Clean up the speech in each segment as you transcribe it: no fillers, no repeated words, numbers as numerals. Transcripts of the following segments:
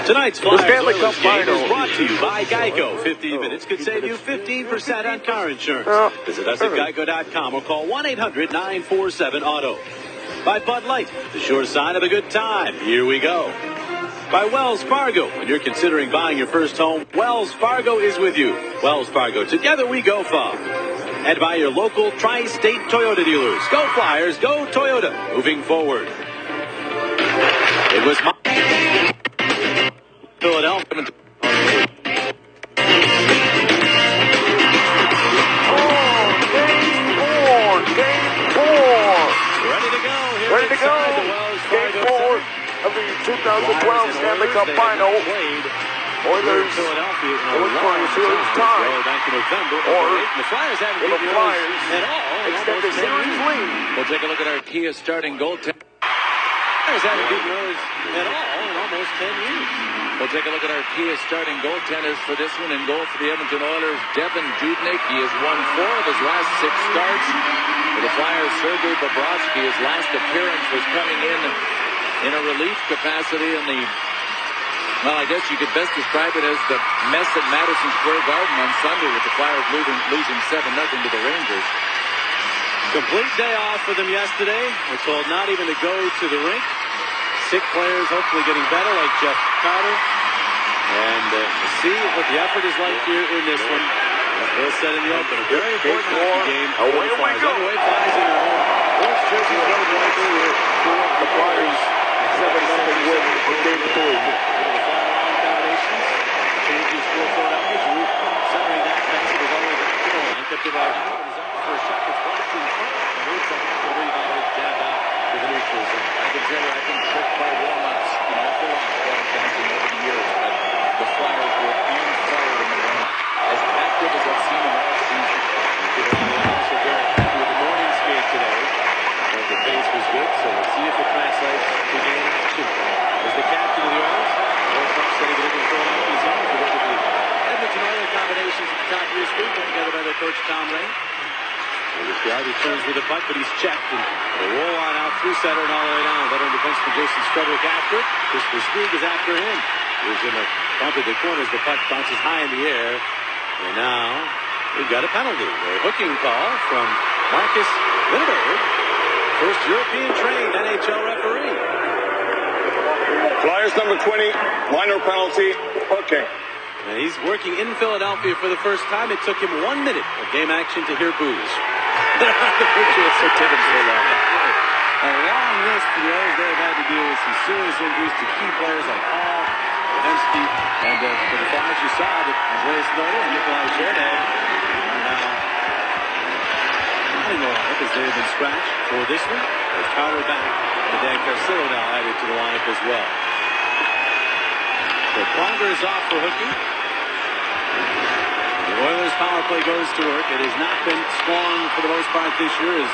Tonight's Flyers Stanley Cup game final is brought to you by Geico. 15 minutes could save you 15% on car insurance. Visit us at geico.com or call 1-800-947-AUTO. By Bud Light, the sure sign of a good time. Here we go. By Wells Fargo. When you're considering buying your first home, Wells Fargo is with you. Wells Fargo, together we go far. And by your local tri-state Toyota dealers. Go Flyers, go Toyota. Moving forward. It was my Philadelphia. Game four. Ready to go. Here Ready to go. Game 4 of the 2012 Stanley Cup final. Oilers look for a series tie. Or the Flyers haven't the beaten Flyers at all. extend the series lead. We'll take a look at our Kia starting goaltender. Flyers haven't beaten Oilers at all in almost 10 years. We'll take a look at our Kia starting goaltenders for this one. In goal for the Edmonton Oilers, Devin Dubnyk. He has won 4 of his last 6 starts. For the Flyers, Sergei Bobrovsky, his last appearance was coming in a relief capacity in the, well, I guess you could best describe it as the mess at Madison Square Garden on Sunday with the Flyers losing 7-0 to the Rangers. Complete day off for them yesterday. We're told not even to go to the rink. Sick players hopefully getting better like Jeff Carter. And see what the effort is like here in this one. Bill said in the opener, very important game. Away we go. Underway Flyers in their home. Orange jerseys running right through the Flyers. 7-0 win in game 3. The Flyer line combinations. Changes for Philadelphia. Centering that pass. It was all the way back to the line. Kept it right out. It was up for a shot. It's blocked in front. And here's the rebound. It's jabbed out to the neutral zone. I can tell you, I've been tricked by warm-ups an awful lot broadcasting over the years, but the Flyers were on fire in the warm-up. As active as I've seen them all season. Also very happy with the morning skate today. And the pace was good, so we'll see if it translates to game action. As the captain of the Oilers, World Cup setting it into the Philadelphia zone. If you look at the Edmonton Oilers combinations at the top of your screen, put together by their coach Tom Rain. Garvey turns with the puck, but he's checked. And they roll on out through center and all the way down. Veteran defenseman Jason Strudwick after it. Christopher Stieg is after him. He's in the bump at the corners. The puck bounces high in the air. And now we've got a penalty. A hooking call from Marcus Lindbergh. First European-trained NHL referee. Flyers number 20, minor penalty, hooking. And he's working in Philadelphia for the first time. It took him 1 minute of game action to hear boos. So taken so long. A long list for the Oilers. They've had to deal with some serious injuries to key players like Hall, Hemsky, and for the Flyers you saw that Andreas Noda and Nikolai Zherdev are now not in the lineup as they have been scratched for this one. With Carter back, and Dan Carcillo now added to the lineup as well. So Pronger is off for hooking. The Oilers power play goes to work. It has not been strong for the most part this year, as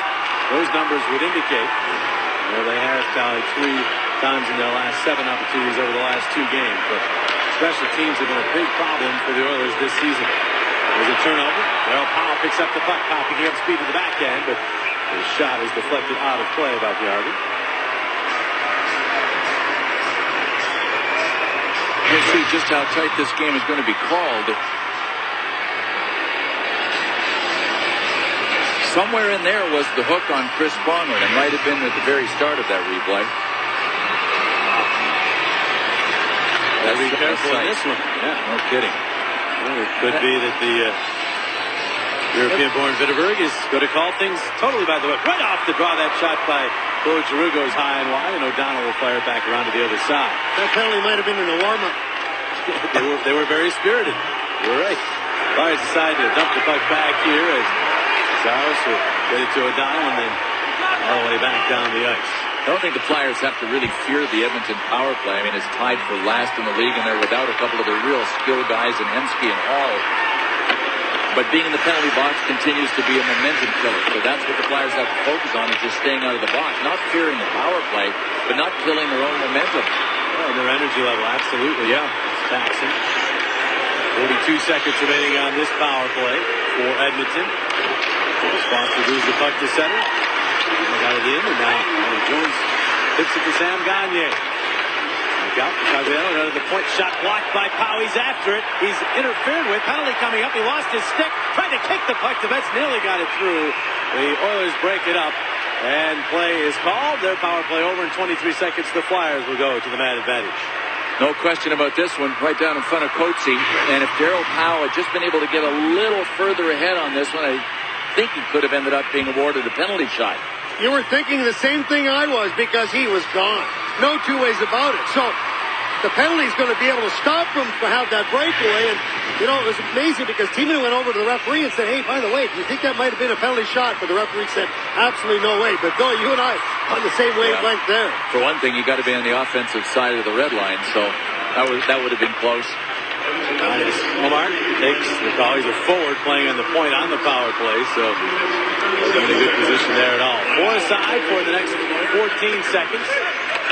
those numbers would indicate. They have tallied 3 times in their last 7 opportunities over the last 2 games. But special teams have been a big problem for the Oilers this season. There's a turnover. Darryl Powell picks up the puck, picking up speed to the backhand, but his shot is deflected out of play about the Arby. We'll see just how tight this game is going to be called. Somewhere in there was the hook on Chris Pronger. It might have been at the very start of that replay. Gotta be careful in this one. Yeah, no kidding. Well, it could be that the European-born Vitterberg is going to call things totally by the book. Right off to draw that shot by Claude Giroux goes high and wide, and O'Donnell will fire it back around to the other side. That penalty might have been in the warm-up. They were very spirited. You're right. Flyers decide to dump the puck back here as Zaros will get it to O'Donnell and then all the way back down the ice. I don't think the Flyers have to really fear the Edmonton power play. I mean, it's tied for last in the league, and they're without a couple of the real skill guys in Hemsky and Hall. But being in the penalty box continues to be a momentum killer. So that's what the Flyers have to focus on, is just staying out of the box. Not fearing the power play, but not killing their own momentum. Well, their energy level, absolutely. Yeah, it's taxing. 42 seconds remaining on this power play for Edmonton. Foster moves the puck to center. Got it in, and now Jones hits it to Sam Goniey. break out. Another point shot blocked by Powell. He's after it. He's interfered with. Penalty coming up. He lost his stick. Tried to kick the puck. The Mets nearly got it through. The Oilers break it up. And play is called. Their power play over in 23 seconds. The Flyers will go to the man advantage. No question about this one. Right down in front of Coetzee. And if Darryl Powell had just been able to get a little further ahead on this one, I think he could have ended up being awarded a penalty shot. You were thinking the same thing I was because he was gone. No two ways about it. So the penalty is going to be able to stop him to have that breakaway. And, you know, it was amazing because Timonen went over to the referee and said, hey, by the way, do you think that might have been a penalty shot? But the referee said, absolutely no way. But, Bill, you and I on the same wavelength there. For one thing, you got to be on the offensive side of the red line. So that would have been close. Omar takes the call. He's a forward playing on the point on the power play, so he's in a good position there at all. Four aside for the next 14 seconds.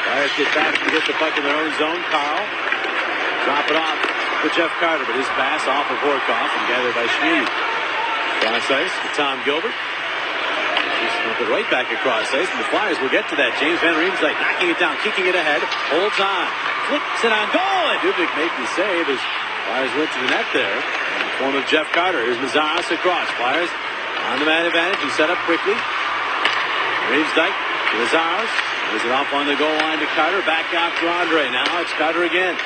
Flyers get back to get the puck in their own zone. Carl drop it off to Jeff Carter, but his pass off of Horkoff and gathered by Schmid. Cross ice to Tom Gilbert. Just right back across ice, and the Flyers will get to that. James Van Riemsdyk knocking it down, kicking it ahead, holds on, flips it on goal, and Dubnyk makes the save as Flyers went to the net there. In the form of Jeff Carter. Here's Mazaras across. Flyers on the man advantage. He set up quickly. Riemsdyk to Mazaras. Moves it off on the goal line to Carter. Back out to Andre. Now it's Carter again.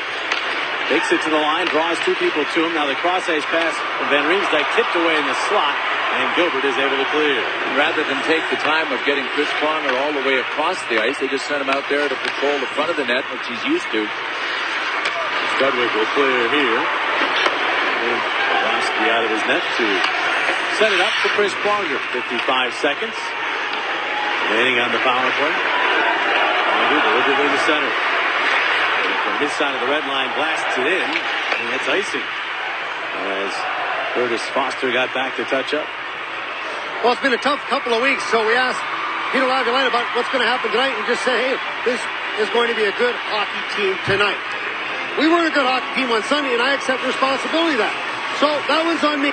Takes it to the line. Draws two people to him. Now the cross-ice pass from Van Riemsdyk tipped away in the slot. And Gilbert is able to clear. And rather than take the time of getting Chris Pronger all the way across the ice, they just sent him out there to patrol the front of the net, which he's used to. Studwick will clear here. And Bobrovsky out of his net to set it up for Chris Pronger. 55 seconds remaining on the power play. Pronger deliberately to center. And from his side of the red line, blasts it in. And that's icing. As Curtis Foster got back to touch up. Well, it's been a tough couple of weeks, so we asked Peter Laviolette about what's going to happen tonight and just say, hey, this is going to be a good hockey team tonight. We weren't a good hockey team on Sunday, and I accept responsibility of that. So that one's on me.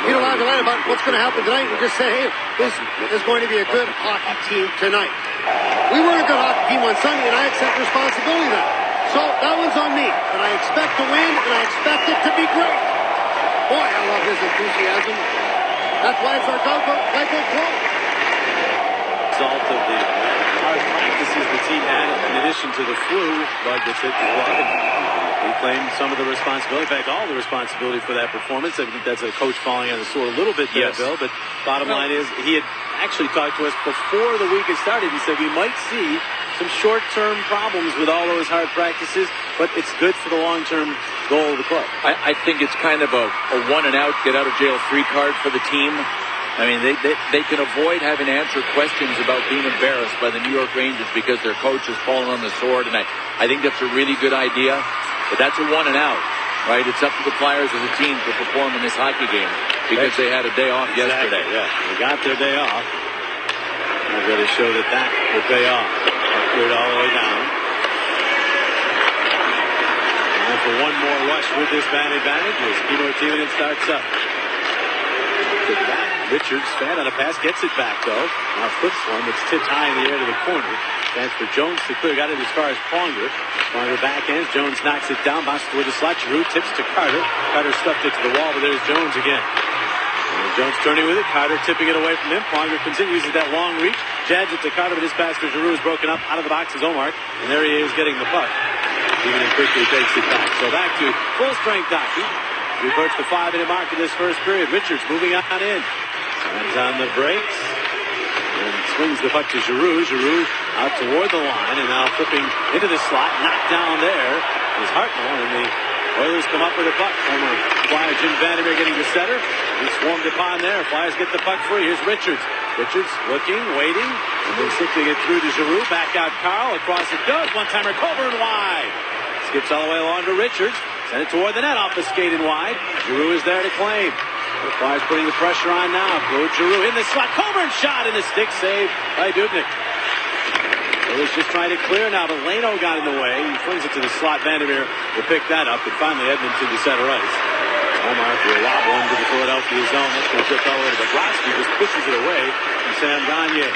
Peter Laviolette about what's going to happen tonight and just say, hey, this is going to be a good hockey team tonight. We weren't a good hockey team on Sunday, and I accept responsibility of that. So that one's on me. And I expect to win, and I expect it to be great. Boy, I love his enthusiasm. That's why it's our lifeboat club. Result of the hard practices the team had in addition to the flu bug that's hit the club. He claimed some of the responsibility, in fact, all the responsibility for that performance. I think that's a coach falling on the sword a little bit there, yes. Bill. But bottom line is, he had actually talked to us before the week had started. He said we might see some short-term problems with all those hard practices, but it's good for the long-term goal of the club. I think it's kind of a one-and-out, get-out-of-jail-free card for the team. I mean, they can avoid having to answer questions about being embarrassed by the New York Rangers because their coach has fallen on the sword, and I think that's a really good idea. But that's a one-and-out, right? It's up to the Flyers as a team to perform in this hockey game because they had a day off yesterday. Yeah, they got their day off. They're going to show that will pay off. Cleared all the way down. And for one more rush with this man advantage as Kimmo Timonen starts up. To the back. Richards, fan on a pass, gets it back though. Now flips one that's tipped high in the air to the corner. Chance for Jones to clear. Got it as far as Pronger. Pronger backhands. Jones knocks it down. Bounces toward the slot. Giroux tips to Carter. Carter stuffed it to the wall, but there's Jones again. And Jones turning with it. Carter tipping it away from him. Pronger continues with that long reach. Jabs it to Carter, but his pass to Giroux is broken up. Out of the box is Omar. And there he is getting the puck. Even quickly takes it back. So back to full strength hockey. We approach the 5-minute mark of this first period. Richards moving on in. Hands on the brakes. And swings the puck to Giroux. Giroux out toward the line. And now flipping into the slot. Knocked down there is Hartnell. And the Oilers come up with a puck. Former Flyer Jim Vandermeer getting the setter. He's swarmed upon there. Flyers get the puck free. Here's Richards. Richards looking, waiting. And then slipping it through to Giroux. Back out Carl. Across it goes. One-timer Coburn wide. Skips all the way along to Richards. Send it toward the net, off the skate and wide. Giroux is there to claim. The Flyers putting the pressure on now. Claude Giroux in the slot. Coburn shot in the stick, saved by Dubnyk. Oilers just trying to clear now, but Leno got in the way. He flings it to the slot. Vandermeer will pick that up, and finally Edmonton to center ice. Omar will lob one to the Philadelphia zone. That's going to trip all the way to Bobrovsky. Just pushes it away from Sam Goniey.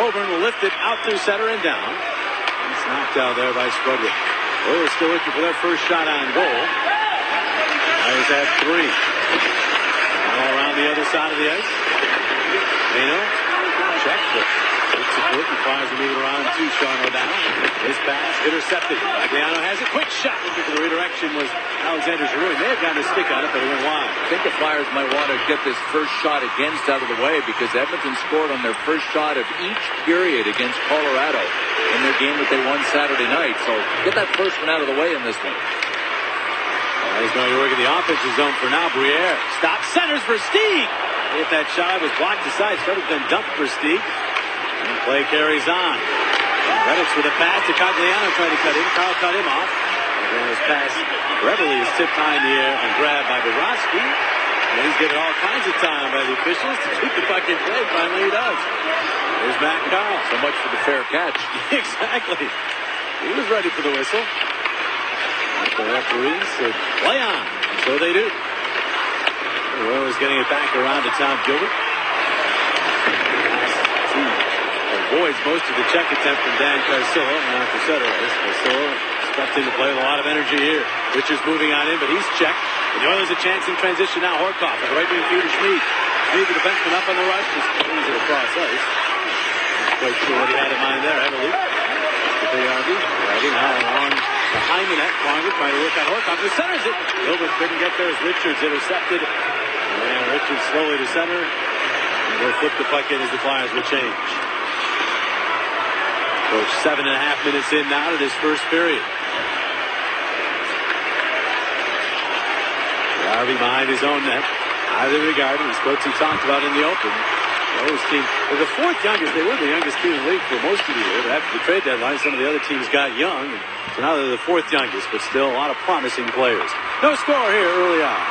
Coburn will lift it out through center and down. And knocked out there by Scrugger. Oilers still looking for their first shot on goal. Flyers have 3. All around the other side of the ice. Mano, check, but it's a quick. The Flyers are moving around too. Sean O'Donnell. His pass intercepted. Agliano has a quick shot. Looking for the redirection was Alexander Giroux. He may have gotten a stick on it, but it went wide. I think the Flyers might want to get this first shot against out of the way because Edmonton scored on their first shot of each period against Colorado in their game that they won Saturday night. So get that first one out of the way in this one. He's going to work in the offensive zone for now. Briere stops, centers for Stieg. Hit that shot, was blocked aside. Should have been dumped for Stieg. And play carries on. Reddick's with a pass to Cogliano trying to cut him. Carl cut him off. And then his pass, Revelli is tipped high in the air and grabbed by Bobrovsky. And he's given all kinds of time by the officials to keep the puck in play. Finally he does. There's Matt Carl. So much for the fair catch. Exactly. He was ready for the whistle. The referees said, play on. So they do. The Oilers getting it back around to Tom Gilbert. Avoids most of the check attempt from Dan Carcillo. Now for Sutterless. Carcillo stepped into play with a lot of energy here. Richards moving on in, but he's checked. And the Oilers a chance in transition now. Horkoff at the right wing feed to Schmid. Schmid, the defenseman up on the rush. Just brings it across ice. Not quite sure what he had in mind there, heavily. Now along behind the net. Longer trying to work on Horkoff. He centers it. Gilbert couldn't get there as Richards intercepted. And Richards slowly to center. And they'll flip the puck in as the Flyers will change. Coach 7.5 minutes in now to this first period. Harvey behind his own net. Highly regarded, as Coach talked about in the open. Those teams, they're the 4th youngest. They were the youngest team in the league for most of the year. But after the trade deadline, some of the other teams got young. So now they're the 4th youngest, but still a lot of promising players. No score here early on.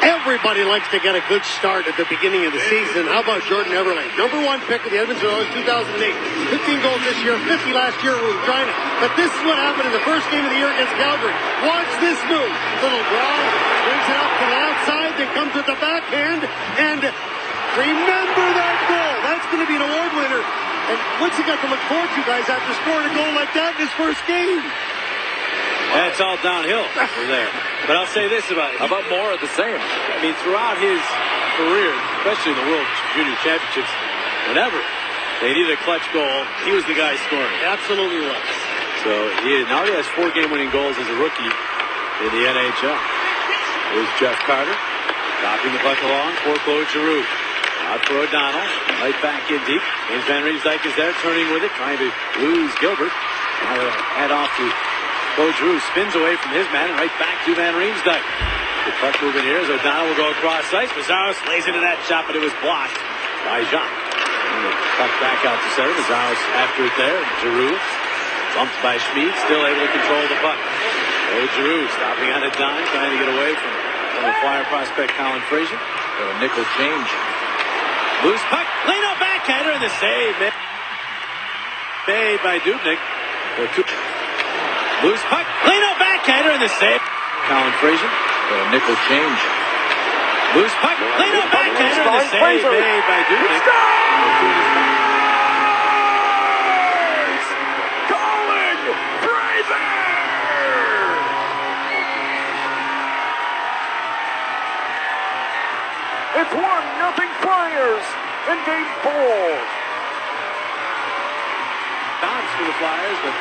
Everybody likes to get a good start at the beginning of the season. How about Jordan Eberle? Number 1 pick of the Edmonton Oilers 2008. 15 goals this year, 50 last year with Regina. But this is what happened in the first game of the year against Calgary. Watch this move. Little draw, brings it up to the outside, then comes with the backhand, and remember that goal. That's going to be an award winner. And what's he got to look forward to, guys, after scoring a goal like that in his first game? That's all downhill for there. But I'll say this about it. How about more of the same? I mean, throughout his career, especially in the World Junior Championships, whenever they needed a clutch goal, he was the guy scoring. Absolutely was. So now he has 4 game-winning goals as a rookie in the NHL. Here's Jeff Carter, dropping the puck along for Claude Giroux. Out for O'Donnell, right back in deep. James Van Riemsdyk is there, turning with it, trying to lose Gilbert. Now they head off to Claude Giroux, spins away from his man, and right back to Van Riemsdyk. The puck moving here as O'Donnell will go across ice. Mazzaros lays into that shot, but it was blocked by Jacques. And the puck back out to center. Mazzaros after it there. Giroux bumped by Schmid, still able to control the puck. Claude Giroux stopping on a dime, trying to get away from the Flyer prospect Colin Fraser. A nickel change. Loose puck, Leno backhander, and the save made by Dubnyk. Loose puck, Leno backhander, and the save. Colin Fraser. A nickel change. Loose puck, Leno backhander, and the save made by Dubnyk. Colin Fraser! It's 1-0 Flyers in Game 4. Bounce for the Flyers, but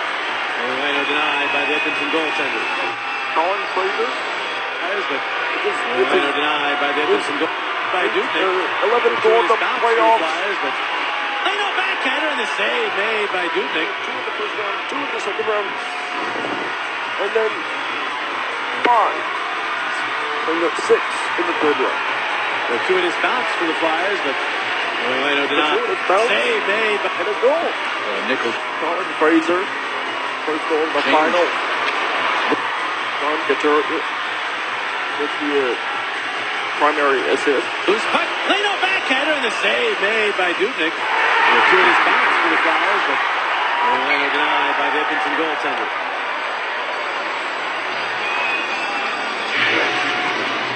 Leno denied by the Edmonton goaltender. Colin Fraser. But Leno denied by the Edmonton goaltender by Dubnyk. 11 goals in the playoffs. Flyers, but Leno backhander and the save made by Dubnyk. 2 in the first round, 2 in the second round, and then 5, and then 6 in the third round. Fortuitous bounce for the Flyers, but Leno denied. Save made by and a goal. Nickel. Colin Fraser, first goal in the final. John Couture with the primary assist. Loose puck, Leno backhander, and the save made by Dubnyk. Fortuitous bounce for the Flyers, but Leno denied by the Edmonton goaltender.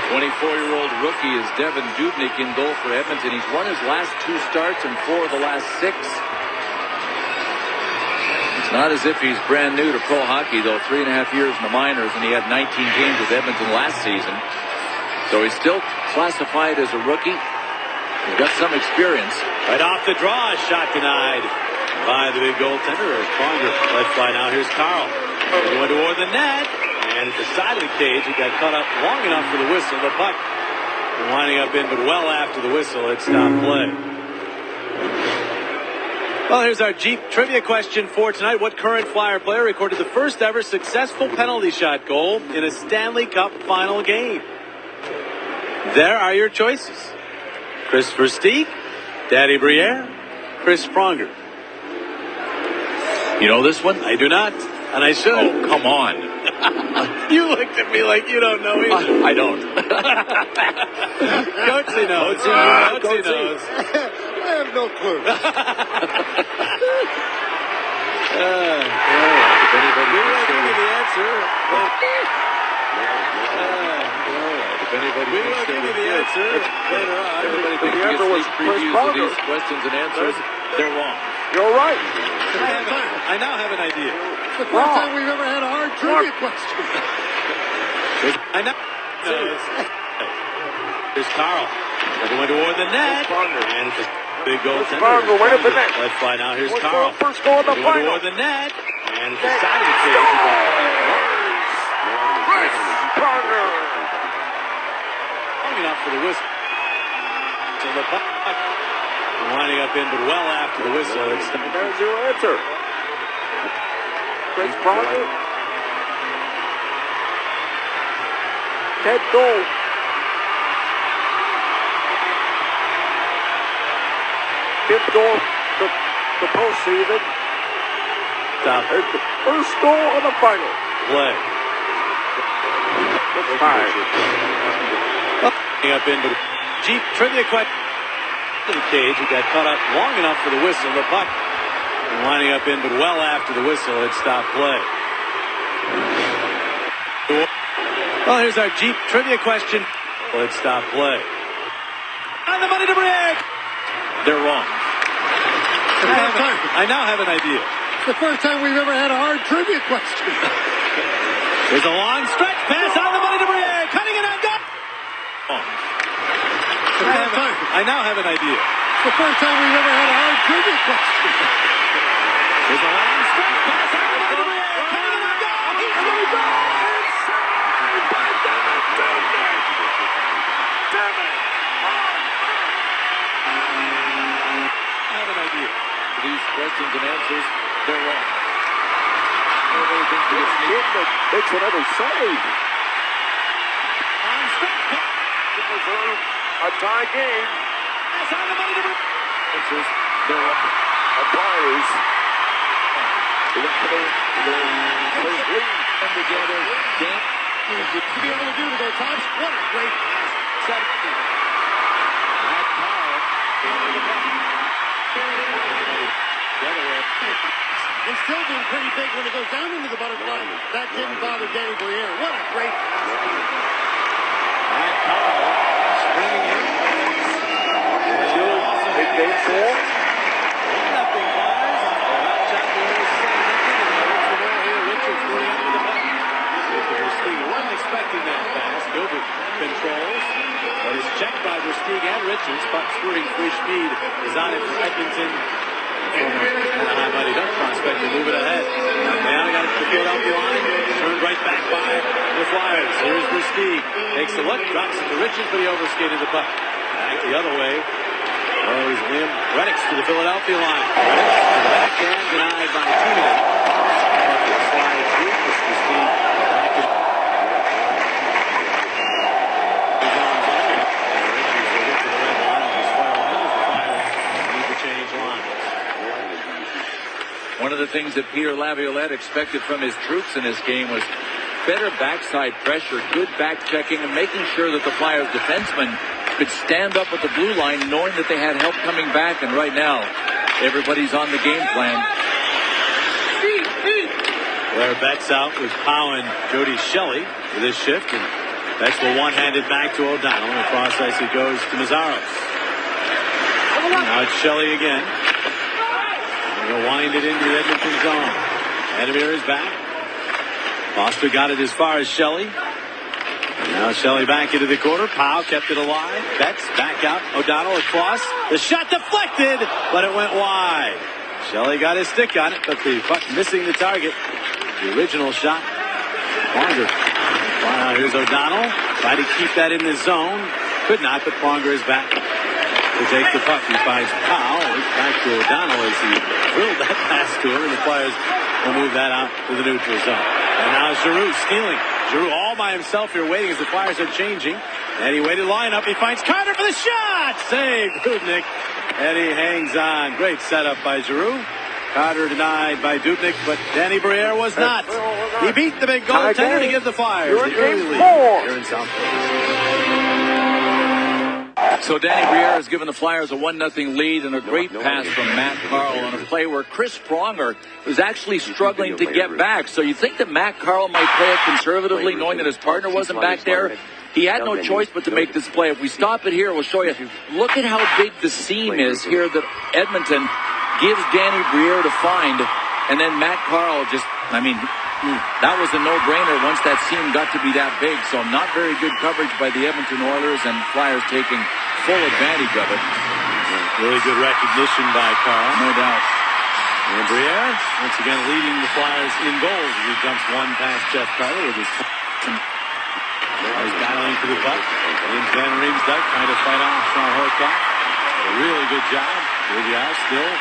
24-year-old rookie is Devin Dubnyk in goal for Edmonton. He's won his last 2 starts and 4 of the last 6. It's not as if he's brand new to pro hockey, though. 3.5 years in the minors, and he had 19 games with Edmonton last season. So he's still classified as a rookie. He's got some experience. Right off the draw, shot denied by the big goaltender. Pronger let fly now. Here's Carl. Going toward the net. And at the side of the cage, he got caught up long enough for the whistle. The puck winding up in, but well after the whistle, it stopped play. Well, here's our Jeep trivia question for tonight. What current Flyer player recorded the first ever successful penalty shot goal in a Stanley Cup final game? There are your choices. Chris Versteeg, Daddy Briere, Chris Pronger. You know this one? I do not, and I should. Oh, come on. You looked at me like you don't know either. I don't. Coatsy knows. Coatsy knows. I have no clue. If anybody We will thinks give you they- the answer. If anybody We thinks will they give you would the guess, answer later on. everybody The thinks you answer get was sneak Chris previews of Pronger. these questions and answers. They're wrong. You're right. I now have an idea. It's the first time we've ever had a hard trivia question. I know. Here's Carl. Going toward the net. And the big goaltender. Pronger went up the net. Let's fly now. Here's What's Carl. our first goal of the Going final? toward the net. And at the side of the cage. Chris Pronger. Long enough for the whistle. So the puck winding up in, but well after the whistle. It's And there's your answer. Chris Pronger. 10th goal. 5th goal the postseason. Stop. And the first goal of the final. Play. That's time. Winding up in, but Jeep trivia question. To the cage. He got caught up long enough for the whistle. The puck winding up in, but well after the whistle, it stopped play. Well, here's our Jeep trivia question. It stopped play. On the money to break. They're wrong. I now have an idea. It's the first time we've ever had a hard trivia question. There's a long stretch pass on the money to break. Cutting it on goal. I now have an idea. It's the first time we've ever had a hard trivia question. There's a long stretch pass on the money to break. Cutting it on goal. He's going to go. I have an idea. These questions and answers, they're wrong. Everybody thinks they get sneak. Makes another save. On stretch pass. To preserve a tie game. Pass on the money to break. Answers, they're wrong. Flyers look for their lead. Come together. Dan, To be able to do to go tops, what a great pass. Set. Matt Carl. Into the puck. The other way. It's still been pretty big when it goes down into the butterfly. That didn't bother Danny Briere. What a great pass. Matt Carl springing in. Big game four. 1-0 Flyers. Shot goes saying nothing. And there's the ball here. Richards going out with the puck. Versteeg wasn't expecting that pass. Gilbert controls. But it's checked by Versteeg and Richards. Puck squirting free speed is on it for Edmonton. Former Anaheim Mighty Duck prospect to move it ahead. Now got it to the Philadelphia line. Turned right back by the Flyers. Here's Versteeg. Takes a look. Drops it to Richards, but he overskated the puck. Back the other way. Goes Liam Reddick to the Philadelphia line. Reddick to the backhand, denied by Keenan. Puck will slide through. Versteeg back in. Richards will get to the red line. He's fire line as the Flyers need to change lines. one of the things that Peter Laviolette expected from his troops in this game was better backside pressure, good back checking, and making sure that the Flyers defensemen could stand up at the blue line knowing that they had help coming back. And right now, everybody's on the game plan. Blair Betts out with Powell and Jody Shelley for this shift. And that's the one-handed back to O'Donnell. And across ice it goes to Mazzaros. Now it's Shelley again. He'll wind it into the Edmonton zone. Edemir is back. Foster got it as far as Shelley. And now Shelley back into the corner. Powell kept it alive. Betts back out. O'Donnell across. The shot deflected, but it went wide. Shelley got his stick on it, but the puck missing the target. The original shot. Pronger. Wow, here's O'Donnell. Tried to keep that in the zone. Could not, but Pronger is back to take the puck. He finds Powell. It's back to O'Donnell as he drilled that pass to him, and the Flyers will move that out to the neutral zone. And now Giroux stealing. Giroux all by himself here waiting as the Flyers are changing. And he waited line up. He finds Carter for the shot. Save Dubnyk. And he hangs on. Great setup by Giroux. Carter denied by Dubnyk, but Danny Briere was not. He beat the big goaltender to give the Flyers the early lead here in South Florida. So Danny Briere has given the Flyers a 1-0 lead, and a great pass from Matt Carl on a play where Chris Pronger was actually struggling to get back. So you think that Matt Carl might play it conservatively, knowing that his partner wasn't back there? He had no choice but to make this play. If we stop it here, we'll show you. Look at how big the seam is here that Edmonton gives Danny Briere to find. And then Matt Carl just, that was a no-brainer once that seam got to be that big. So not very good coverage by the Edmonton Oilers, and Flyers taking full advantage of it. Really good recognition by Carl. No doubt. And Briere, once again, leading the Flyers in goals. He jumps one past Jeff Carter with his... He's battling for the puck. And Van Riemsdyk trying to fight off Sean Horcock. A really good job. Riviere still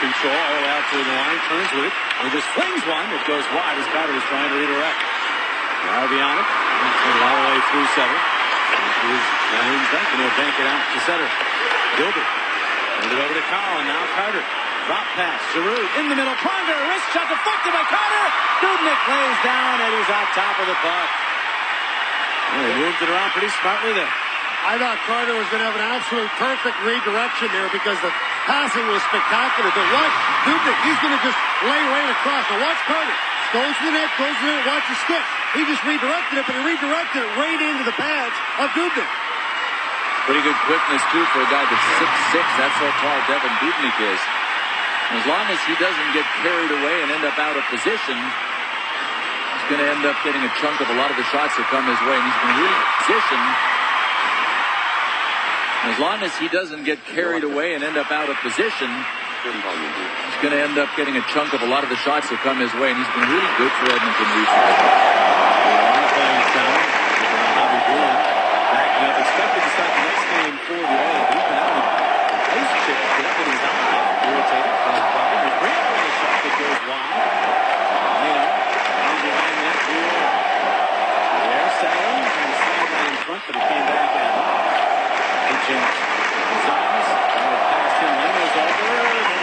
control all the way out to the line. Turns with it. And just flings one that goes wide as Carter was trying to redirect. Now beyond it. And all the way through center. Here's Van Riemsdyk. And he'll bank it out to center. Gilbert. Hand it over to Carl. And now Carter. Drop pass. Giroux in the middle. Pronger. Wrist shot deflected by Carter. Dubnyk lays down and he's on top of the puck. Well, he moved it around pretty smartly there. I thought Carter was going to have an absolute perfect redirection there because the passing was spectacular. But watch Dubnyk, he's going to just lay right across. Now watch Carter. Goes to the net, watch the stick. He just redirected it, but he redirected it right into the pads of Dubnyk. Pretty good quickness, too, for a guy that's 6'6". That's how tall Devin Dubnyk is. And as long as he doesn't get carried away and end up out of position, he's going to end up getting a chunk of a lot of the shots that come his way. And he's been really positioned. As long as he doesn't get carried away and end up out of position, he's going to end up getting a chunk of a lot of the shots that come his way. And he's been really good for Edmonton recently. Backing up, expected to start the next game for the Oilers. He's been out of ice check. And he's not irritated. And Briere with a shot that goes wide. And behind that, Briere settling. Trying to slide that in front, but it came back at him. Changed his eyes. Trying to pass him. Leno's over.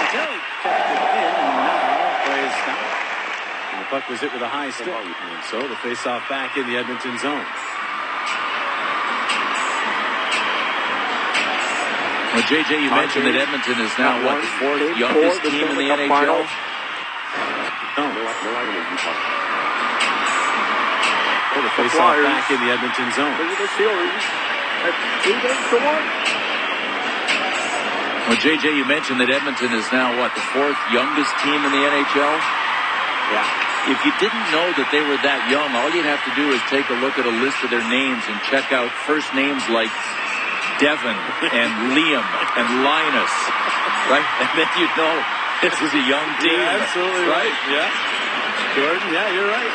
Until he kept it in. And now play is stopped. And the puck was hit with a high stick. And so the face-off back in the Edmonton zone. Well, JJ, you mentioned that Edmonton is now, the fourth youngest team in the NHL? Oh, the face-off back in the Edmonton zone. Well, JJ, you mentioned that Edmonton is now, the fourth youngest team in the NHL? Yeah. If you didn't know that they were that young, all you'd have to do is take a look at a list of their names and check out first names like Devin and Liam and Linus, right? And then you'd know this is a young team. Yeah, absolutely right. Yeah. Jordan, yeah, you're right.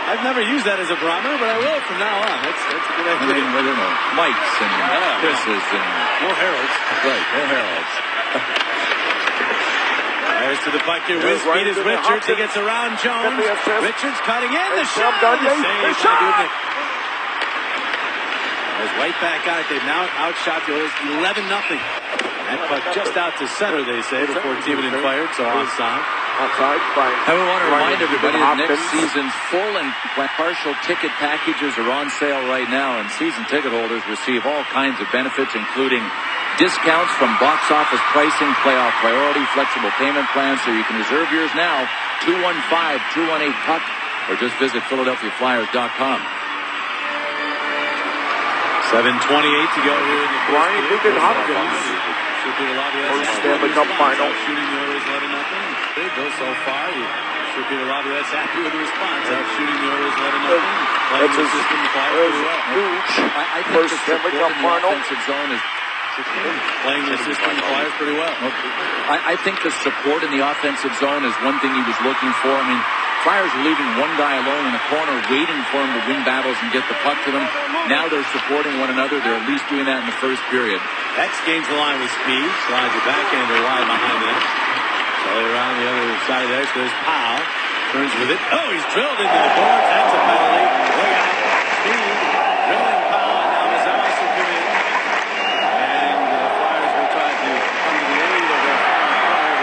I've never used that as a barometer, but I will from now on. That's a good idea. I don't know. Mike's and Chris's and... No Harold's. Right, no Harold's. There's to the puck here. Whiz speed is Richards. He gets around Jones. Richards cutting in. The shot. The shot. There's White back out. They've now outshot the Oilers 11-0. That puck just out to center, they say, before Timonen fired. So offside. I want to remind everybody that next season's full and partial ticket packages are on sale right now, and season ticket holders receive all kinds of benefits, including discounts from box office pricing, playoff priority, flexible payment plans, so you can reserve yours now. 215-218-PUCK, or just visit PhiladelphiaFlyers.com. 7:28 to go here in the Ryan Nugent Hopkins. Should be the lobby. Stanley Cup final. Shooting the Oilers 11-0. Good though so far. The sure Peter Laviolette's happy with the response. Shooting the Oilers, let him know. Playing the system, the Flyers pretty well. I think the support in the offensive zone is playing the system, the Flyers pretty well. I think the support in the offensive zone is one thing he was looking for. I mean, Flyers were leaving one guy alone in the corner, waiting for him to win battles and get the puck to them. Now they're supporting one another. They're at least doing that in the first period. X gains the line with speed. Slides it backhander wide behind the net. Sully around the other side of the ice. There's Powell. Turns with it. Oh, he's drilled into the boards. That's a penalty. Look out. Speed. Drilling Powell. And now Mazaras will come in. And the Flyers will try to come to the aid of their player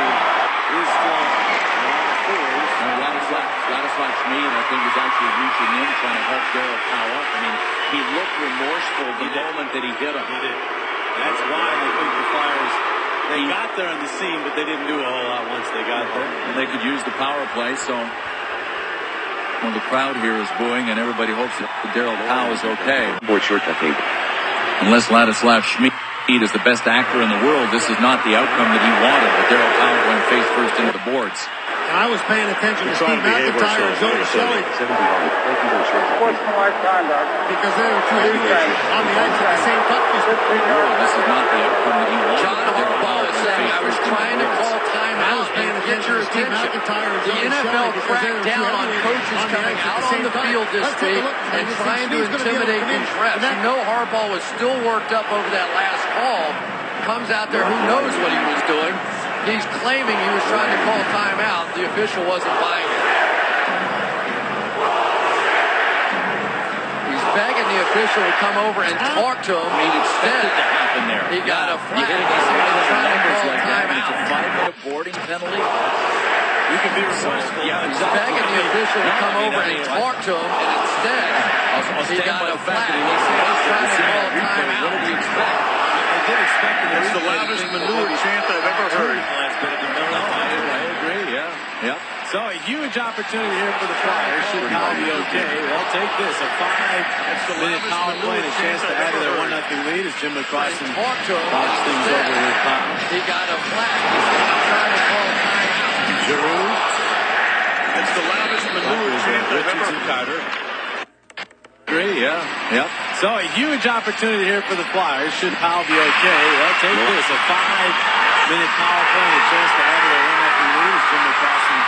who is still on the fours. Ladislav Schmid, I think, is actually reaching in, trying to help Darryl Powell up. I mean, he looked remorseful the moment that he hit him. He did. That's why I think the Flyers, they got there on the scene, but they didn't do a whole lot once they got there. And they could use the power play, so well, the crowd here is booing, and everybody hopes that Darryl Powell is okay. Unless Ladislav Schmid is the best actor in the world, this is not the outcome that he wanted, but Darryl Powell going face first into the boards. And I was paying attention to Steve McIntyre and Joey Shelley. Because they were two heavyweights on the ice at the same puck. This is not the outcome that he wanted. John Harbaugh is saying, I was trying to call timeout and get your attention. The NFL cracked down on coaches coming out on the field this week and trying to intimidate these refs. You know Harbaugh was still worked up over that last call. Comes out there, who knows what he was doing. He's claiming he was trying to call timeout. The official wasn't buying it. He's begging the official to come over and talk to him. Instead, he got a flag. He's trying to call timeout. It's a 5-minute boarding penalty. You can be resourceful. Yeah, He's begging the official to come over and talk to him, and instead, he got a flag. He's trying to call timeout. What did he expect? I did expect it. It's the loudest manure chant I've ever heard. I agree, yeah. So a huge opportunity here for the Flyers. Should Powell be okay? They'll take this. A 5-minute power play and a chance to add to their 1-0 lead as Jim McCrossin talks things over with Powell. He got a flag. He's trying to call timeout. Giroux. It's the loudest manure chant I've ever Richardson, Carter. Agree, yeah. Yep. So a huge opportunity here for the Flyers. Should Powell be okay? They'll take this. A 5-minute power play and a chance to add to their 1-0 lead as Jim McCrossin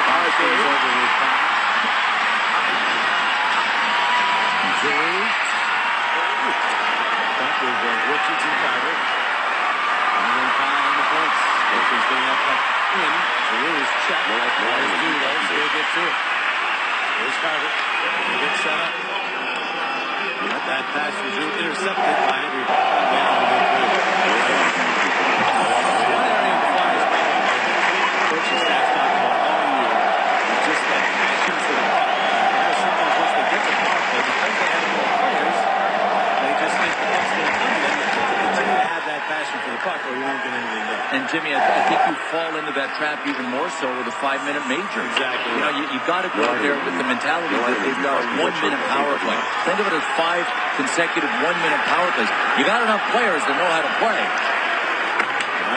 talks things over with Powell. Giroux. Back with Richardson, Carter. And then Powell on the points. Richardson's getting up in. Giroux is checked. Flyers do though. Still get to it. Here's Carter. He gets set up. That pass was intercepted by Andrew. One area of the Flyers coaching staff talked about all year is just that passion for the puck. Sometimes once they get the power play, because they have more players, they just think the puck's going to come to them. Continue to have that passion for the puck, or you won't get anything done. And Jimmy, I think you fall into that trap even more so with a 5-minute major. Exactly. You know, you've got to go out there with the mentality that they've got a 1-minute power play. Think of it as 5 consecutive 1-minute power plays. You got enough players that know how to play.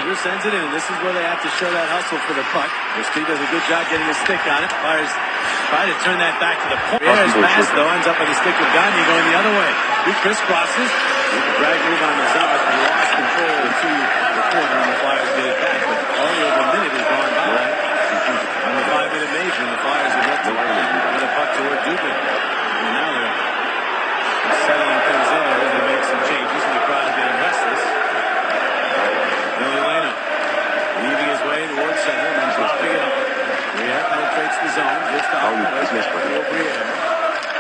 Under sends it in, and this is where they have to show that hustle for the puck. Steve does a good job getting a stick on it. Flyers try to turn that back to the point. His pass, though, ends up on the stick of Goniey going the other way. He crisscrosses. With the drag move on the Zamas, he lost control to the corner, and the Flyers get it back. But only over a minute has gone by on the 5-minute major, and the Flyers have left with a puck toward Dubin. And now they're settling things in there as they make some changes, and the crowd getting restless. Leno leaving his way towards center, and he's picking up. Briere penetrates the zone, gets to Alvarez, for Briere.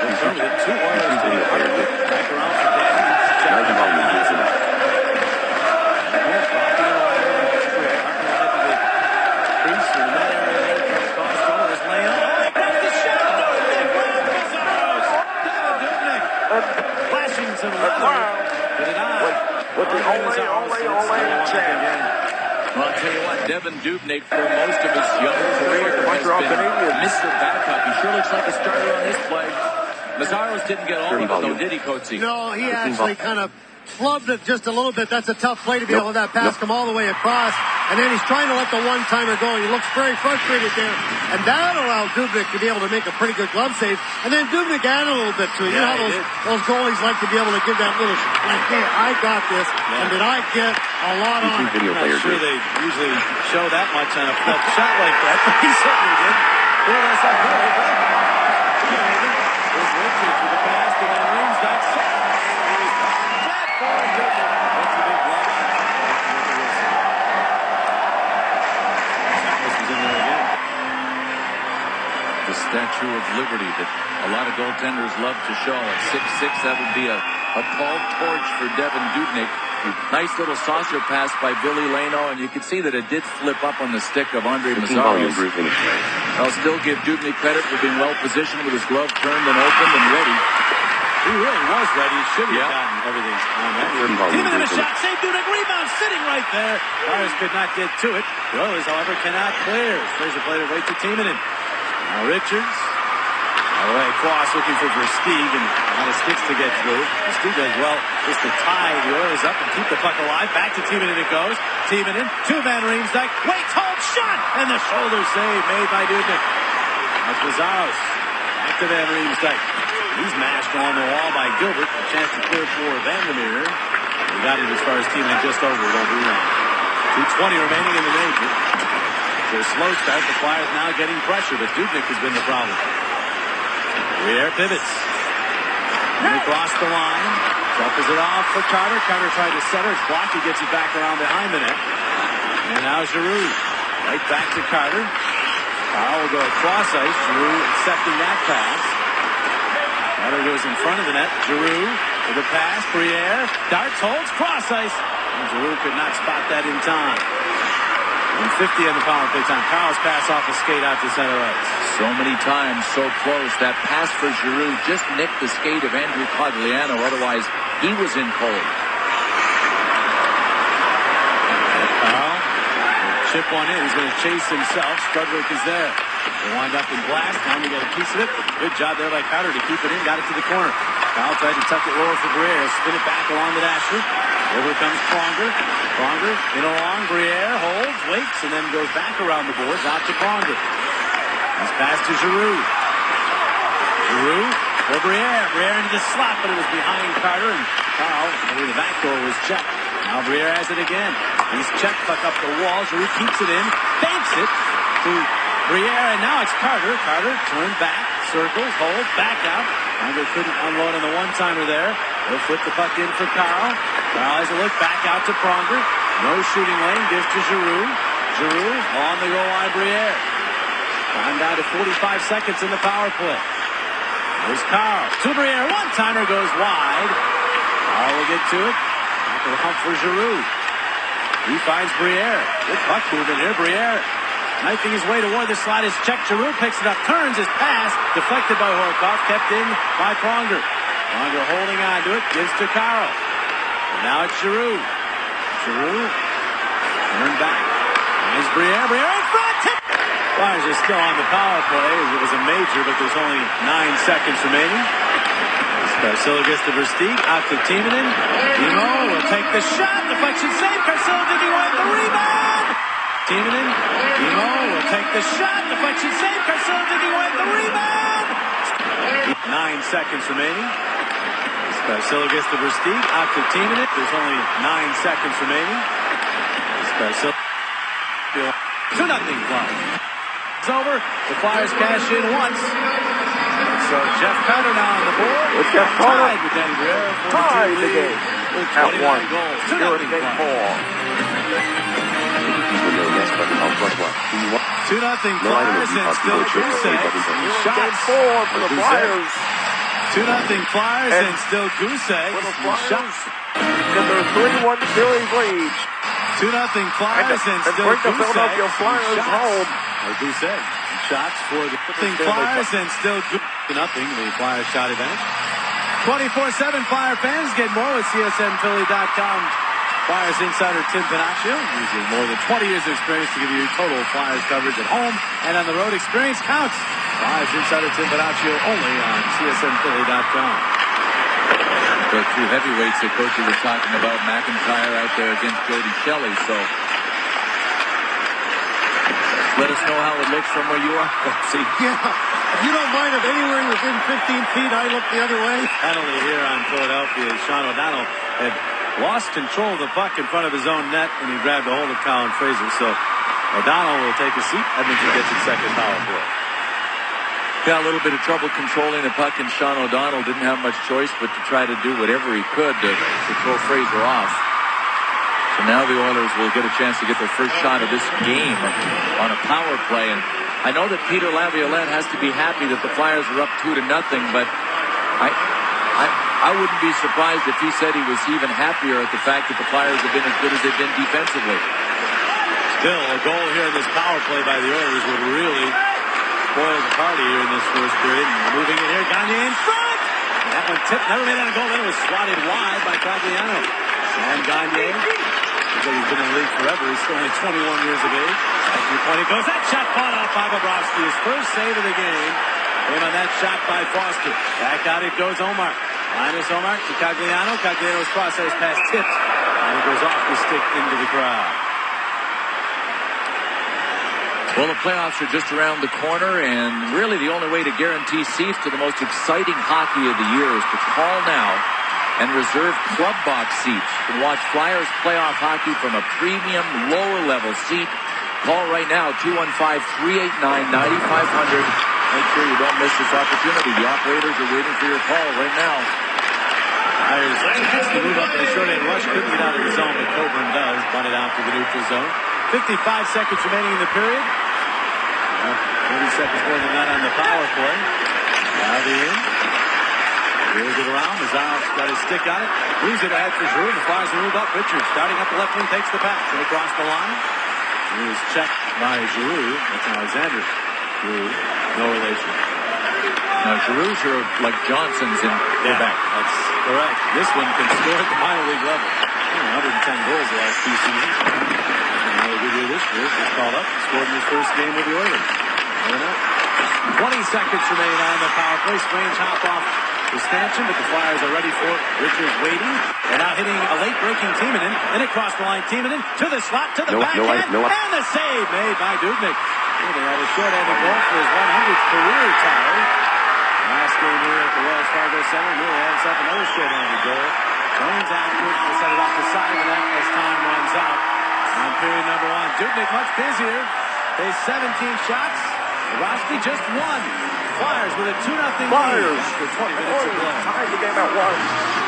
Return with it, 2 Oilers to the Hartley. Back around for Danny. Flashing some leather. Get it on. With the ole chant. Well, I'll tell you what, Devin Dubnyk, for most of his young career, has been Mr. Backup. He sure looks like a starter on this play. Mazaros didn't get all of it, though, did he, Coatsy? No, he actually kind of flubbed it just a little bit. That's a tough play to be able to let that pass come all the way across. And then he's trying to let the one-timer go. He looks very frustrated there. And that allowed Dubnyk to be able to make a pretty good glove save. And then Dubnyk added a little bit to it. You know how those goalies like to be able to give that little, like, hey, I got this. Yeah. And did I get a lot on it? I'm not sure they usually show that much on a shot like that, but he certainly did. Well, that's not good. There's Richards with the pass to Van Riemsdyk. That for Dubnyk. That's a big block. The Statue of Liberty that a lot of goaltenders love to show. At 6'6", that would be a tall torch for Devin Dubnyk. Nice little saucer pass by Billy Leno, and you can see that it did flip up on the stick of Andre Mazzaros. I'll still give Dubnyk credit for being well positioned with his glove turned and opened and ready. He really was ready. He should have gotten everything on that. Even in a shot, save Dubnyk, rebound sitting right there. Flyers could not get to it. The Oilers, however, cannot clear. Fraser played it right to Timonen. Now Richards, all the way across, looking for Versteeg, and a lot of sticks to get through. Versteeg does well just to tie the Oilers up and keep the puck alive. Back to Timonen it goes. Timonen to Van Riemsdyk. Waits, hold, shot! And the shoulder save made by Dubnyk. That's Mazzaros. Back to Van Riemsdyk. He's mashed on the wall by Gilbert. A chance to clear for Vandermeer. He got it as far as Timonen just over it. Don't do that. 2:20 remaining in the major. So a slow start. The Flyers now getting pressure, but Dubnyk has been the problem. Briere pivots. Across the line. Jumpers it off for Carter. Carter tried to center. It's blocked. He gets it back around behind the net. And now Giroux. Right back to Carter. Carl will go across ice. Giroux accepting that pass. Carter goes in front of the net. Giroux with a pass. Briere. Darts, holds, cross ice. And Giroux could not spot that in time. 1:50 on the power play time. Carl's pass off the skate out to center ice. So many times, so close. That pass for Giroux just nicked the skate of Andrew Cogliano. Otherwise, he was in cold. Carl will chip one in. He's going to chase himself. Strudwick is there. They wind up in blast. Now we got a piece of it. Good job there by Carter to keep it in. Got it to the corner. Kyle tried to tuck it lower for Briere. Spin it back along the dasher. Over comes Pronger. Pronger in along. Briere holds, waits, and then goes back around the boards out to Pronger. He's passed to Giroux. Giroux for Briere. Briere into the slot, but it was behind Carter, and Carl, the back door was checked. Now Briere has it again. He's checked, puck up the wall. Giroux keeps it in, banks it to Briere, and now it's Carter. Carter turned back, circles, holds, back out. Pronger couldn't unload on the one-timer there. He'll flip the puck in for Carl. Carl has a look back out to Pronger. No shooting lane, gives to Giroux. Giroux on the goal line, Briere. Time down to 45 seconds in the power play. There's Carl. To Briere. One-timer goes wide. Carl will get to it. Back to the hump for Giroux. He finds Briere. Good puck movement here. Briere knifing his way toward the slot. Is checked. Giroux picks it up. Turns his pass. Deflected by Horkoff. Kept in by Pronger. Pronger holding on to it. Gives to Carl. And now it's Giroux. Giroux. Turn back. Finds Briere. Briere in front. Flyers are still on the power play. It was a major, but there's only 9 seconds remaining. Carcillo gets to Versteeg. Out to Timonen. Timo will take the shot. Deflection save. Carcillo digging away the rebound. Timonen. Timo will take the shot. Deflection save. Carcillo digging away the rebound. 9 seconds remaining. Carcillo gets to Versteeg. Out to Timonen. There's only 9 seconds remaining. Carcillo. 2-0 Flyers. It's over. The Flyers cash in once. So Jeff Carter now on the board. It's Jeff Carter. Tied with Danny Briere. Tied the game. With At 29 goals. 2-0 game 4. 2-0 Flyers and still Goose. Shots. Game 4 for the Flyers. 2-0 Flyers and still Goose. For the Flyers. In their 3-1 series lead. 2-0 Flyers and still bring the Goose. Philadelphia Flyers home. Goose. Shots for the Flyers and still Goose. 0 the Flyers shot advantage. 24/7 Flyer fans get more with CSNPhilly.com. Flyers insider Tim Panaccio using more than 20 years of experience to give you total Flyers coverage at home and on the road. Experience counts. Flyers insider Tim Panaccio only on CSNPhilly.com. the two heavyweights that coaches were talking about, McIntyre out there against Jody Shelley. So let us know how it looks from where you are. See. Yeah, if you don't mind, if anywhere within 15 feet, I look the other way. Penalty here on Philadelphia. Sean O'Donnell had lost control of the puck in front of his own net when he grabbed a hold of Colin Fraser. So O'Donnell will take a seat. Edmonton gets its second power play. Yeah, a little bit of trouble controlling the puck, and Sean O'Donnell didn't have much choice but to try to do whatever he could to throw Fraser off. So now the Oilers will get a chance to get their first shot of this game on a power play. And I know that Peter Laviolette has to be happy that the Flyers are up 2-0, but I wouldn't be surprised if he said he was even happier at the fact that the Flyers have been as good as they've been defensively. Still, a goal here in this power play by the Oilers would really spoil the party here in this first period. Moving in here, Goniey in front! That one tipped, never made that a goal, then it was swatted wide by Cagliano. Sam Goniey, looks like he's been in the league forever. He's still only 21 years of age. At 3-point it goes. That shot fought off by Bobrovsky. His first save of the game came on that shot by Foster. Back out it goes Omar. Linus Omar to Cagliano. Cagliano's cross-ice pass tipped. And it goes off the stick into the crowd. Well, the playoffs are just around the corner, and really the only way to guarantee seats to the most exciting hockey of the year is to call now and reserve club box seats. You can watch Flyers playoff hockey from a premium lower level seat. Call right now, 215-389-9500. Make sure you don't miss this opportunity. The operators are waiting for your call right now. Flyers gets the move up in a short end rush. Couldn't get out of the zone, but Coburn does. Bunted out to the neutral zone. 55 seconds remaining in the period. 30 seconds more than that on the power play. Now the in. Wheels it around. Mazar's got his stick on it. Moves it ahead for Giroux. The Flyers move up. Richards starting up the left wing, takes the pass. And across the line. He was checked by Giroux. That's Alexander Giroux. No relation. Now, Giroux's are like Johnson's in Quebec. That's correct. This one can score at the minor league level. 110 goals the last 2 seasons. Another good year this year. He's called up. Scored in his first game with the Oilers. 20 seconds remaining on the power play. Strange hop off the stanchion, but the Flyers are ready for it. Richards waiting. They're now hitting a late breaking Timonen. And across the line, Timonen to the slot, to the backhand. And the save made by Dubnyk. He had a short-handed goal for his 100th career tie. Last game here at the Wells Fargo Center, really had himself another short-handed goal. Jones after it, will set it off the side of the net as time runs out. On period number 1, Dubnyk much busier. They 17 shots. Bobrovsky just 1. Flyers with a 2-0 lead after 20 minutes of play. Tied the game at 1.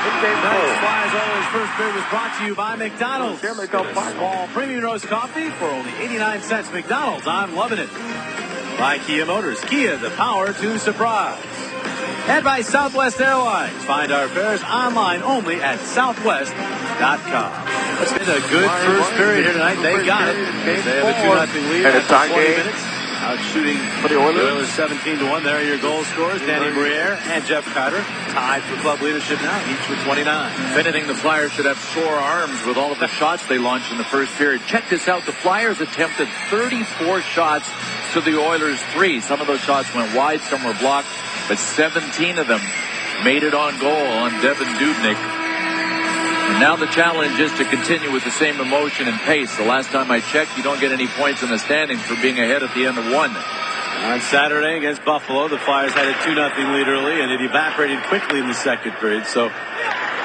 In game 4. Flyers Oilers first period was brought to you by McDonald's. Small premium roast coffee for only 89 cents. McDonald's, I'm loving it. By Kia Motors. Kia, the power to surprise. And by Southwest Airlines. Find our fares online only at southwest.com. It's been a good first period here tonight. They got it. They have a 2-0 lead after 20 minutes. Out shooting for the Oilers 17-1. There are your goal scorers. Danny Briere and Jeff Carter tied for club leadership now, each with 29. If anything, the Flyers should have sore arms with all of the shots they launched in the first period. Check this out. The Flyers attempted 34 shots to the Oilers 3. Some of those shots went wide, some were blocked, but 17 of them made it on goal on Devin Dubnyk. And now the challenge is to continue with the same emotion and pace. The last time I checked, you don't get any points in the standings for being ahead at the end of 1. On Saturday against Buffalo, the Flyers had a 2-0 lead early, and it evaporated quickly in the second period. So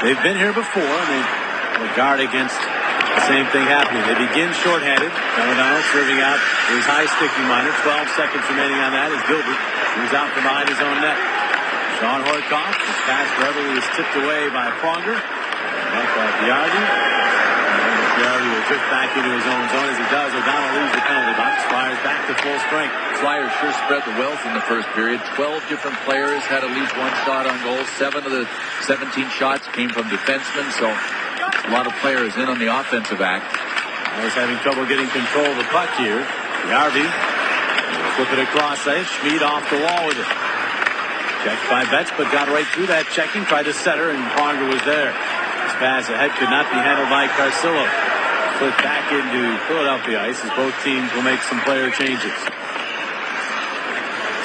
they've been here before, and they guard against the same thing happening. They begin shorthanded. O'Donnell serving out his high sticking minor. 12 seconds remaining on that as Gilbert moves out from behind his own net. Sean Horkoff, his pass Beverly was tipped away by Pronger. Back by Biardi. Biardi will drift back into his own zone. As he does, O'Donnell leaves the penalty box. Flyers back to full strength. Flyers sure spread the wealth in the first period. 12 different players had at least one shot on goal. 7 of the 17 shots came from defensemen, so a lot of players in on the offensive act. Flyers having trouble getting control of the puck here. Biardi will flip it across ice. Schmid off the wall with it. Checked by Betts, but got right through that checking. Tried to center, and Pronger was there. This pass ahead could not be handled by Carcillo. Flip back into Philadelphia ice as both teams will make some player changes.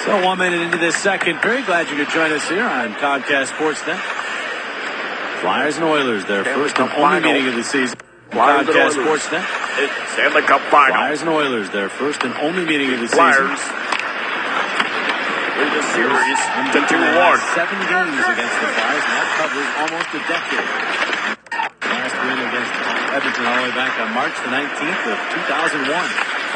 So 1 minute into this second period. Glad you could join us here on Comcast Sportsnet. Flyers and Oilers, their first and only meeting of the season. Flyers and Podcast Oilers. Sportsnet. Stanley Cup final. Flyers and Oilers, their first and only meeting of the Flyers season. lead the series to 2-1. 7 games against the Flyers, and that covers almost a decade. Last win against Edmonton all the way back on March the 19th of 2001.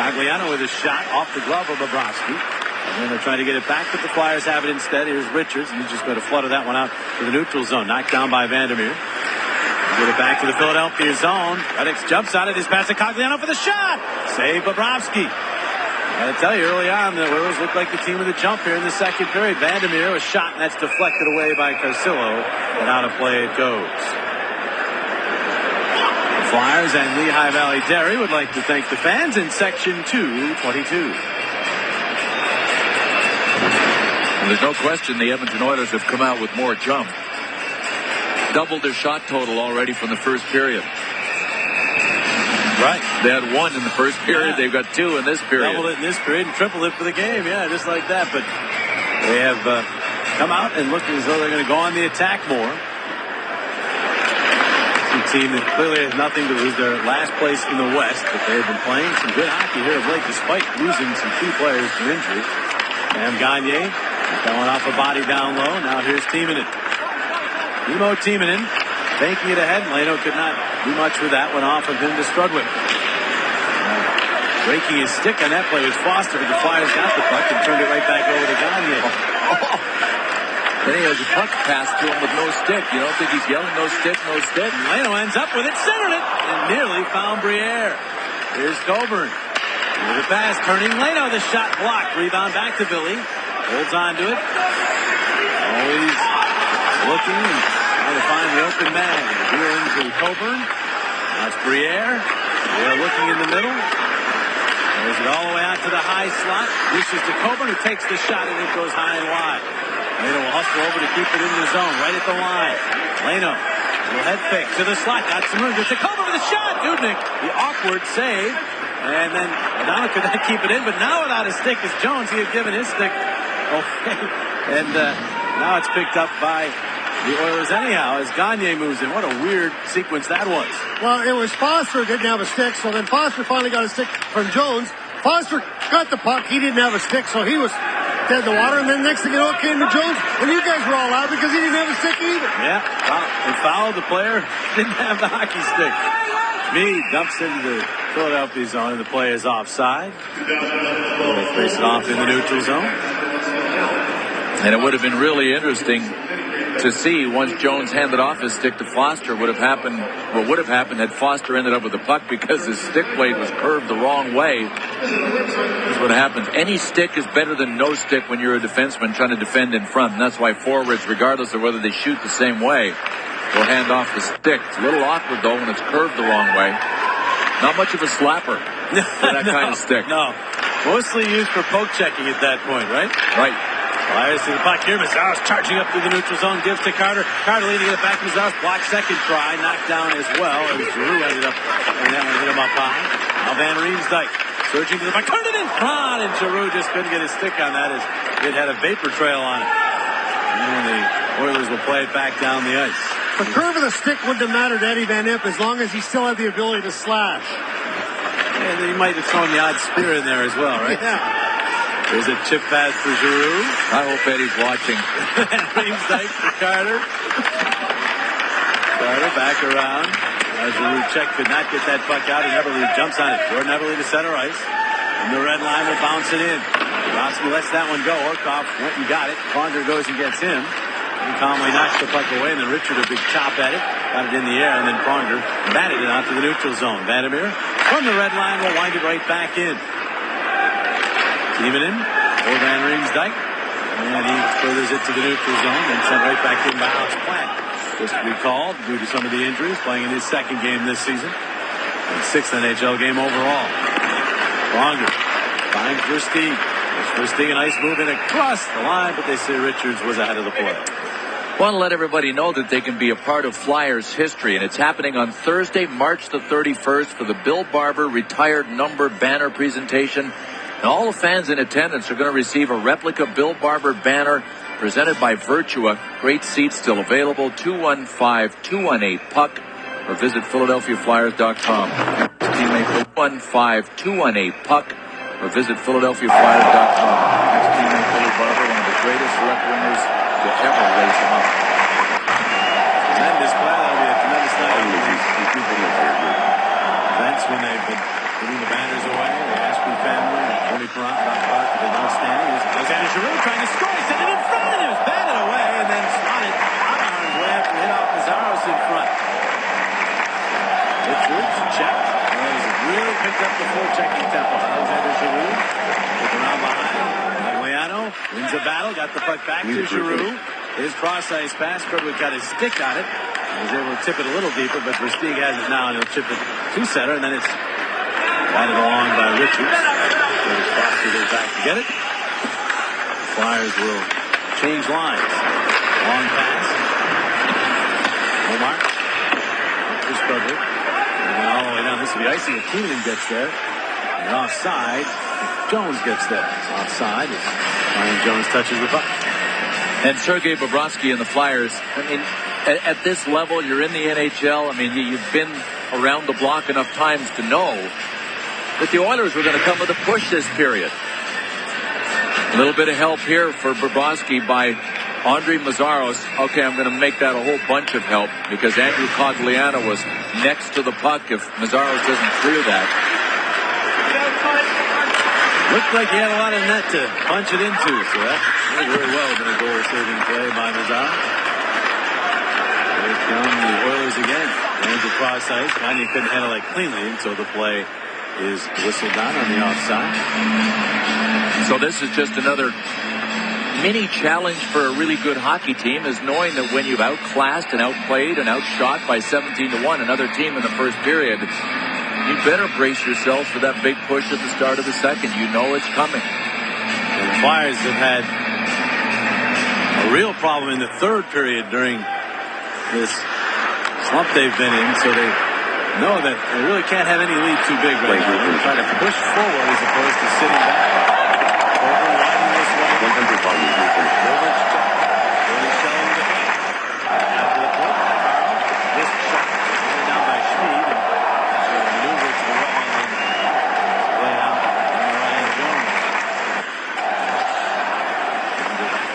Tagliano with a shot off the glove of Bobrovsky. And then they're trying to get it back, but the Flyers have it instead. Here's Richards, and he's just going to flutter that one out to the neutral zone. Knocked down by Vandermeer. Get it back to the Philadelphia zone. Reddick jumps out of his pass to Tagliano for the shot. Save Bobrovsky. I got to tell you, early on, the Oilers looked like the team of the jump here in the second period. Vandermeer was shot, and that's deflected away by Carcillo. And out of play it goes. The Flyers and Lehigh Valley Dairy would like to thank the fans in Section 222. There's no question the Edmonton Oilers have come out with more jump. Doubled their shot total already from the first period. Right. They had 1 in the first period. Yeah. They've got 2 in this period. Doubled it in this period and tripled it for the game. Yeah, just like that. But they have come out and looked as though they're going to go on the attack more. It's a team that clearly has nothing to lose. Their last place in the West, but they've been playing some good hockey here of late, despite losing some key players to injury. Sam Goniey going off a body down low. Now here's Timonen. Timo Timonen banking it ahead. Leno could not do much with that one off of him to Strudwick. Breaking his stick on that play was Foster, but the Flyers got the puck and turned it right back over to Goniey. Then he has a puck passed to him with no stick. You don't think he's yelling no stick, no stick? And Leno ends up with it, centered it, and nearly found Briere. Here's Coburn. With the pass, turning Leno. The shot blocked. Rebound back to Billy. Holds on to it. Always looking and trying to find the open man. Dealing to Coburn. Now it's Briere. Briere looking in the middle. Throws it all the way out to the high slot. Dishes to Coburn, who takes the shot, and it goes high and wide. Leno will hustle over to keep it in the zone, right at the line. Leno, little head fake to the slot. Got some room. Gets to Coburn with a shot. Dudnik, the awkward save. And then O'Donnell could not keep it in, but now without a stick is Jones. He had given his stick away. And now it's picked up by the Oilers anyhow as Goniey moves in. What a weird sequence that was. Well, it was Foster who didn't have a stick, so then Foster finally got a stick from Jones. Foster got the puck. He didn't have a stick, so he was dead in the water. And then next thing you know, it came to Jones, and you guys were all out because he didn't have a stick either. Yeah, they fouled the player. Didn't have the hockey stick. Meade dumps into the Philadelphia zone, and the play is offside. They face it off in the neutral zone. And it would have been really interesting to see once Jones handed off his stick to Foster what would have happened had Foster ended up with the puck because his stick blade was curved the wrong way. This is what happens. Any stick is better than no stick when you're a defenseman trying to defend in front. And that's why forwards, regardless of whether they shoot the same way, will hand off the stick. It's a little awkward, though, when it's curved the wrong way. Not much of a slapper for that kind of stick. No. Mostly used for poke checking at that point, right? Right. Flyers to the puck here. Mazzar's charging up through the neutral zone. Gives to Carter. Carter leading it back to Mazzar's block. Second try. Knocked down as well. As Giroux ended up, and that one hit him up high. Now Van Riemsdyk surging to the puck. Turned it in front. And Giroux just couldn't get his stick on that as it had a vapor trail on it. And then the Oilers will play it back down the ice. The curve of the stick wouldn't have mattered to Eddie Van Impe as long as he still had the ability to slash. And he might have thrown the odd spear in there as well, right? Yeah. There's a chip pass for Giroux. I hope Eddie's watching. And Riemsdyk for Carter. Carter back around. Now Giroux could not get that puck out, and Everly jumps on it. Jordan Everly to center ice. And the red line will bounce it in. Rossi lets that one go. Orkoff went and got it. Pronger goes and gets him. And calmly knocks the puck away, and then Richard a big chop at it. Got it in the air, and then Pronger batted it out to the neutral zone. Vandermeer from the red line will wind it right back in. Timonen or Van Riemsdyk. And he furthers it to the neutral zone and sent right back in by Alex Platt. Just recalled due to some of the injuries, playing in his second game this season. And sixth NHL game overall. Pronger finds Versteeg. Versteeg, a nice move in across the line, but they say Richards was ahead of the play. Want to let everybody know that they can be a part of Flyers history, and it's happening on Thursday, March the 31st for the Bill Barber retired number banner presentation. And all the fans in attendance are going to receive a replica Bill Barber banner presented by Virtua. Great seats still available. 215-218-PUCK or visit PhiladelphiaFlyers.com. Teammate 215-218-PUCK or visit PhiladelphiaFlyers.com. Next teammate Billy Barber, one of the greatest left wingers to ever raise him up. Tremendous play. That'll be a tremendous night. Events when they've been putting the banners away. The Ashby family and Tony Parent have been outstanding. Alexander Giroux trying to score. He sent it in front and it was batted away and then spotted out of harm's way after hit off Mazaros in front. Richards check. He's really picked up the full checking tempo. Alexander Giroux looking around behind. Agliano wins the battle. Got the puck back to Giroux. His cross-ice pass. Kerwood got his stick on it. He was able to tip it a little deeper, but Versteeg has it now, and he'll chip it to center, and then it's batted along by Richards. Foster goes back to get it. Flyers will change lines. Long pass. Omar. Here's Kerwood. And then all the way down. This will be icing if Keenan gets there. And offside if Jones gets there. Offside as Ryan Jones touches the puck. And Sergei Bobrovsky and the Flyers, I mean, at this level, you're in the NHL. I mean, you've been around the block enough times to know that the Oilers were going to come with a push this period. A little bit of help here for Bobrovsky by Andre Mazaros. Okay, I'm going to make that a whole bunch of help because Andrew Cogliano was next to the puck if Mazaros doesn't clear that. Looked like he had a lot of net to punch it into, so that did very well been a goal-saving play by Mazaros. Here come the Oilers again. Hands across ice. Goniey couldn't handle it cleanly, and so the play is whistled down on the offside. So this is just another mini challenge for a really good hockey team, is knowing that when you've outclassed and outplayed and outshot by 17-1 another team in the first period, you better brace yourselves for that big push at the start of the second. You know it's coming. And the Flyers have had a real problem in the third period during this slump they've been in, so they know that they really can't have any lead too big right now. They're trying to push forward as opposed to sitting back. Over widen this way. 100 volume. After the point, this shot down by Schmid. Maneuver to the wall and play out on Ryan Jones.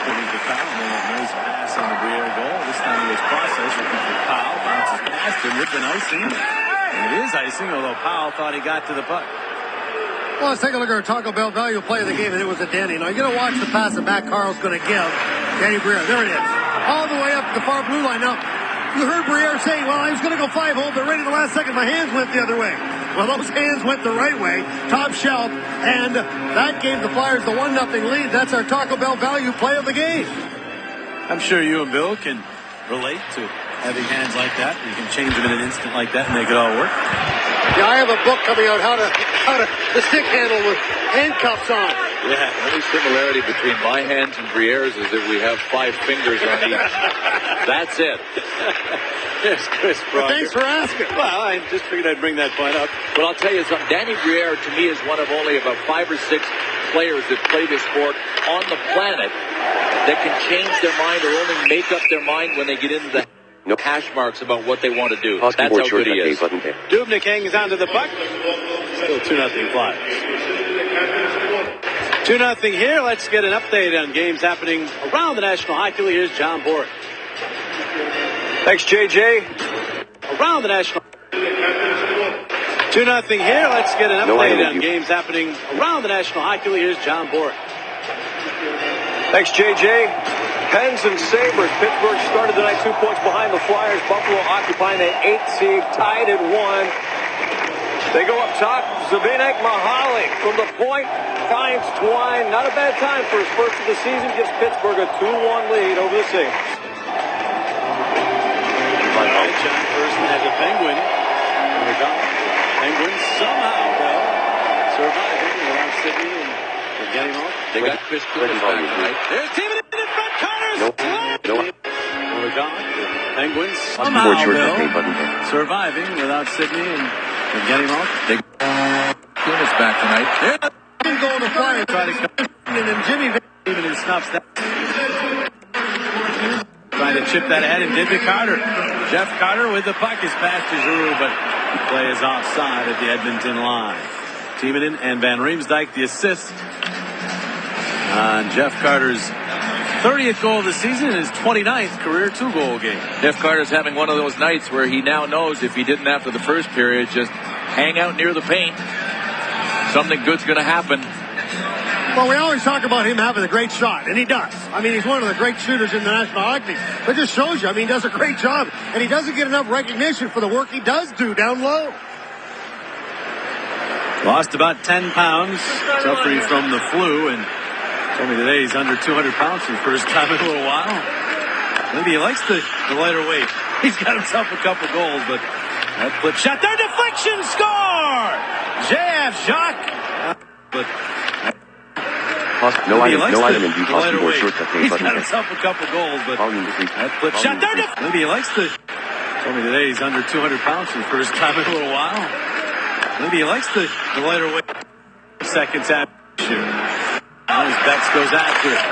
Putting to Kyle. Made a nice pass on the Briere goal. This time he was processed looking for Kyle. Bounces past him with an icing. And it is icing, although Powell thought he got to the puck. Well, let's take a look at our Taco Bell value play of the game, and it was a Danny. Now, you're going to watch the pass that Matt Carl's going to give Danny Briere. There it is. All the way up to the far blue line. Now, you heard Briere saying, well, I was going to go 5-hole, but right at the last second, my hands went the other way. Well, those hands went the right way, top shelf, and that gave the Flyers the 1-0 lead. That's our Taco Bell value play of the game. I'm sure you and Bill can relate to having hands like that. You can change them in an instant like that and make it all work. Yeah, I have a book coming out, how to the stick handle with handcuffs on. Yeah, the only similarity between my hands and Briere's is that we have 5 fingers on each. That's it. Yes, Chris Brock. Thanks for asking. Well, I just figured I'd bring that point up. But I'll tell you something. Danny Briere, to me, is one of only about 5 or 6 players that play this sport on the planet that can change their mind or only make up their mind when they get into the hash marks about what they want to do. That's how good he is. Dubnyk hangs onto the puck. Still 2-0 Flyers. 2-0 here. Let's get an update on games happening around the National Hockey League. Here's John Bork. Thanks, JJ. Around the National 2-0 here. Let's get an update on games happening around the National Hockey League. Here's John Bork. Thanks, JJ. Pens and Sabres. Pittsburgh started the night 2 points behind the Flyers. Buffalo occupying that 8th seed, tied at 1. They go up top. Zbynek Mahalik from the point finds Twine. Not a bad time for his first of the season. Gives Pittsburgh a 2-1 lead over the Sabres. John Thurston had the Penguin. Penguins somehow, though, surviving without Sidney and getting off. They got Chris Cooper back tonight. There's Team in front. Connors. Penguins somehow, though, surviving without Sidney and getting off. They Cooper's back tonight. Goal to Flyers. try to come in, and Jimmy even in stops that. to chip that ahead and did to Carter. Jeff Carter with the puck is past to Giroux, but the play is offside at the Edmonton line. Timonen and Van Riemsdyk the assist on Jeff Carter's 30th goal of the season and his 29th career 2-goal game. Jeff Carter's having one of those nights where he now knows if he didn't after the first period, just hang out near the paint, something good's going to happen. Well, we always talk about him having a great shot, and he does. I mean, he's one of the great shooters in the National Hockey League. But just shows you, I mean, he does a great job, and he doesn't get enough recognition for the work he does do down low. Lost about 10 pounds, suffering from the flu, and told me today he's under 200 pounds for the first time in a little while. Maybe he likes the lighter weight. He's got himself a couple goals, but that flip shot there, deflection, score! JF Jacques. But no item in Hockey Board short that he's got himself a couple goals, but that flip shot there. Maybe he likes the. Told me today he's under 200 pounds for the first time in a little while. Maybe he likes the lighter weight. Seconds after shoot. As Bex goes after it.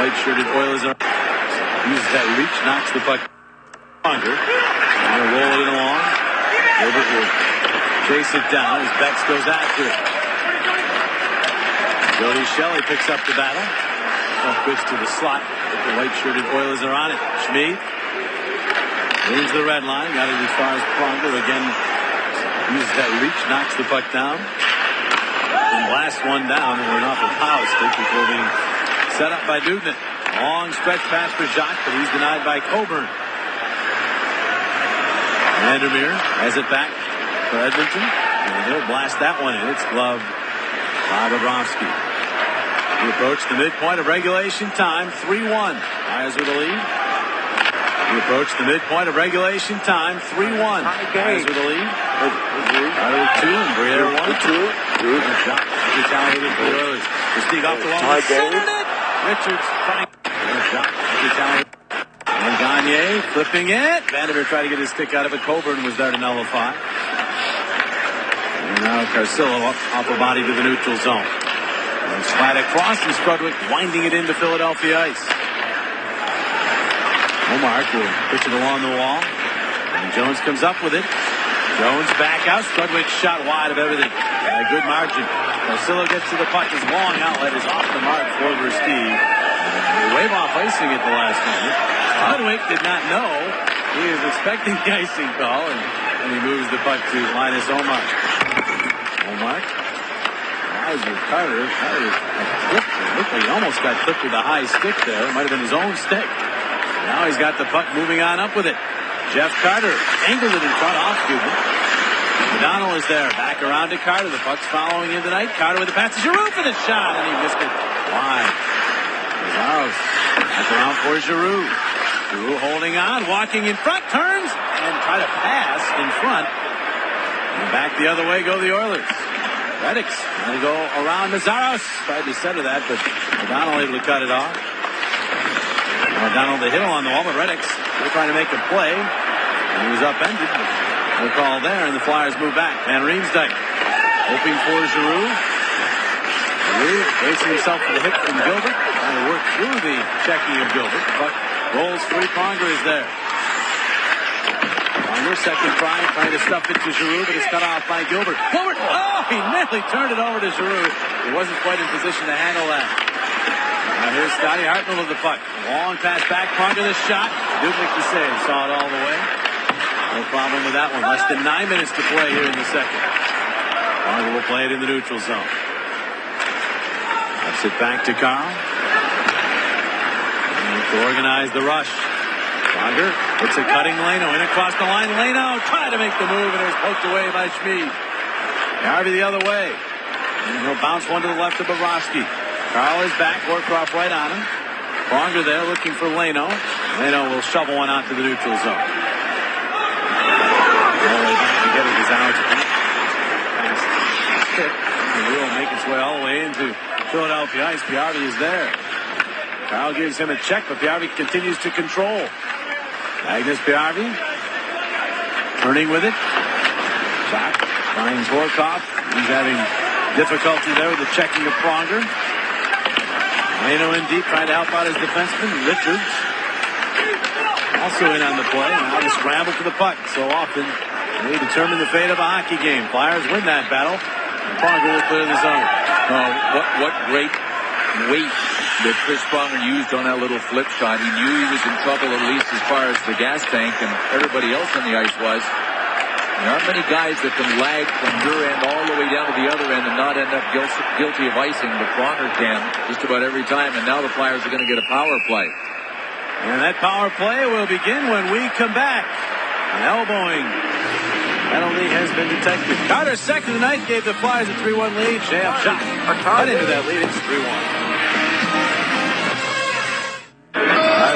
White-shirted Oilers uses that reach, knocks the puck under. And they'll roll it along. Gilbert will chase it down as Bex goes after it. Jody Shelley picks up the battle. Twist to the slot. The white-shirted Oilers are on it. Schmid leans the red line. Got it as far as Pronger. Again, uses that reach, knocks the puck down. And last one down, and an awful power stick before being set up by Dubnyk. Long stretch pass for Jacques, but he's denied by Coburn. Vandermeer has it back for Edmonton, and he'll blast that one in. It's gloved by Bobrovsky. We approach the midpoint of regulation time, 3-1. Flyers with the lead. We approach the midpoint of regulation time, 3-1. Flyers with the lead. Carter with 2 and Briere 1. Jacques retaliated for the Oilers. The Stieg off the wall. Centered it. Richards trying. Jacques retaliated. And Goniey flipping it. Vandermeer tried to get his stick out of it. Coburn was there to nullify. And now Carcillo off a body to the neutral zone. And slide across, and Strudwick winding it into Philadelphia ice. Omark will push it along the wall. And Jones comes up with it. Jones back out. Strudwick shot wide of everything. A good margin. Carcillo gets to the puck. His long outlet is off the mark for Versteeg. They wave off icing at the last moment. Strudwick did not know. He was expecting the icing call, and he moves the puck to Linus Omark. Omark eyes with Carter. Carter flipped. It looked like he almost got clipped with a high stick there. It might have been his own stick. Now he's got the puck moving on up with it. Jeff Carter angled it in front off Dubnyk. O'Donnell is there. Back around to Carter. The puck's following in tonight. Carter with the pass to Giroux for the shot, and he missed it wide. Lazarus back around for Giroux. Giroux holding on, walking in front, turns, and try to pass in front. And back the other way go the Oilers. Reddix going to go around Nazaros. Tried to center that, but O'Donnell able to cut it off. O'Donnell the hit on the wall, but Reddix still trying to make a play. And he was upended. No call there, and the Flyers move back. Van Riemsdyk hoping for Giroux. Giroux facing himself for the hit from Gilbert. Trying to work through the checking of Gilbert. The puck rolls free. Pronger is there. Pronger, second try, trying to stuff it to Giroux, but it's cut off by Gilbert. Gilbert, he nearly turned it over to Giroux. He wasn't quite in position to handle that. Now here's Scotty Hartnell with the puck. Long pass back, Pronger the shot. Dubnyk the save, saw it all the way. No problem with that one. Less than 9 minutes to play here in the second. Pronger will play it in the neutral zone. That's it back to Carl. To organize the rush. Pronger hits a cutting Leno in across the line. Leno tried to make the move, and it was poked away by Schmid. Harvey the other way. And he'll bounce one to the left of Bobrovsky. Carl is back. Warcroft right on him. Pronger there looking for Leno. Leno will shovel one out to the neutral zone. All the way back to get it is out. Hit. And the wheel make its way all the way into Philadelphia ice. Piarvi is there. Carl gives him a check, but Piarvi continues to control. Magnus Piarvi turning with it. Back finds Horkoff. He's having difficulty there with the checking of Pronger. Leno in deep trying to help out his defenseman. Richards also in on the play. Now the scramble for the puck. So often they determine the fate of a hockey game. Flyers win that battle. Pronger will clear the zone. What great weight that Chris Pronger used on that little flip shot. He knew he was in trouble, at least as far as the gas tank and everybody else on the ice was. There aren't many guys that can lag from your end all the way down to the other end and not end up guilty of icing, but Pronger can just about every time, and now the Flyers are going to get a power play. And that power play will begin when we come back. An elbowing penalty has been detected. Carter's second tonight gave the Flyers a 3-1 lead. Shea shot right into that lead. It's 3-1.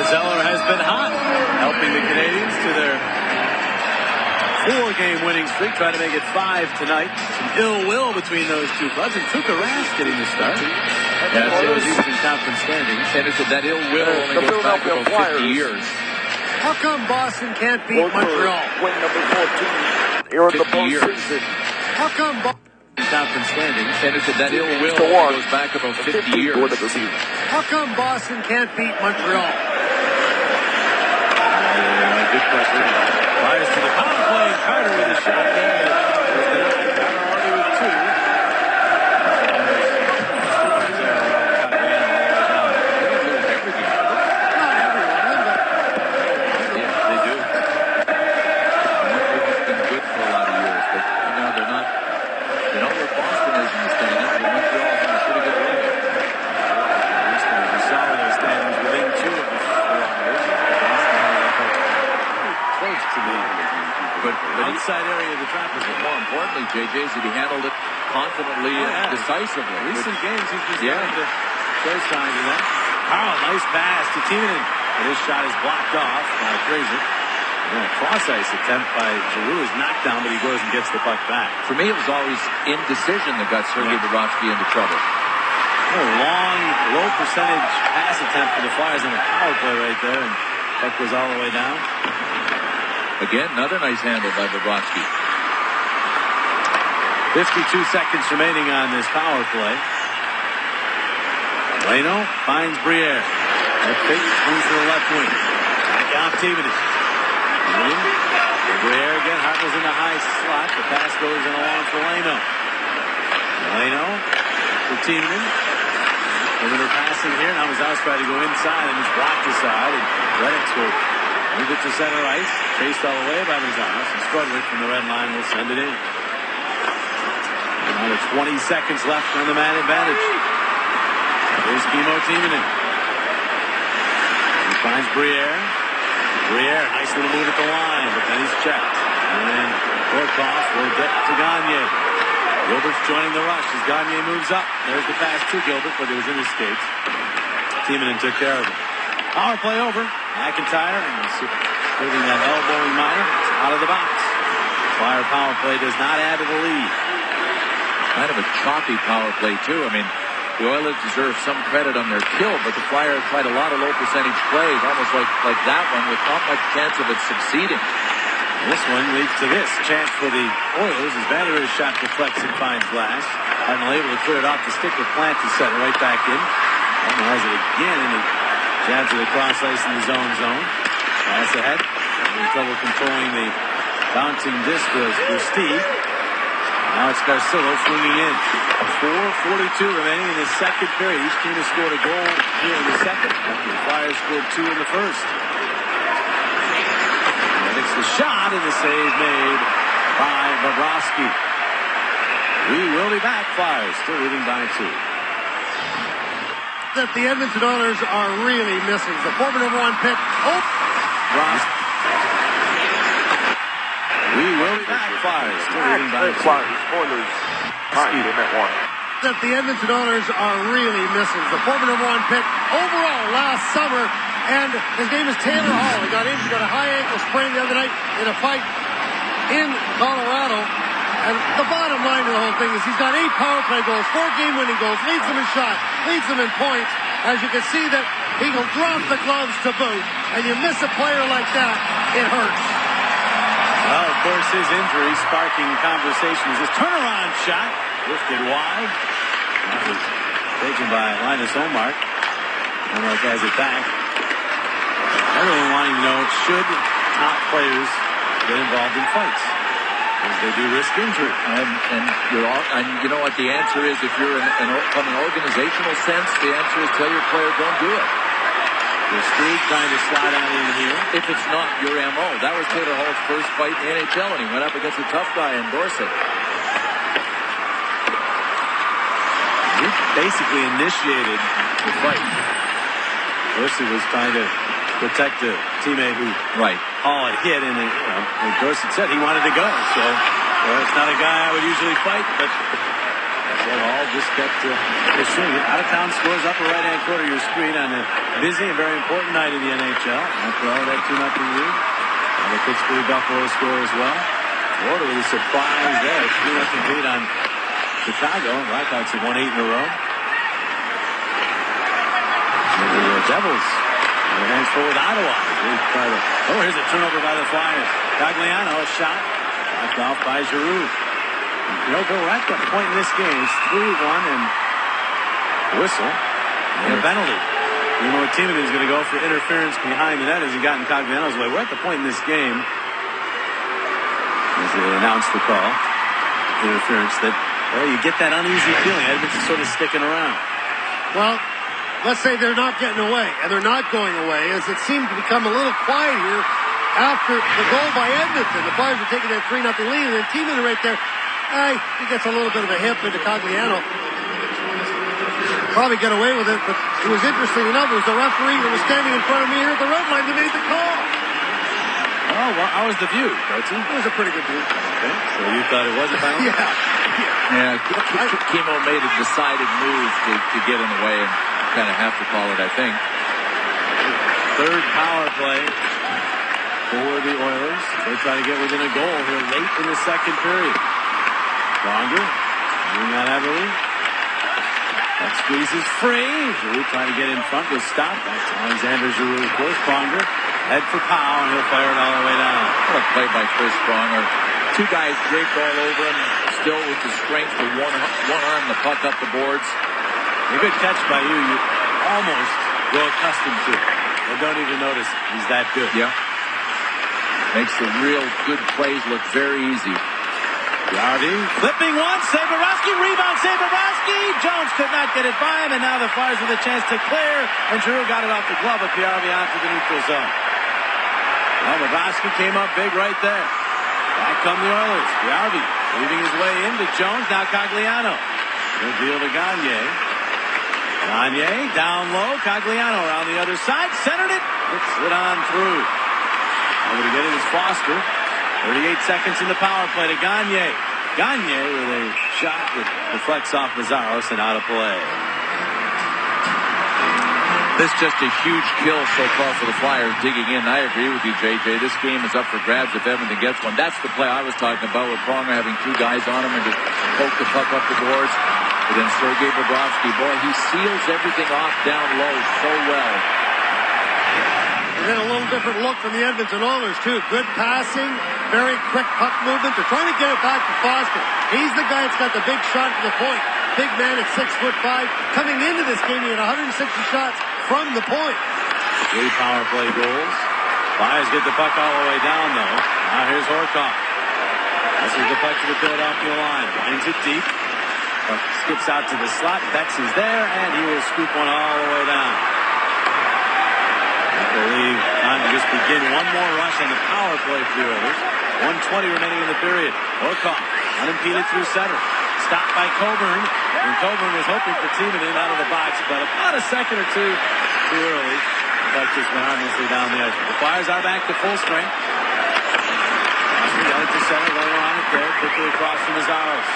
Zeller has been hot, helping the Canadians to their 4-game winning streak, trying to make it 5 tonight. Some ill will between those two clubs, and Tuukka Rask getting the start. Yeah, so his Eastern Conference standings. And that ill will only goes back about 50 years. How come Boston can't beat Montreal? Win number 14 here in the postseason. How come Boston Conference standings? And that ill will only goes back about 50 years. How come Boston can't beat Montreal? Good question. Flyers to the power play. Carter with a shot there. Carter already with 2. Yeah, they do. Montreal's been good for a lot of years, but they're not where Boston is in the standings, but Montreal's in a pretty good way. We saw those standings within 2 of the close to the outside area of the trapezoid. But more importantly, JJ, is that he handled it confidently and decisively. Recent games, he's just starting to show signs of that. Carl, nice pass to Timonen. But his shot is blocked off by Fraser. And a cross-ice attempt by Giroux is knocked down, but he goes and gets the puck back. For me, it was always indecision that got Sergei Bobrovsky into trouble. A long, low percentage pass attempt for the Flyers on the power play right there, and puck was all the way down. Again, another nice handle by Bobrovsky. 52 seconds remaining on this power play. Leno finds Briere. That fake moves to the left wing. Back out Timonen. Briere again. Hartnell's in the high slot. The pass goes in along for Leno. Leno for Timonen. Limited passing here. Now Mazow's trying to go inside and it's blocked aside. And Reddick's will move it to center ice. Chased all the way by Mazow. And Strudwick from the red line will send it in. Another 20 seconds left on the man advantage. Here's Kimmo Timonen. He finds Briere. Briere, nice little move at the line, but then he's checked. And Gorkov will get to Goniey. Gilbert's joining the rush as Goniey moves up. There's the pass to Gilbert, but it was in his skates. Timonen took care of it. Power play over. McIntyre including that elbowing minor. It's out of the box. Flyer power play does not add to the lead. Kind of a choppy power play, too. I mean, the Oilers deserve some credit on their kill, but the Flyers tried a lot of low percentage plays, almost like that one, with not much chance of it succeeding. This one leads to this chance for the Oilers as Vanderveer's shot deflects and finds Glass. Hartnell able to clear it off the stick with Plant to set it right back in. Hartnell has it again, and he jabs it across ice in the zone. Pass ahead. Having trouble controlling the bouncing disc was Steve. Now it's Garcillo swinging in. 4:42 remaining in the second period. Each team has scored a goal here in the second. After the Flyers scored 2 in the first. It's the shot and the save made by Bobrovsky. We will be back. Flyers still leading by 2. That the Edmonton Oilers are really missing. The former number 1 pick. Ross. We will be back. Flyers still leading by 2. Oilers behind him at 1. That the Edmonton Oilers are really missing. The former number 1 pick overall last summer. And his name is Taylor Hall. He got injured, got a high ankle sprain the other night in a fight in Colorado. And the bottom line of the whole thing is he's got 8 power play goals, 4 game-winning goals, leads them in shots, leads them in points. As you can see that he will drop the gloves to boot. And you miss a player like that, it hurts. Well, of course, his injury sparking conversations. His turnaround shot lifted wide. That was taken by Linus Ullmark. Ullmark has it back. Everyone wanting to know, should top players get involved in fights? As they do risk injury. And you know what the answer is? If you're from an organizational sense, the answer is tell your player, don't do it. The streak trying to slide out in here. If it's not your MO. That was Taylor Hall's first fight in the NHL, and he went up against a tough guy in Dorsey. He basically initiated the fight. Dorsey was trying to protect a teammate who Hall had hit, and like Dorsey said, he wanted to go. So it's not a guy I would usually fight, but Hall just kept pursuing it. Out of town scores upper right-hand corner of your screen on a busy and very important night in the NHL. After all that 2-0 lead, and the Pittsburgh Buffalo score as well. Florida with a surprise there, 2-0 lead on Chicago. Blackhawks have won 8 in a row. And the Devils, their hands full with Ottawa. Here's a turnover by the Flyers. Gagliano, a shot. Knocked off by Giroux. Bill, we're at that point in this game. It's 3-1 and whistle and a penalty. You know, Timonen is going to go for interference behind the net as he got in Gagliano's way. We're at the point in this game, as they announced the call, interference, that you get that uneasy feeling. Edmonton's sort of sticking around. Well, let's say they're not getting away, and they're not going away, as it seemed to become a little quiet here after the goal by Edmonton. The Flyers are taking that 3-0 lead, and then Timonen right there, he gets a little bit of a hip into Gagliano. Probably get away with it, but it was interesting enough. It was the referee that was standing in front of me here at the red line that made the call. Oh, well, how was the view, Coatsy? It was a pretty good view. Okay, so you thought it was a penalty? Yeah, Kimo made a decided move to get in the way and kind of have to call it, I think. Third power play for the Oilers. They try to get within a goal here late in the second period. Pronger doing that heavily. That squeezes free. Giroux trying to get in front was stopped. That's Alexander Giroux, of course. Pronger head for Powell, and he'll fire it all the way down. What a play by Chris Pronger. Two guys draped all over him, still with the strength to one arm the puck up the boards. A good catch by you. You almost grow accustomed to it. And don't even notice he's that good. Yeah. Makes the real good plays look very easy. Yardy flipping one. Saborowski, rebound Saborowski. Jones could not get it by him, and now the Flyers with a chance to clear. And Giroux got it off the glove of Yardy onto the neutral zone. Well, Bobrovsky came up big right there. Back come the Oilers. Yardy leading his way into Jones. Now Gagliano. Good deal to Goniey. Goniey down low. Gagliano around the other side. Centered it. It slid on through. Over to get it is Foster. 38 seconds in the power play to Goniey. Goniey with a shot that deflects off Mazzaros and out of play. This is just a huge kill so far for the Flyers digging in. I agree with you, JJ. This game is up for grabs if Edmonton gets one. That's the play I was talking about with Pronger having two guys on him and just poke the puck up the boards. But then Sergei Bobrovsky, boy, he seals everything off down low so well. And then a little different look from the Edmonton Oilers, too. Good passing, very quick puck movement. They're trying to get it back to Foster. He's the guy that's got the big shot to the point. Big man at 6'5". Coming into this game, he had 160 shots from the point. 3 power play goals. Flyers get the puck all the way down, though. Now here's Horcoff. This is the puck to the Philadelphia line. Winds it deep. Puck skips out to the slot. Betts is there, and he will scoop one all the way down. I believe time to just begin one more rush on the power play for the Oilers. 1:20 remaining in the period. Horcoff unimpeded through center. Stopped by Coburn. And Coburn was hoping for Timonen out of the box, but about a second or two too early. The puck just went harmlessly down the ice. The Flyers are back to full strength. Out to center, going around it there, quickly across to Mazzaros.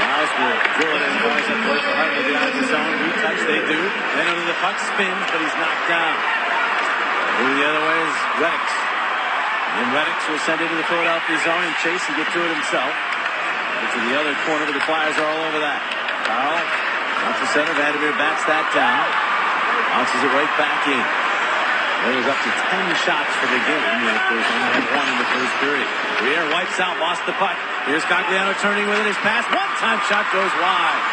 Mazzaros will drill it in. Flyers have played for Hart to get out of the zone. Retouch, they do. Then under the puck spins, but he's knocked down. Moving the other way is Reddix. And Reddix will send it to the Philadelphia zone and chase and get to it himself. To the other corner, but the Flyers are all over that. Carl out to center. Vandermeer bats that down. Bounces it right back in. There was up to 10 shots for the game. Of course, only had 1 in the first period. Briere wipes out, lost the puck. Here's Gagliano turning with it. His pass. One-time shot goes wide.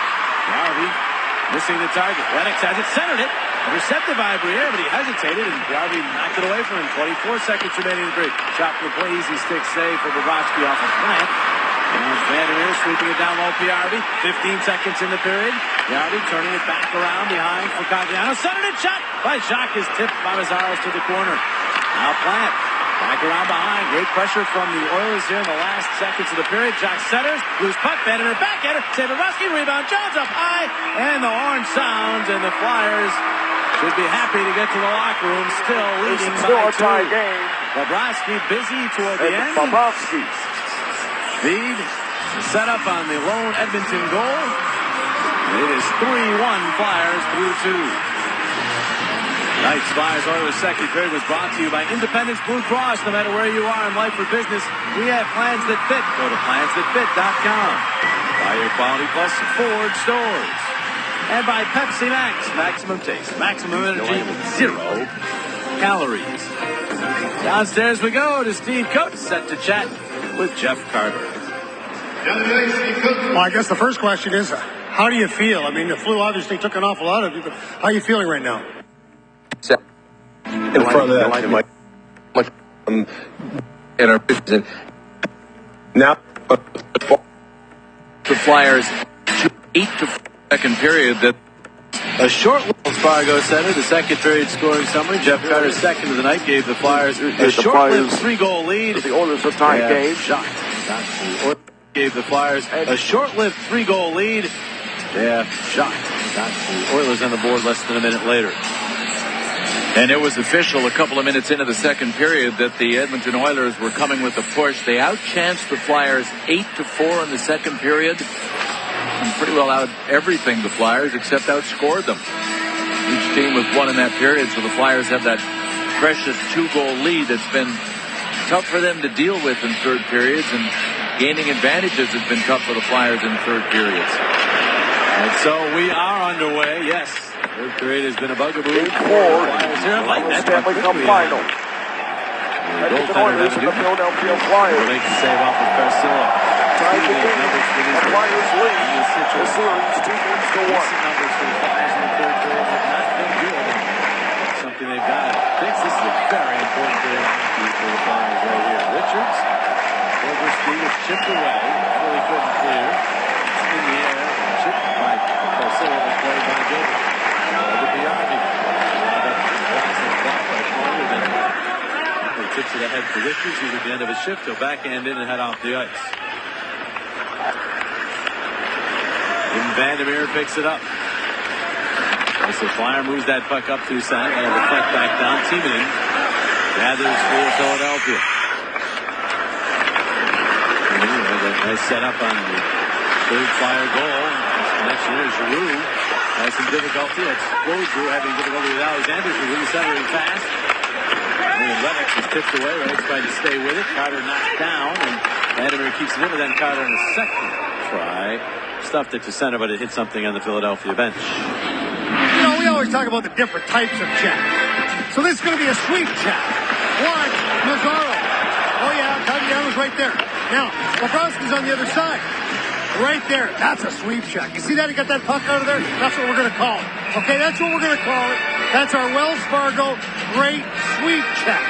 Garvey missing the target. Reddix has it, centered it. Intercepted by Briere, but he hesitated, and Piarvi knocked it away from him. 24 seconds remaining in the period. Shot from the play, easy stick save for Bobrovsky off a plant. And Vandermeer sweeping it down low, Piarvi. 15 seconds in the period. Piarvi turning it back around behind for Cogliano. Centered it, shot by Jacques is tipped by Mazzaros to the corner. Now Plant back around behind. Great pressure from the Oilers here in the last seconds of the period. Jacques centers, loose puck, Vandermeer backhander. Save Bobrovsky, rebound, Jones up high, and the horn sounds, and the Flyers should be happy to get to the locker room, still leading by 2. Tie game. Bobrovsky busy toward the end. Bobrovsky. Speed set up on the lone Edmonton goal. It is 3-1 Flyers through 2. Tonight's Flyers Oilers second period was brought to you by Independence Blue Cross. No matter where you are in life or business, we have plans that fit. Go to plansthatfit.com. Buy your Quality Plus Ford stores. And by Pepsi Max. Maximum taste, maximum energy, 0 calories. Downstairs we go to Steve Coates, set to chat with Jeff Carter. Well, I guess the first question is, how do you feel? I mean, the flu obviously took an awful lot of you, but how are you feeling right now? In front of that, much in our position. Now, The Flyers 8-4 second period. That a short Wells Fargo Center, the second period scoring summary. Jeff Carter's second of the night gave the Flyers a short-lived 3-goal lead. The Oilers have tied game. Jacques gave the Flyers a short-lived 3-goal lead. Yeah, Jacques got the Oilers on the board less than a minute later. And it was official a couple of minutes into the second period that the Edmonton Oilers were coming with a push. They outchanced the Flyers 8-4 in the second period. And pretty well out everything the Flyers, except outscored them. Each team with one in that period, so the Flyers have that precious 2-goal lead that's been tough for them to deal with in third periods, and gaining advantages has been tough for the Flyers in third periods. And so we are underway, yes. Third period has been a bugaboo. Game 4. Flyers here. Stanley Cup final. Edmonton Oilers and the Philadelphia Flyers. Make the save off of Carcillo. Tied the game. The Flyers lead the series 2-1. Numbers for the Flyers in the third period have not been good. That's something they've got to fix. This is a very important period for the Flyers right here. Richards, over speed, is chipped away. Really couldn't clear. It's in the air. Chipped by Carcillo, was played by Gilbert. The Piarvi. He tips it ahead for Richards, who's at the end of his shift. He'll backhand in and head off the ice. And Vandermeer picks it up. As the Flyer moves that puck up through center, and the puck back down. Timonen gathers for Philadelphia. Nice set up on the third Flyer goal. Connection here, Giroux has some difficulty. That's Giroux having difficulty with Alexander. Giroux centering fast. And Lennox is tipped away. Right, trying to stay with it. Carter knocked down, and Vandermeer keeps it in, and then Carter on the second try stuffed it to center, but it hit something on the Philadelphia bench. You know, we always talk about the different types of check. So this is going to be a sweep check. Watch, Mazzaro. Oh yeah, Cogliano's right there. Now, Bobrovsky's on the other side. Right there. That's a sweep check. You see that? He got that puck out of there? That's what we're going to call it. Okay, that's what we're going to call it. That's our Wells Fargo great sweep check.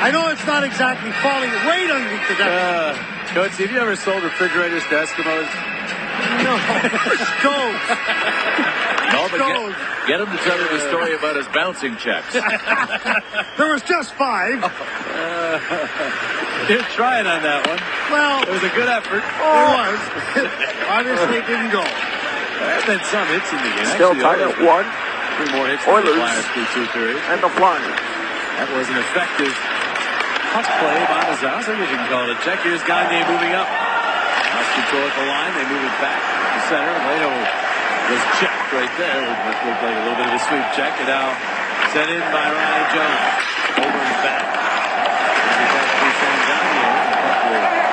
I know it's not exactly falling right underneath the deck. Coach, have you ever sold refrigerators to Eskimos? No. Stoves. No, but get him to tell you the story about his bouncing checks. There was just 5. You're trying on that one. Well, it was a good effort. It was. Obviously, it didn't go. There have been some hits in the game. Still tied at 1. 3 more hits for the Flyers through 2 periods. And the Flyers. That was an effective puck play by Mazzaros. I guess you can call it a check. Here's Goniey moving up. Lost control at the line. They move it back to center. Leno was checked right there. It looked like a little bit of a sweep check. And now sent in by Ryan Jones. Over and back. Back to Sam Goniey.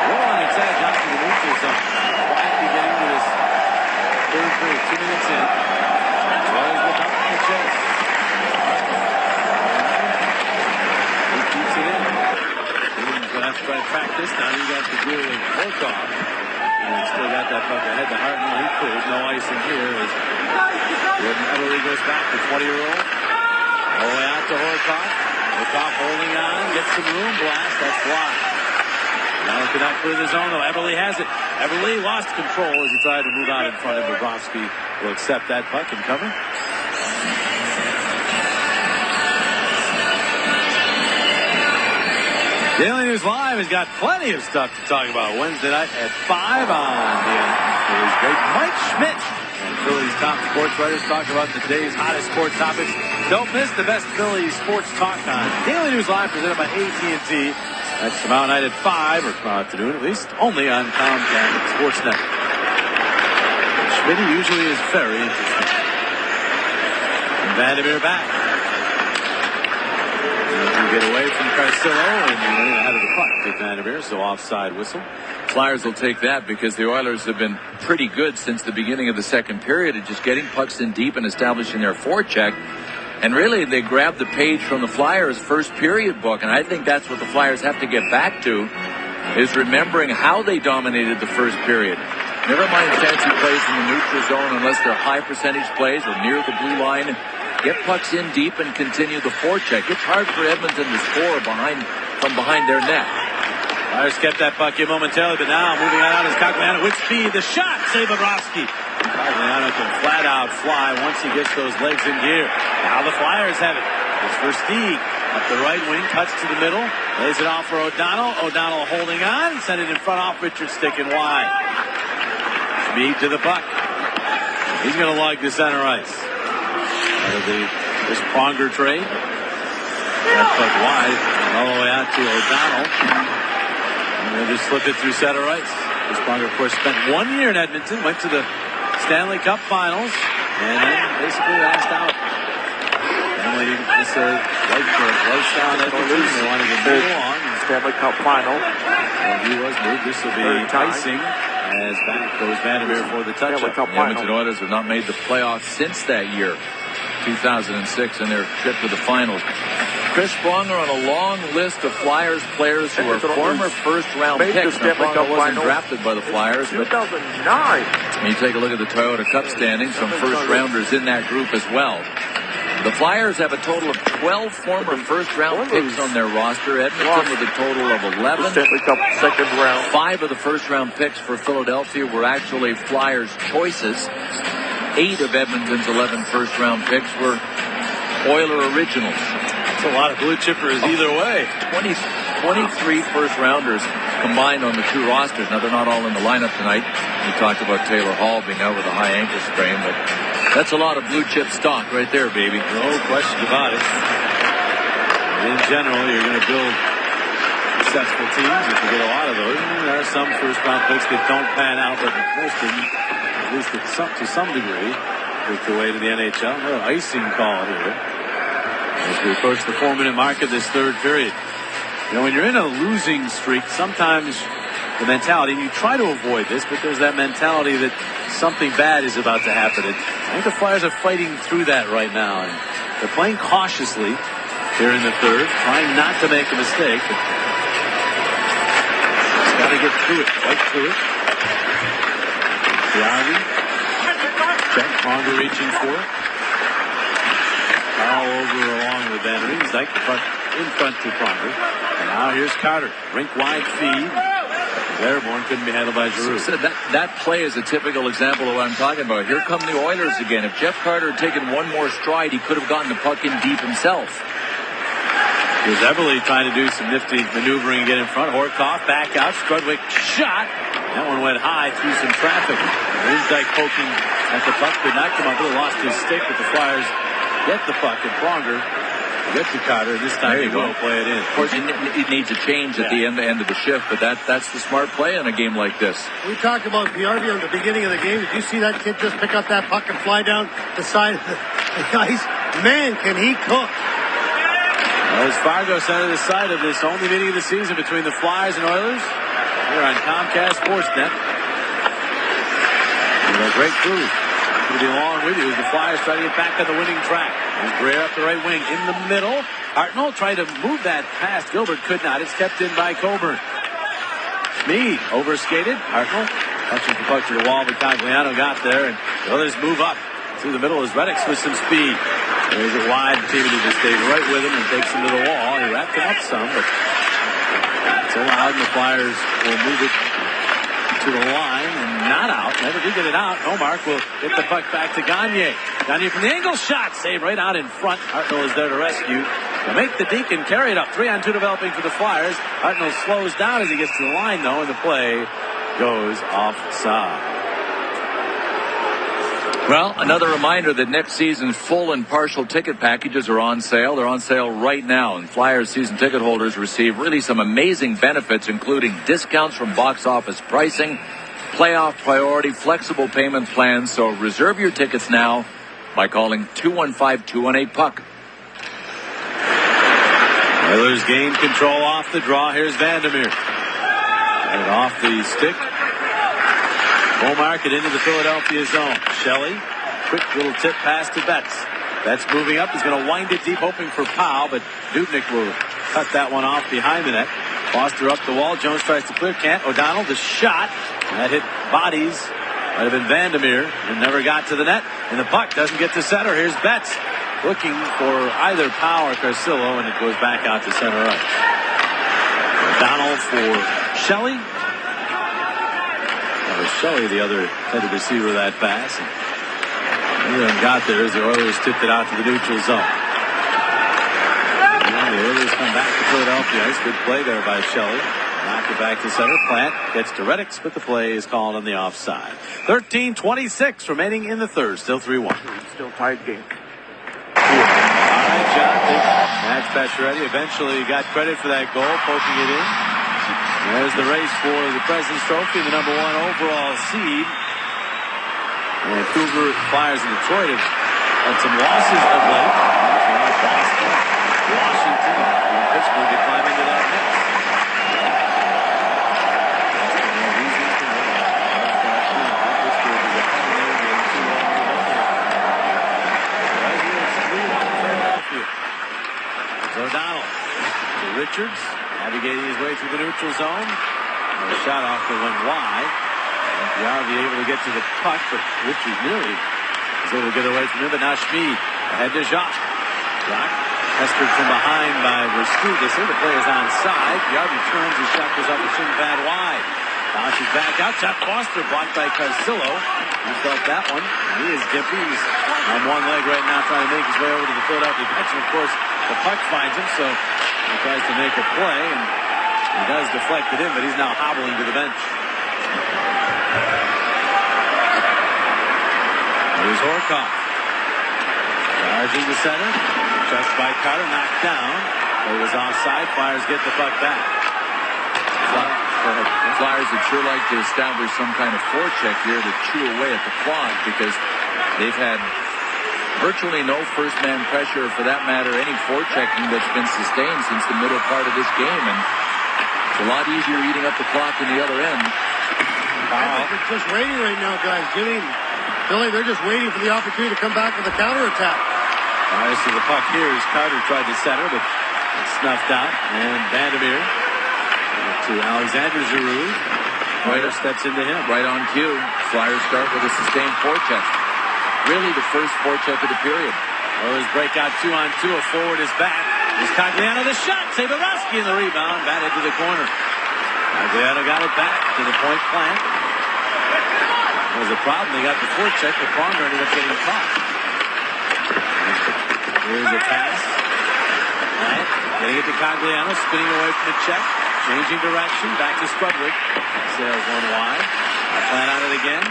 Roll on its edge. Johnson to move to some quiet beginning to this third period. 2 minutes in. Always look up in the chest. He keeps it in. He's going to have to try to practice. Now you got the duel with Volkov. And still got that puck ahead to Hartnell. He could. No icing here as Jordan Eberle goes back, the 20-year-old. All the way out to Horkoff. Horkoff holding on. Gets some room. Blast. That's blocked. Now cannot clear the zone, though. Eberle has it. Eberle lost control as he tried to move out in front of Bobrovsky. Will accept that puck and cover. Daily News Live has got plenty of stuff to talk about Wednesday night at 5 on the Phillies great Mike Schmidt. And Phillies top sports writers talk about the day's hottest sports topics. Don't miss the best Phillies sports talk on Daily News Live presented by AT&T. That's tomorrow night at 5, or tomorrow afternoon at least, only on Comcast Sportsnet. Schmidt usually is very interesting. And Vladimir back. You get away from Carcillo and you went ahead of the puck. Take Vladimir, so offside whistle. Flyers will take that because the Oilers have been pretty good since the beginning of the second period at just getting pucks in deep and establishing their forecheck. And really, they grabbed the page from the Flyers' first period book, and I think that's what the Flyers have to get back to, is remembering how they dominated the first period. Never mind fancy plays in the neutral zone unless they're high percentage plays or near the blue line. Get pucks in deep and continue the forecheck. It's hard for Edmonton to score from behind their net. Flyers kept that puck in momentarily, but now moving on is Cogliano with speed. The shot, save Bobrovsky. Cogliano can flat out fly once he gets those legs in gear. Now the Flyers have it. It's for Stieg. Up the right wing, cuts to the middle, lays it off for O'Donnell. O'Donnell holding on, send it in front off Richard stick and wide. Speed to the puck. He's going to lug the center ice. Out of this Pronger trade. That puck wide, all the way out to O'Donnell. And they'll just slip it through center ice. This Pronger, of course, spent 1 year in Edmonton, went to the Stanley Cup Finals, and then basically asked out. Family decided lifestyle in Edmonton. They wanted to move on. Stanley Cup Final. And he was moved. This will be icing as back goes Vladimir for the touch-up. The Edmonton Oilers have not made the playoffs since that year, 2006, in their trip to the finals. Chris Pronger on a long list of Flyers players who are former first-round picks. Now, Pronger wasn't drafted by the Flyers, but 2009. you take a look at the Toyota Cup standings, some first-rounders in that group as well. The Flyers have a total of 12 former first-round picks on their roster. Edmonton with a total of 11. Stanley Cup second round. 5 of the first-round picks for Philadelphia were actually Flyers choices. 8 of Edmonton's 11 first-round picks were Oiler originals. That's a lot of blue chippers either way. 23 first-rounders combined on the two rosters. Now, they're not all in the lineup tonight. We talked about Taylor Hall being out with a high ankle sprain, but that's a lot of blue chip stock right there, baby. No question about it. In general, you're going to build successful teams if you get a lot of those. There are some first-round picks that don't pan out, but most of them, at least to some degree, work their way to the NHL. No icing call here as we approach the 4-minute mark of this third period. You know, when you're in a losing streak, sometimes the mentality, you try to avoid this, but there's that mentality that something bad is about to happen. And I think the Flyers are fighting through that right now. And they're playing cautiously here in the third, trying not to make a mistake. Got to get through it, right through it. Diaby. Check, Pronger reaching for it. All over along with Van Riemsdyk. The puck in front to Pronger. And now here's Carter. Rink wide feed. Airborne couldn't be handled by Giroux. So that play is a typical example of what I'm talking about. Here come the Oilers again. If Jeff Carter had taken one more stride, he could have gotten the puck in deep himself. Here's Eberle trying to do some nifty maneuvering and get in front. Horkoff back out. Strudwick shot. That one went high through some traffic. Riemsdyk poking at the puck. Could not come up. He lost his stick, but the Flyers get the puck. And Pronger gets to Carter. This time he will play it in. Of course, it needs a change at the end of the shift, but that's the smart play in a game like this. We talked about PRV on the beginning of the game. Did you see that kid just pick up that puck and fly down the side of the ice? Man, can he cook. As Fargo center the side of this only meeting of the season between the Flyers and Oilers here on Comcast Sportsnet. A great crew to be along with you as the Flyers try to get back on the winning track. And Greer up the right wing in the middle. Hartnell tried to move that past Gilbert, could not. It's kept in by Coburn. Meade overskated. Hartnell Touching the puck to the wall, but Cogliano got there, and the others move up through the middle as Reddick's with some speed. There's it wide. Team just stayed right with him and takes him to the wall. He wrapped him up some, but it's allowed, and the Flyers will move it to the line and not out. Never do get it out. Omark will get the puck back to Goniey. Goniey from the angle shot. Save right out in front. Hartnell is there to rescue. To make the Deacon carry it up. 3-on-2 developing for the Flyers. Hartnell slows down as he gets to the line, though, and the play goes offside. Well, another reminder that next season's full and partial ticket packages are on sale. They're on sale right now, and Flyers season ticket holders receive really some amazing benefits, including discounts from box office pricing, playoff priority, flexible payment plans. So reserve your tickets now by calling 215-218-PUCK. Oilers gain control off the draw. Here's Vandermeer. Got it off the stick. Omark it into the Philadelphia zone. Shelley, quick little tip pass to Betts. Betts moving up. He's going to wind it deep, hoping for Powell, but Dubnyk will cut that one off behind the net. Foster up the wall. Jones tries to clear. Can't. O'Donnell, the shot. That hit bodies. Might have been Vandermeer and never got to the net. And the puck doesn't get to center. Here's Betts looking for either Powell or Carcillo, and it goes back out to center ice. O'Donnell for Shelley. Shelley, the other intended receiver of that pass. And got there as the Oilers tipped it out to the neutral zone. And the Oilers come back to Philadelphia. Nice good play there by Shelley. Knocked it back to center. Plant gets to Reddick's, but the play is called on the offside. 13:26 remaining in the third. Still 3-1. Still tied game. All right, John. Max Pacioretty eventually got credit for that goal, poking it in. There's the race for the President's Trophy, the number 1 overall seed. And Cougar, Flyers, and Detroit have had some losses of late. Boston, Washington, and Pittsburgh to climb into that mix. O'Donnell to Richards. Navigating his way through the neutral zone. And a shot off that went wide. Yarvi able to get to the puck, but Richards nearly was able to get away from him. But now Schmid ahead to Jacques. Jacques pestered from behind by Verstoot. They say the play is onside. Yarvi turns, his shot goes off the shin pad wide. Bounces back out. Shot Foster blocked by Carcillo. He felt that one. And he is dippy. He's on one leg right now trying to make his way over to the Philadelphia bench. And of course, the puck finds him, so he tries to make a play, and he does deflect it in, but he's now hobbling to the bench. Here's Horkoff. Charging the center. Just by Carter, knocked down. It was offside. Flyers get the puck back. Flyers would sure like to establish some kind of forecheck here to chew away at the clock, because they've had virtually no first-man pressure, for that matter, any forechecking that's been sustained since the middle part of this game. And it's a lot easier eating up the clock in the other end. They're just waiting right now, guys. Billy, they're just waiting for the opportunity to come back with a counterattack. All right, so the puck here is Carter tried to center, but it's snuffed out. And Vandermeer to Alexander Giroux. Ryder steps into him. Right on cue. Flyers start with a sustained forecheck. Really the first forecheck of the period. Oilers break out 2-on-2. A forward is back. There's Cogliano, the shot. Saborowski in the rebound. Batted to the corner. Cogliano got it back to the point Plant. There was a problem. They got the forecheck, but Pronger ended up getting caught. Here's a pass. Plant getting it to Cogliano, spinning away from the check. Changing direction. Back to Strudwick. Sails one wide. Plant on it again.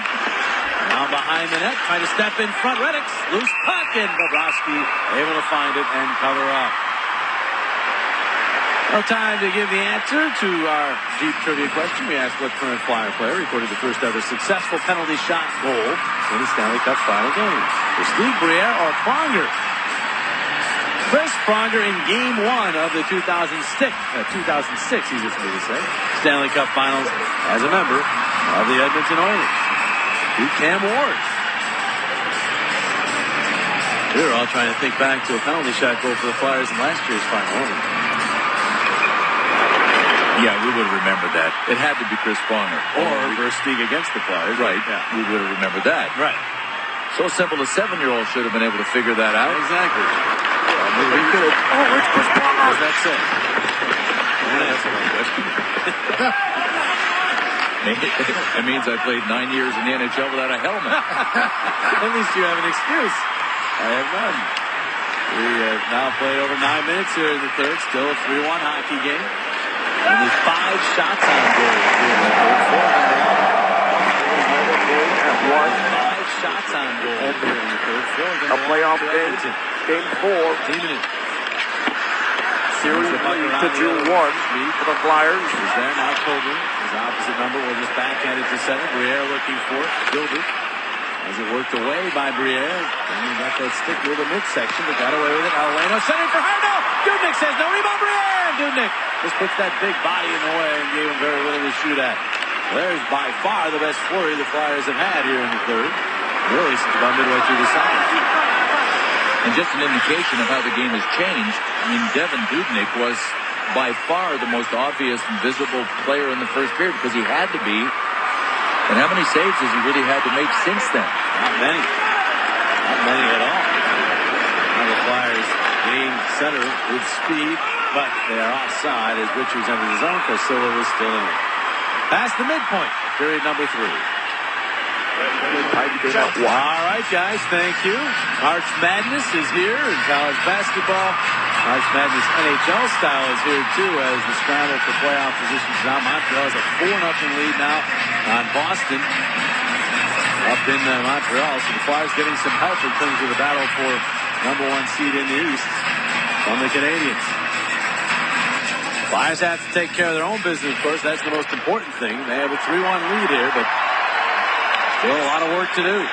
Now behind the net, trying to step in front. Reddick's loose puck, and Bobrovsky able to find it and cover up. No time to give the answer to our deep trivia question. We asked what current Flyer player recorded the first ever successful penalty shot goal in the Stanley Cup final games. Was Steve Briere or Pronger? Chris Pronger in Game 1 of the 2006, easiest for me to say, Stanley Cup Finals as a member of the Edmonton Oilers. Beat Cam Ward. We were all trying to think back to a penalty shot goal for the Flyers in last year's final. Yeah, we would have remembered that. It had to be Chris Pronger. Or Versteeg against the Flyers. Right. Yeah. We would have remembered that. Right. So simple, a 7-year-old should have been able to figure that out. Exactly. It's Chris Pronger. What does that say? Don't answer my question. It means I played 9 years in the NHL without a helmet. At least you have an excuse. I have none. We have now played over 9 minutes here in the third. Still a 3-1 hockey game. And there's 5 shots on goal here in the third. 5 shots on goal here in the third. A playoff game. Game 4. Team it. Series lead to 2-1 for the Flyers. He's there now. Colby, his opposite number, will just backhand it to center. Briere looking for it. Gilbert has it worked away by Briere. And he got that stick near the midsection, but got away with it. Aleno centering for Hartnell. Dubnyk says no rebound. Briere. Dubnyk just puts that big body in the way and gave him very little to shoot at. There's by far the best flurry the Flyers have had here in the third. Really since about midway through the second. And just an indication of how the game has changed. I mean, Devin Dubnyk was by far the most obvious and visible player in the first period because he had to be. And how many saves has he really had to make since then? Not many. Not many at all. Now the Flyers gain center with speed, but they are offside as Richards enters his own. Casilla was still in it. Past the midpoint, period number 3. All right, guys, thank you. March Madness is here in college basketball. March Madness NHL style is here, too, as the scramble for playoff positions now. Montreal has a 4-0 lead now on Boston up in Montreal. So the Flyers getting some help in terms of the battle for number 1 seed in the East from the Canadiens. Flyers have to take care of their own business, of course. That's the most important thing. They have a 3-1 lead here, but still a lot of work to do.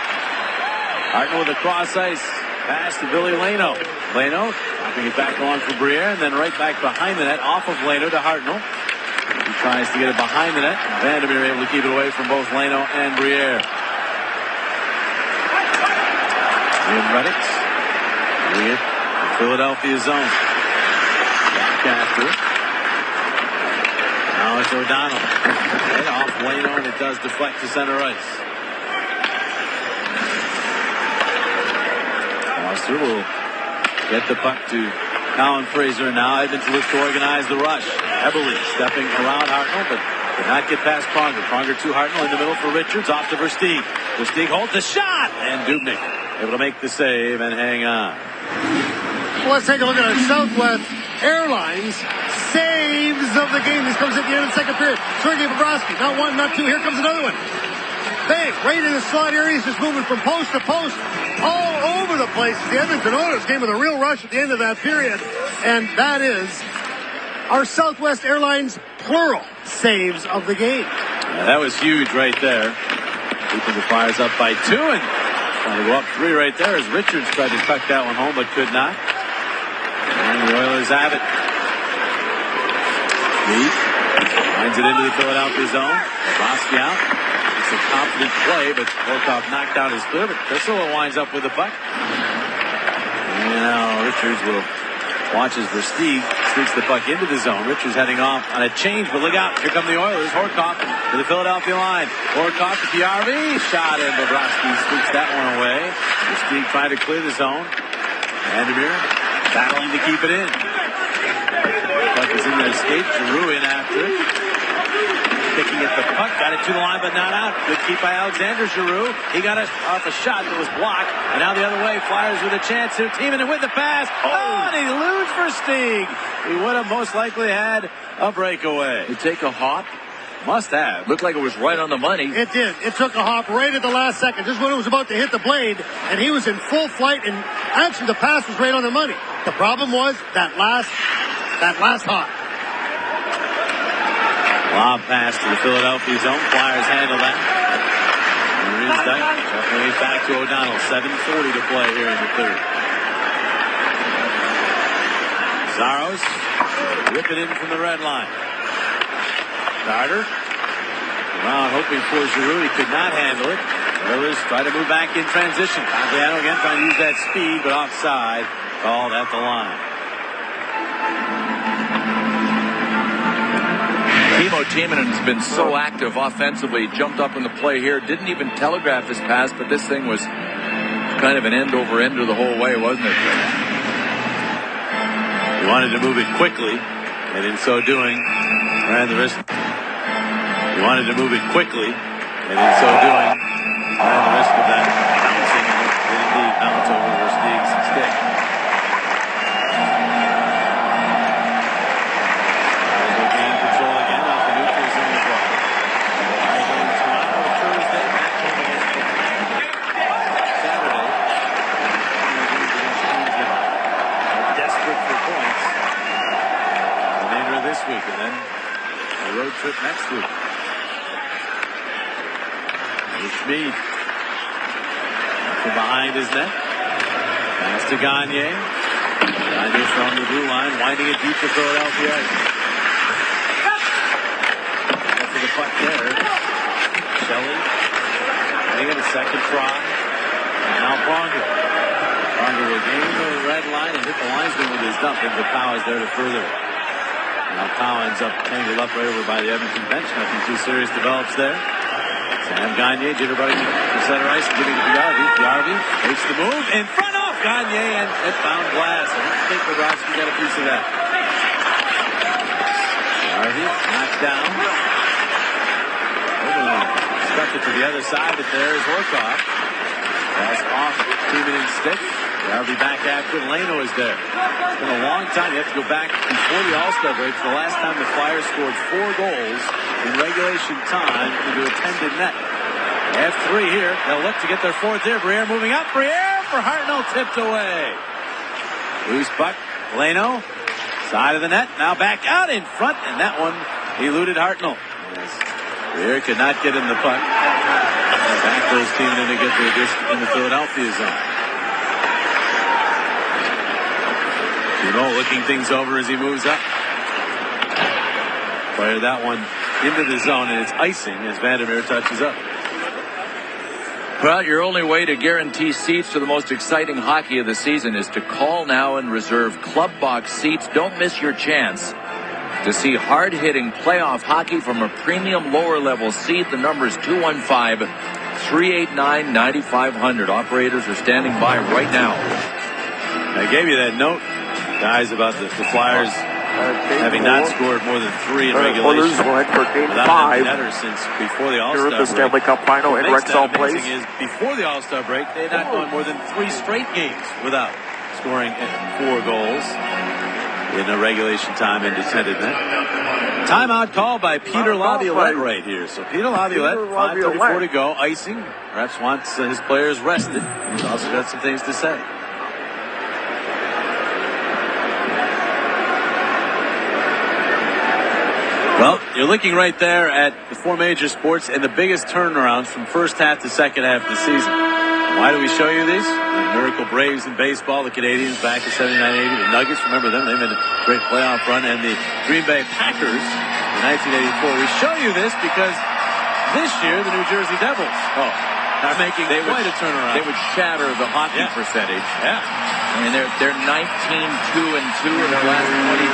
Hartnell with a cross ice pass to Billy Leno. Leno knocking it back on for Briere, and then right back behind the net off of Leno to Hartnell. He tries to get it behind the net. Vandermeer able to keep it away from both Leno and Briere. Ian Reddick doing it in Philadelphia zone. Back after it. Now it's O'Donnell. Right off Leno, and it does deflect to center ice. Foster will get the puck to Colin Fraser. Now Edmonton looks to organize the rush. Eberle stepping around Hartnell, but did not get past Pronger. Pronger to Hartnell in the middle for Richards. Off to Versteeg. Versteeg holds the shot, and Dubnyk able to make the save and hang on. Well, let's take a look at our Southwest Airlines saves of the game. This comes at the end of the second period. Sergei Bobrovsky, not one, not two. Here comes another one. Bang, right in the slot area. He's just moving from post to post all over the place. The Edmonton Oilers came with a real rush at the end of that period. And that is our Southwest Airlines plural saves of the game. Yeah, that was huge right there. Keeping the Flyers up by 2 and trying to go up 3 right there as Richards tried to tuck that one home but could not. And the Oilers have it. Deep. Finds it into the Philadelphia zone. Bobrovsky out. It's a confident play, but Volkov knocked out his clear, but Casilla winds up with the puck. And now Richards will watch as Versteeg sneaks the puck into the zone. Richards heading off on a change, but look out. Here come the Oilers. Horcoff to the Philadelphia line. Horcoff to PRV. Shot, and Bobrovsky sweeps that one away. Versteeg trying to clear the zone. Vandermeer battling to keep it in. Puck is in there, skate. Giroux in after it. Picking at the puck, got it to the line, but not out. Good keep by Alexander Giroux. He got it off a shot that was blocked. And now the other way, Flyers with a chance here. Teaming it with the pass. Oh, and he loses Versteeg. He would have most likely had a breakaway. You take a hop. Must have. Looked like it was right on the money. It did. It took a hop right at the last second, just when it was about to hit the blade, and he was in full flight, and actually the pass was right on the money. The problem was that last hop. Lob pass to the Philadelphia zone. Flyers handle that. Here is Dyke. Shuffling it back to O'Donnell. 7:40 to play here in the third. Zaros rip it in from the red line. Carter around hoping for Giroux. He could not handle it. Oilers try to move back in transition. Congliano again trying to use that speed, but offside. Called at the line. Toronto team and has been so active offensively. Jumped up in the play here. Didn't even telegraph his pass, but this thing was kind of an end-over-ender the whole way, wasn't it? He wanted to move it quickly, and in so doing, ran the risk. He wanted to move it quickly, and in so doing, ran the risk of that bouncing, and it did indeed bounce over Versteeg's stick. They gain control again off the neutral zone draw. Toronto Thursday, back home again Saturday. Desperate for points. The remainder of this week, and then a road trip next week. Schmid from behind his net. Pass to Goniey. Goniey from the blue line, winding it deep to Philadelphia. Up for the puck there. Shelley getting it a second try. And now Pronger. Pronger will gain the red line and hit the linesman with his dump, and the Powell is there to further. Now Powell ends up tangled up right over by the Edmonton bench. Nothing too serious develops there. Sam Goniey, jitterbug to center ice, giving it to Yarvi. Yarvi makes the move in front of Goniey, and it found glass. I don't think Bobrovsky got a piece of that. Yarvi knocked down. Stuck it to the other side, but there is Horkoff. Pass off, 2-minute stick. Yarvi back after. Leno is there. It's been a long time. You have to go back before the All-Star break. The last time the Flyers scored 4 goals in regulation time into a tended net. They have 3 here. They'll look to get their 4th here. Briere moving up. Briere for Hartnell, tipped away. Loose puck. Leno, side of the net. Now back out in front, and that one eluded Hartnell. Briere could not get in the puck. Back goes team in to get in the Philadelphia zone. Timo looking things over as he moves up. Fired that one into the zone, and it's icing as Vandermeer touches up. Well, your only way to guarantee seats to the most exciting hockey of the season is to call now and reserve club box seats. Don't miss your chance to see hard-hitting playoff hockey from a premium lower-level seat. The number is 215-389-9500. Operators are standing by right now. I gave you that note, guys, about the Flyers having not scored more than 3 in regulation. Without a netter since before the All-Star break. The Stanley Cup final in Rexall Place. Is before the All-Star break, they had not gone more than 3 straight games without scoring 4 goals in a regulation time into tended net. Timeout call by Peter Laviolette right here. So Peter Laviolette, 5:34 to go, icing. Perhaps wants his players rested. He's also got some things to say. Well, you're looking right there at the 4 major sports and the biggest turnarounds from first half to second half of the season. Why do we show you these? The Miracle Braves in baseball, the Canadians back in 79-80, the Nuggets, remember them, they made a great playoff run, and the Green Bay Packers in 1984. We show you this because this year the New Jersey Devils are making quite a turnaround. They would shatter the hockey percentage. Yeah. I mean, they're 19-2-2 in their last 23.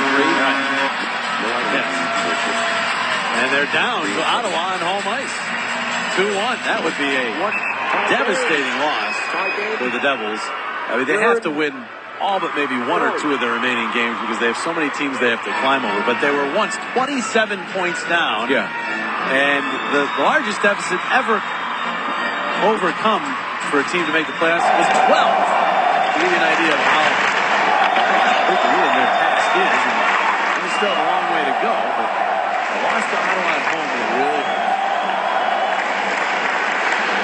Yes. And they're down to Ottawa on home ice. 2-1. That would be a devastating loss for the Devils. I mean, they have to win all but maybe 1 or 2 of their remaining games because they have so many teams they have to climb over. But they were once 27 points down. Yeah. And the largest deficit ever overcome for a team to make the playoffs was 12. To give you an idea of how quickly in their past is. And there's still a long way to go, but the loss to Ottawa at home is really hurt.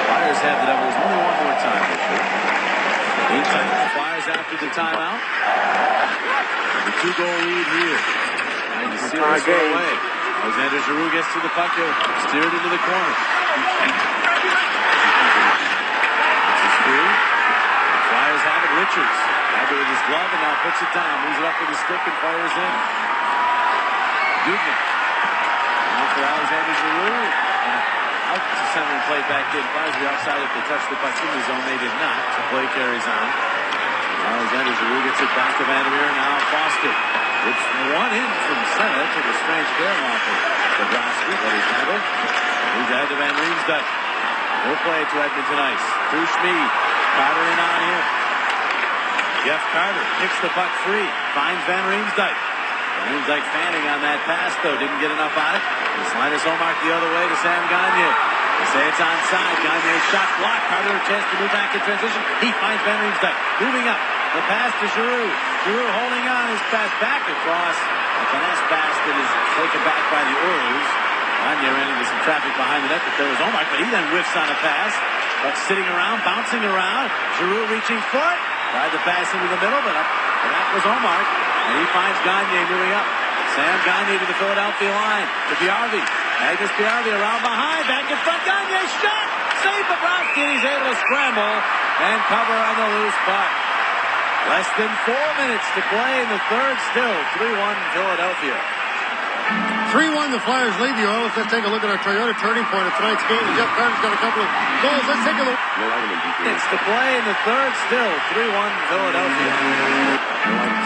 Flyers have the Devils only 1 more time this year. Meantime, the Flyers after the timeout. The 2-goal lead here. And the series away. Alexander Giroux gets to the puck here, steered into the corner. Flyers have it. Richards had it with his glove and now puts it down. Moves it up with his stick and fires in. Dubnik. Now for Alexander Giroux. Out to center and play back in. Flyers will be outside if they touch the puck in the zone. They did not. So play carries on. Alexander Giroux gets it back to Vandermeer. Now Foster. It's one in from center. That took a strange care off of Bobrovsky, but he's handled. He's ahead to Van Riemsdyk. He'll play it to Edmonton ice. Through Schmid. Carter in on him. Jeff Carter kicks the puck free. Finds Van Riemsdyk. Van Riemsdyk fanning on that pass, though. Didn't get enough on it. Linus Ullmark the other way to Sam Goniey. They say it's onside. Gagne's shot blocked. Carter a chance to move back in transition. He finds Van Riemsdyk. Moving up. The pass to Giroux. Giroux holding on his pass back across. A finesse pass that is taken back by the Oilers. Gagner ran into some traffic behind the net, but there was Ullmark, but he then whiffs on a pass. But sitting around, bouncing around. Giroux reaching for it. Tried to pass into the middle, but that was Ullmark. And he finds Gagner moving up. Sam Goniey to the Philadelphia line. To Piarvi. Magnus Piarvi around behind. Back in front. Gagner shot. Save Bobrovsky. He's able to scramble and cover on the loose puck. Less than 4 minutes to play in the third. Still 3-1 Philadelphia. 3-1 the Flyers lead the Oilers. Let's take a look at our Toyota turning point of tonight's game. Jeff Carter's got a couple of goals. Let's take a look. It's to play in the third. Still 3-1 Philadelphia.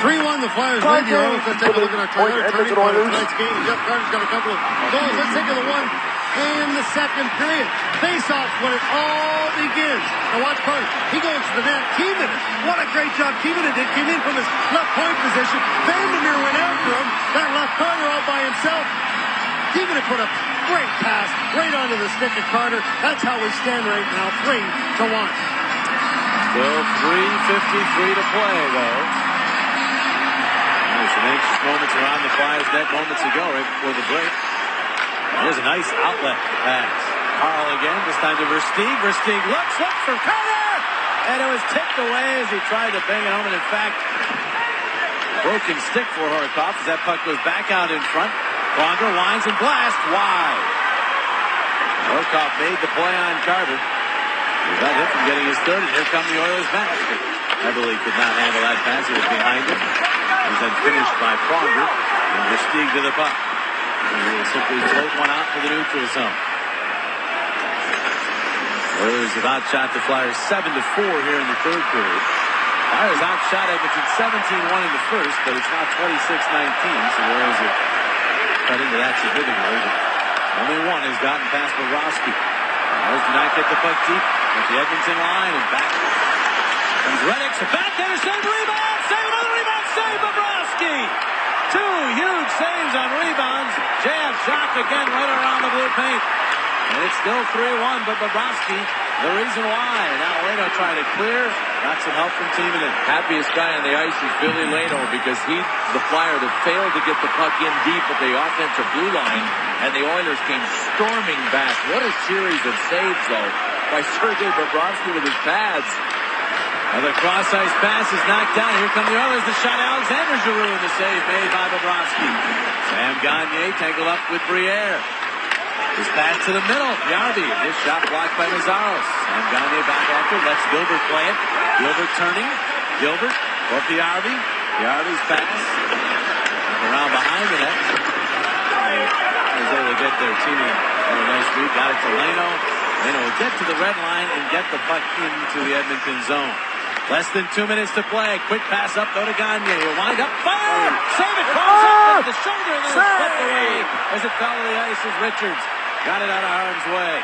3-1 the Flyers lead the Oilers. Let's take a look at our Toyota turning point of tonight's game. Jeff Carter's got a couple of goals. Let's take a look at one in the second period. Face-off when it all begins. Now watch Carter. He goes to the net. Keeman. What a great job Keeman did. Came in from his left point position. Vandermeer went after him. That left Carter all by himself. Keeman put a great pass right onto the stick of Carter. That's how we stand right now. 3-1. Still 3:53 to play, though. There's some anxious moments around the Flyers net moments ago, right before the break. There's a nice outlet pass. Carl again, this time to Versteeg. Versteeg looks for Carter! And it was tipped away as he tried to bang it home. And in fact, broken stick for Horikoff as that puck goes back out in front. Pronger winds and blasts wide. Horikoff made the play on Carter. Got him from getting his third, and here come the Oilers back. Heavily could not handle that pass. He was behind him. He was then finished by Pronger. And Versteeg to the puck. And he will simply float one out for the neutral zone. Oilers have outshot the Flyers 7-4 here in the third period. Flyers outshot Edmonton 17-1 in the first, but it's now 26-19, so the Oilers have cut into that significantly. Only one has gotten past Bobrovsky. Oilers do not get the puck deep at the Edmonton line, and back comes Reddick. So back there, save, rebound, save, another rebound, save Bobrovsky. Two huge saves on rebounds. Jab shot again right around the blue paint. And it's still 3-1, but Bobrovsky, the reason why. Now Leno trying to clear. Got some help from Timonen. Happiest guy on the ice is Billy Leno because he's the Flyer that failed to get the puck in deep at the offensive blue line, and the Oilers came storming back. What a series of saves, though, by Sergei Bobrovsky with his pads. Another cross-ice pass is knocked down. Here come the Oilers. The shot, Alexander Giroux, and the save made by Bobrovsky. Sam Goniey tangled up with Briere. His pass to the middle. Piarvi. His shot blocked by Mazzaros. Sam Goniey back after. Lets Gilbert play it. Gilbert turning. Gilbert for Piarvi. Piarvi's pass. Around behind the net. He was able to get their team in a nice read. Got it to Leno. Leno will get to the red line and get the puck into the Edmonton zone. Less than 2 minutes to play. Quick pass up, though, to Gagner. He'll wind up. Fire! Save it. Crawls up with the shoulder and then it's swept away as it fell to the ice as Richards got it out of harm's way.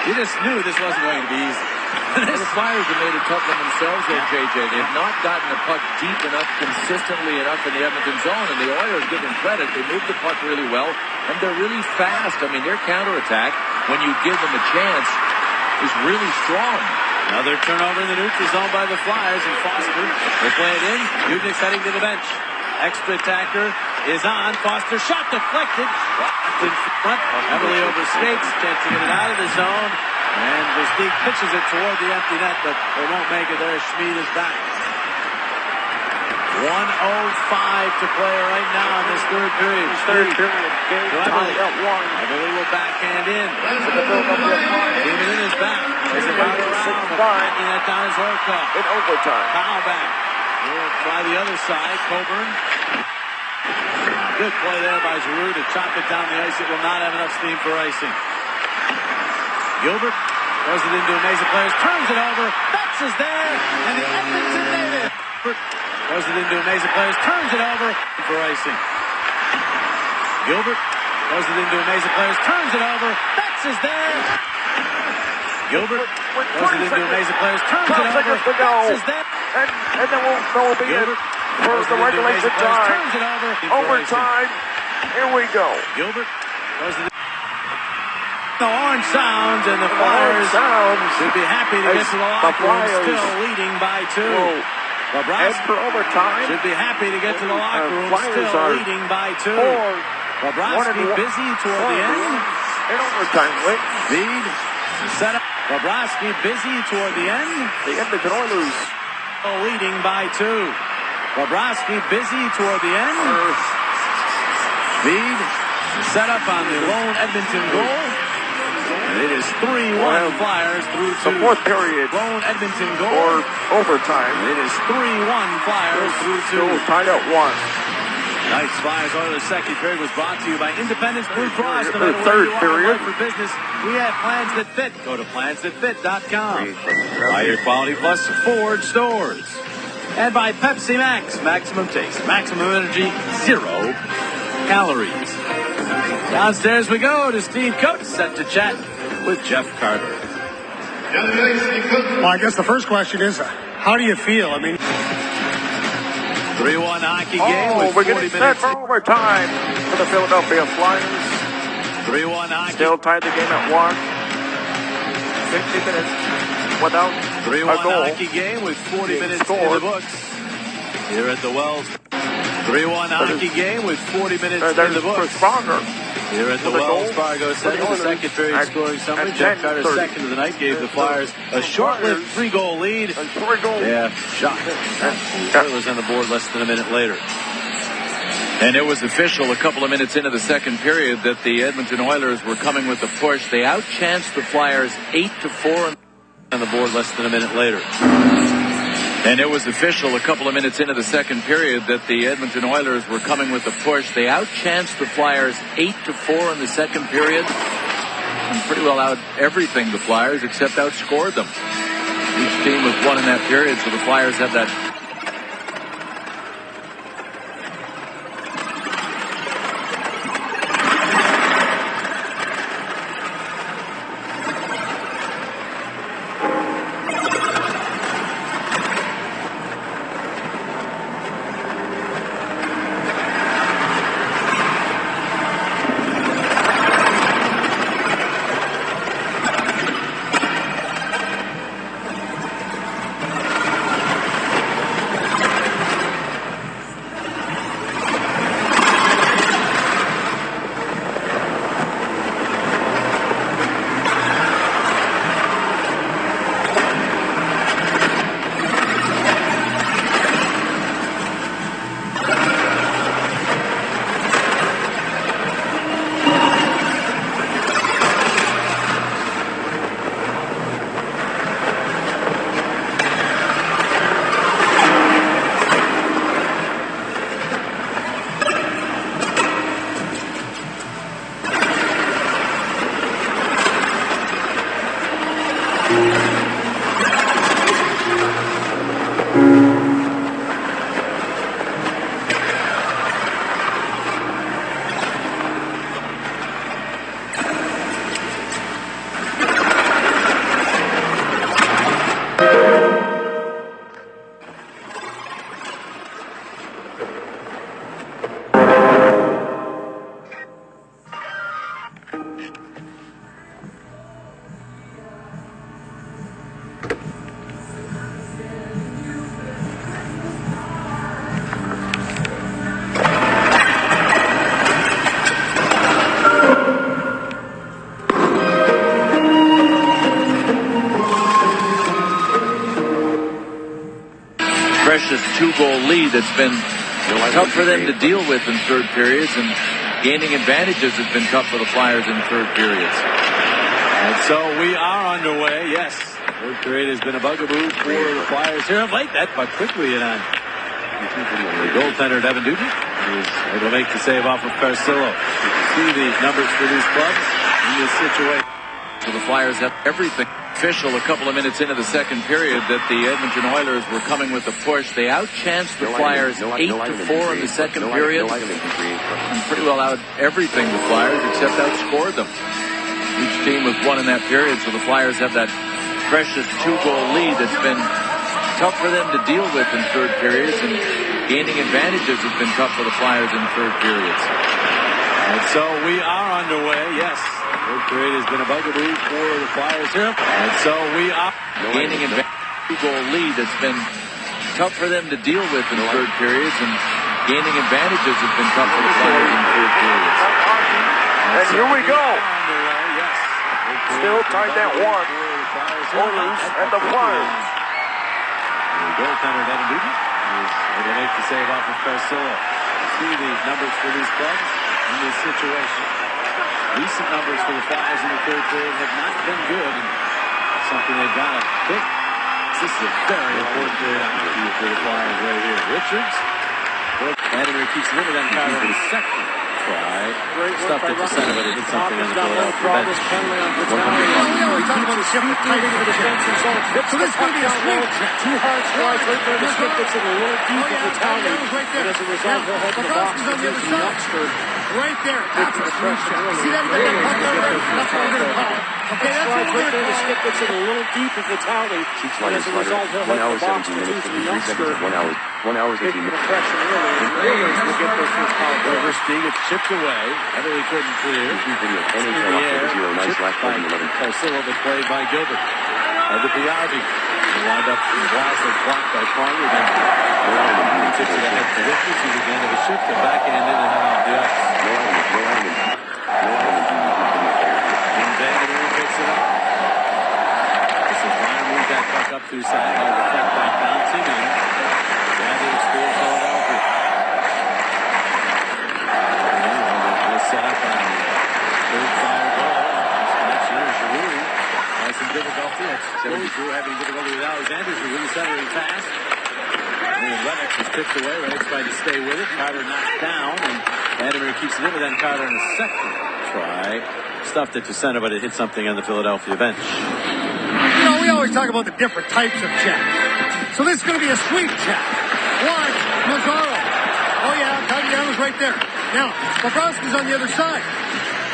You just knew this wasn't going to be easy. Well, the Flyers have made it tough on themselves there, JJ. They've not gotten the puck deep enough, consistently enough in the Edmonton zone, and the Oilers give them credit. They move the puck really well, and they're really fast. I mean, their counterattack, when you give them a chance, is really strong. Another turnover in the neutral zone by the Flyers, and Foster will play it in. Dubnyk's heading to the bench. Extra attacker is on. Foster shot deflected. In front, heavily over skates. Chance to get it out of the zone. And Versteeg pitches it toward the empty net, but they won't make it there. Schmid is back. 1:05 to play right now in this third period. Third period. Everly will backhand in. Timonen is back. Is about around. Backing that down is Horikoff. In overtime. Foul back. We'll try the other side. Coburn. Good play there by Giroux to chop it down the ice. It will not have enough steam for icing. Gilbert throws it into a maze of players. Turns it over. Back is there, and the Edmonton native throws it into a maze of players, turns it over for icing. Gilbert throws it into a maze of players, turns it over. Betts is there. Gilbert throws it into a maze of players, turns it over. Betts is there. And then we'll be in for the regulation time. Turns it over. Overtime. Here we go. Gilbert throws it. The horn sounds, and the Flyers should be happy to get to the locker room, still leading by 2. And for overtime. Should be happy to get to the locker room, still leading by 2. Bobrovsky busy toward the end. In overtime, Wick. Speed set up. Bobrovsky busy toward the end. The Edmonton Oilers leading by 2. Bobrovsky busy toward the end. Speed set up on the lone Edmonton goal. And it is 3-1 Flyers through 2. The fourth period. Lone Edmonton goal. Or overtime. It is 3-1 Flyers through 2. Still tied at 1. Nice Flyers Oilers second period was brought to you by Independence Blue Cross. No The matter third where you are period. for business, we have plans that fit. Go to plansthatfit.com. By your Quality Plus Ford stores. And by Pepsi Max. Maximum taste, maximum energy, 0 calories. Downstairs we go to Steve Coates, set to chat with Jeff Carter. Well, I guess the first question is, how do you feel? I mean, 3-1 hockey game with we're 40 getting set minutes. for overtime for the Philadelphia Flyers. 3-1 hockey. Still tied the game at 1. 60 minutes without 3-1 a goal. hockey game with 40 minutes in scored. the books. Here at the Wells. 3-1 hockey game with 40 minutes in There's the books. Chris Pronger. Here at the With a Wells goal. Fargo Center, the second period scoring summary. at Jeff Carter 10:30. second of the night gave the Flyers a short-lived 3-goal lead. And 3 goals. Yeah, shot. Oilers on the board less than a minute later. And it was official a couple of minutes into the second period that the Edmonton Oilers were coming with the push. They outchanced the Flyers 8-4 On the board less than a minute later. And it was official a couple of minutes into the second period that the Edmonton Oilers were coming with the push. They outchanced the Flyers 8-4 in the second period. And pretty well out everything, the Flyers, except outscored them. Each team was one in that period, so the Flyers have that. Precious 2-goal lead that's been tough for them to deal with in third periods, and gaining advantages has been tough for the Flyers in third periods. And so we are underway. Yes, third period has been a bugaboo for the Flyers here of late. That but quickly and on. The goaltender Devin Dubnyk is able to make the save off of Carcillo. You can see the numbers for these clubs in this situation. So the Flyers have everything official a couple of minutes into the second period that the Edmonton Oilers were coming with the push. They outchanced the Flyers 8-4 in the second period and pretty well out everything the Flyers except outscored them. Each team with one in that period, so the Flyers have that precious 2-goal lead that's been tough for them to deal with in third periods, and gaining advantages has been tough for the Flyers in third periods. And so we are underway, yes. Third period has been a bugaboo for the Flyers here. And so we are gaining a 2-goal lead that's been tough for them to deal with in third periods, and gaining advantages has been tough for the Flyers in third periods. And here we go. Still tied at 1. Oilers and the Flyers. The goaltender, Devin Dubnyk, is able to make the save off of Carcillo. See the numbers for these clubs in this situation. Recent numbers for the Flyers in the third period have not been good, and something they've got to fix. This is a very important period of hockey for the Flyers right here. Richards, Vladimir keeps it in, then Carter in the second try. Stuffed at the center, but it did something on the Philadelphia bench. So this is going to be a sweep. Two hard slides right there. The skip gets it a little deep in the tally. And as a result, he'll head to the box to use the youngster. Right there. That's a sweep shot. See that? He got that puck over there? That's what we're going to call it. Okay, that's what we're going to call it. The skip gets it a little deep in the tally. And as a result, he'll head to the box to use the youngster. 1 hour, 18 Taking the minutes. pressure early. And the Oilers will get their first power play. Over speed, it's chipped away. Heavily couldn't clear. Video, In the NHL air, October 0, nice chipped last by 11. Carcillo, but played by Gilbert. And the Biardi. He wound up in the blast and blocked by Pronger. Then he tips it ahead to Richards, who's at the end of the shift, and backhanded and head off the ice. And Vladimir picks it up. This is Ryan moves that puck up to side. Now the puck back down to him. Vladimir scores Philadelphia. We'll set up on the third foul goal. Next year, Giroux has some difficulty. Giroux having difficulty with Alexander. Giroux centering pass. And Lennox is tipped away. Lennox trying to stay with it. Carter knocked down, and Vladimir keeps it in, and then Carter in a second try. Stuffed it to center, but it hit something on the Philadelphia bench. You know, we always talk about the different types of check. So this is going to be a sweep check. Watch, Mazzaro. Oh, yeah, Cagliano's right there. Now, Bobrovsky's on the other side.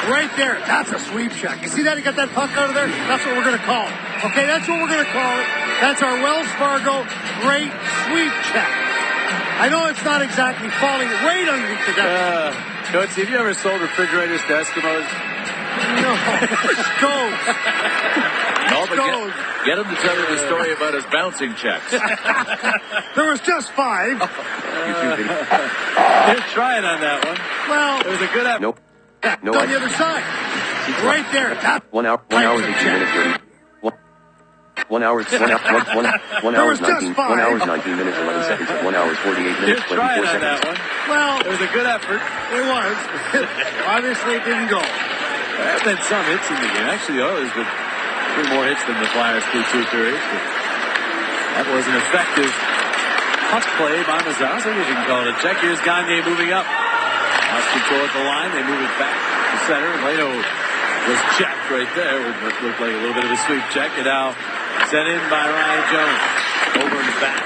Right there. That's a sweep check. You see that? He got that puck out of there? That's what we're going to call it. Okay, that's what we're going to call it. That's our Wells Fargo great sweep check. I know it's not exactly falling right underneath the desk. Coach, have you ever sold refrigerators to Eskimos? No. Stoves. No, but get him to tell you the story about his bouncing checks. There was just 5. They're trying on that one. Well, It was a good effort. Nope. No, on the other side. Right there. That's 1 hour, 18 minutes, 30. 1 hour, 19 minutes, 11 seconds, 1 hour, 48 minutes, They're 24 trying on seconds. that one. well, It was a good effort. it was. Obviously, it didn't go. There have been some hits in the game. Actually, the Oilers with 3 more hits than the Flyers through 2 periods. But that was an effective puck play by Mazzaro. I think you can call it a check. Here's Goniey moving up. Lost control at the line. They move it back to center. Leno was checked right there. It looked like a little bit of a sweep check. And now sent in by Ryan Jones. Over in the back.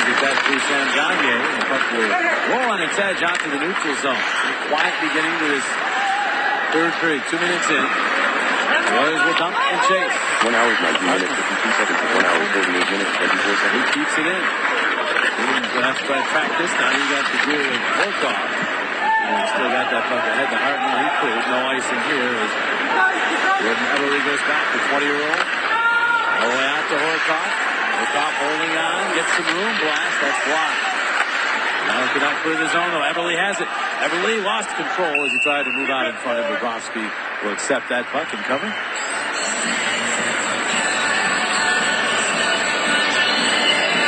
Get that through Sam Goniey. And the puck will roll on its edge out to the neutral zone. Quiet beginning to this third period. 2 minutes in. The Oilers will dump and chase. 1 hour, 19 minutes, 52 seconds, 1 hour, 48 minutes, 24 He seconds. keeps it in. He's going to have to try to track this down. He got to deal with Volkov. And still got that puck ahead to Hartman. He clears. No ice in here. As Jordan Eberle goes back, the 20-year-old. All the way out to Horkoff. Horkoff holding on. Gets some room. Blast. That's blocked. Now he cannot clear the zone, though. Eberle has it. Eberle lost control as he tried to move out in front of Bobrovsky. Will accept that puck and cover.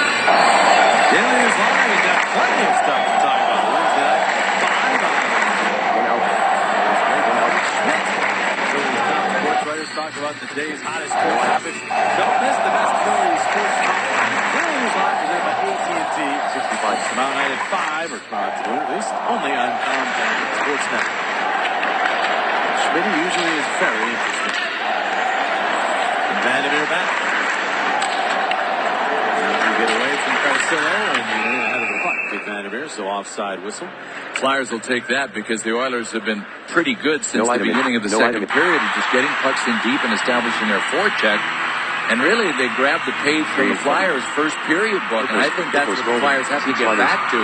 Daly is long. He's got plenty of stuff to talk about. Wednesday night, 5 on. 1 hour. Sports writers talk about the day's hottest sports topics. Don't miss the best Philly sports talk. Daly is live presented by AT&T. 65 tomorrow night at 5 or tomorrow afternoon, at least, only on Sportsnet. Schmidt usually is very interesting. Vladimir back. You get away from Carcillo and you're ahead of the puck with Vladimir, so offside whistle. Flyers will take that because the Oilers have been pretty good since the beginning of the second period, just getting pucks in deep and establishing their forecheck. And really, they grabbed the page from the Flyers' first period book, and I think that's what the Flyers have to get back to,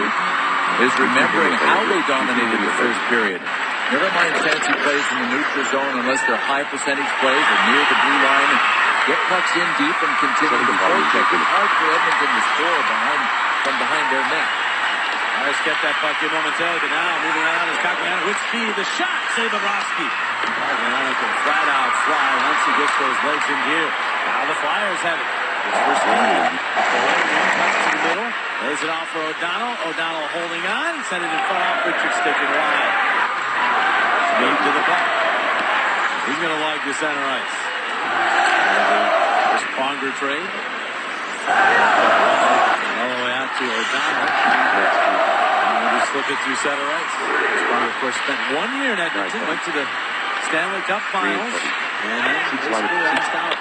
is remembering how they dominated the first period. Never mind fancy plays in the neutral zone unless they're high percentage plays or near the blue line. Get pucks in deep and continue to forecheck. It's hard for Edmonton to score from behind their net. Flyers get that puck in momentarily, but now moving on is Cogliano with speed. The shot, save Bobrovsky. Cogliano can flat out fly once he gets those legs in gear. Now the Flyers have it. It's for speed. Pass to the middle. Lays it off for O'Donnell. O'Donnell holding on. Send it in front off Richard sticking wide. Speed to the puck. He's going to log the center ice. This Pronger trade. All the way out to O'Donnell. Slip it through center ice. Pronger, of course, spent 1 year in Edmonton. Went to the Stanley Cup Finals. And basically last out.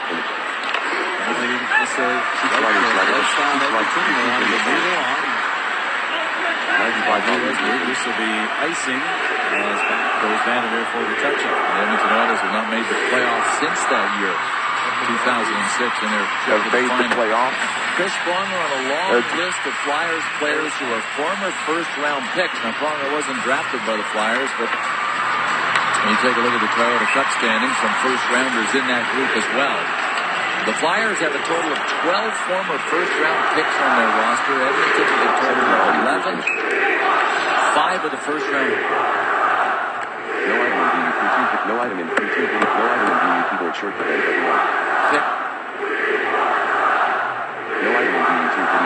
This will be icing as back goes Vladimir for the touchdown. The Edmonton Oilers have not made the playoffs since that year, 2006, and they're made the playoffs. Chris Pronger on a long list of Flyers players who are former first-round picks. Now, Pronger wasn't drafted by the Flyers, but when you take a look at the Toyota Cup standings, some first-rounders in that group as well. The Flyers have a total of 12 former first-round picks on their roster. Edmonton with a total of 11. 5 of the first-round. No item in keyboard shortcut. Pick. No item in video.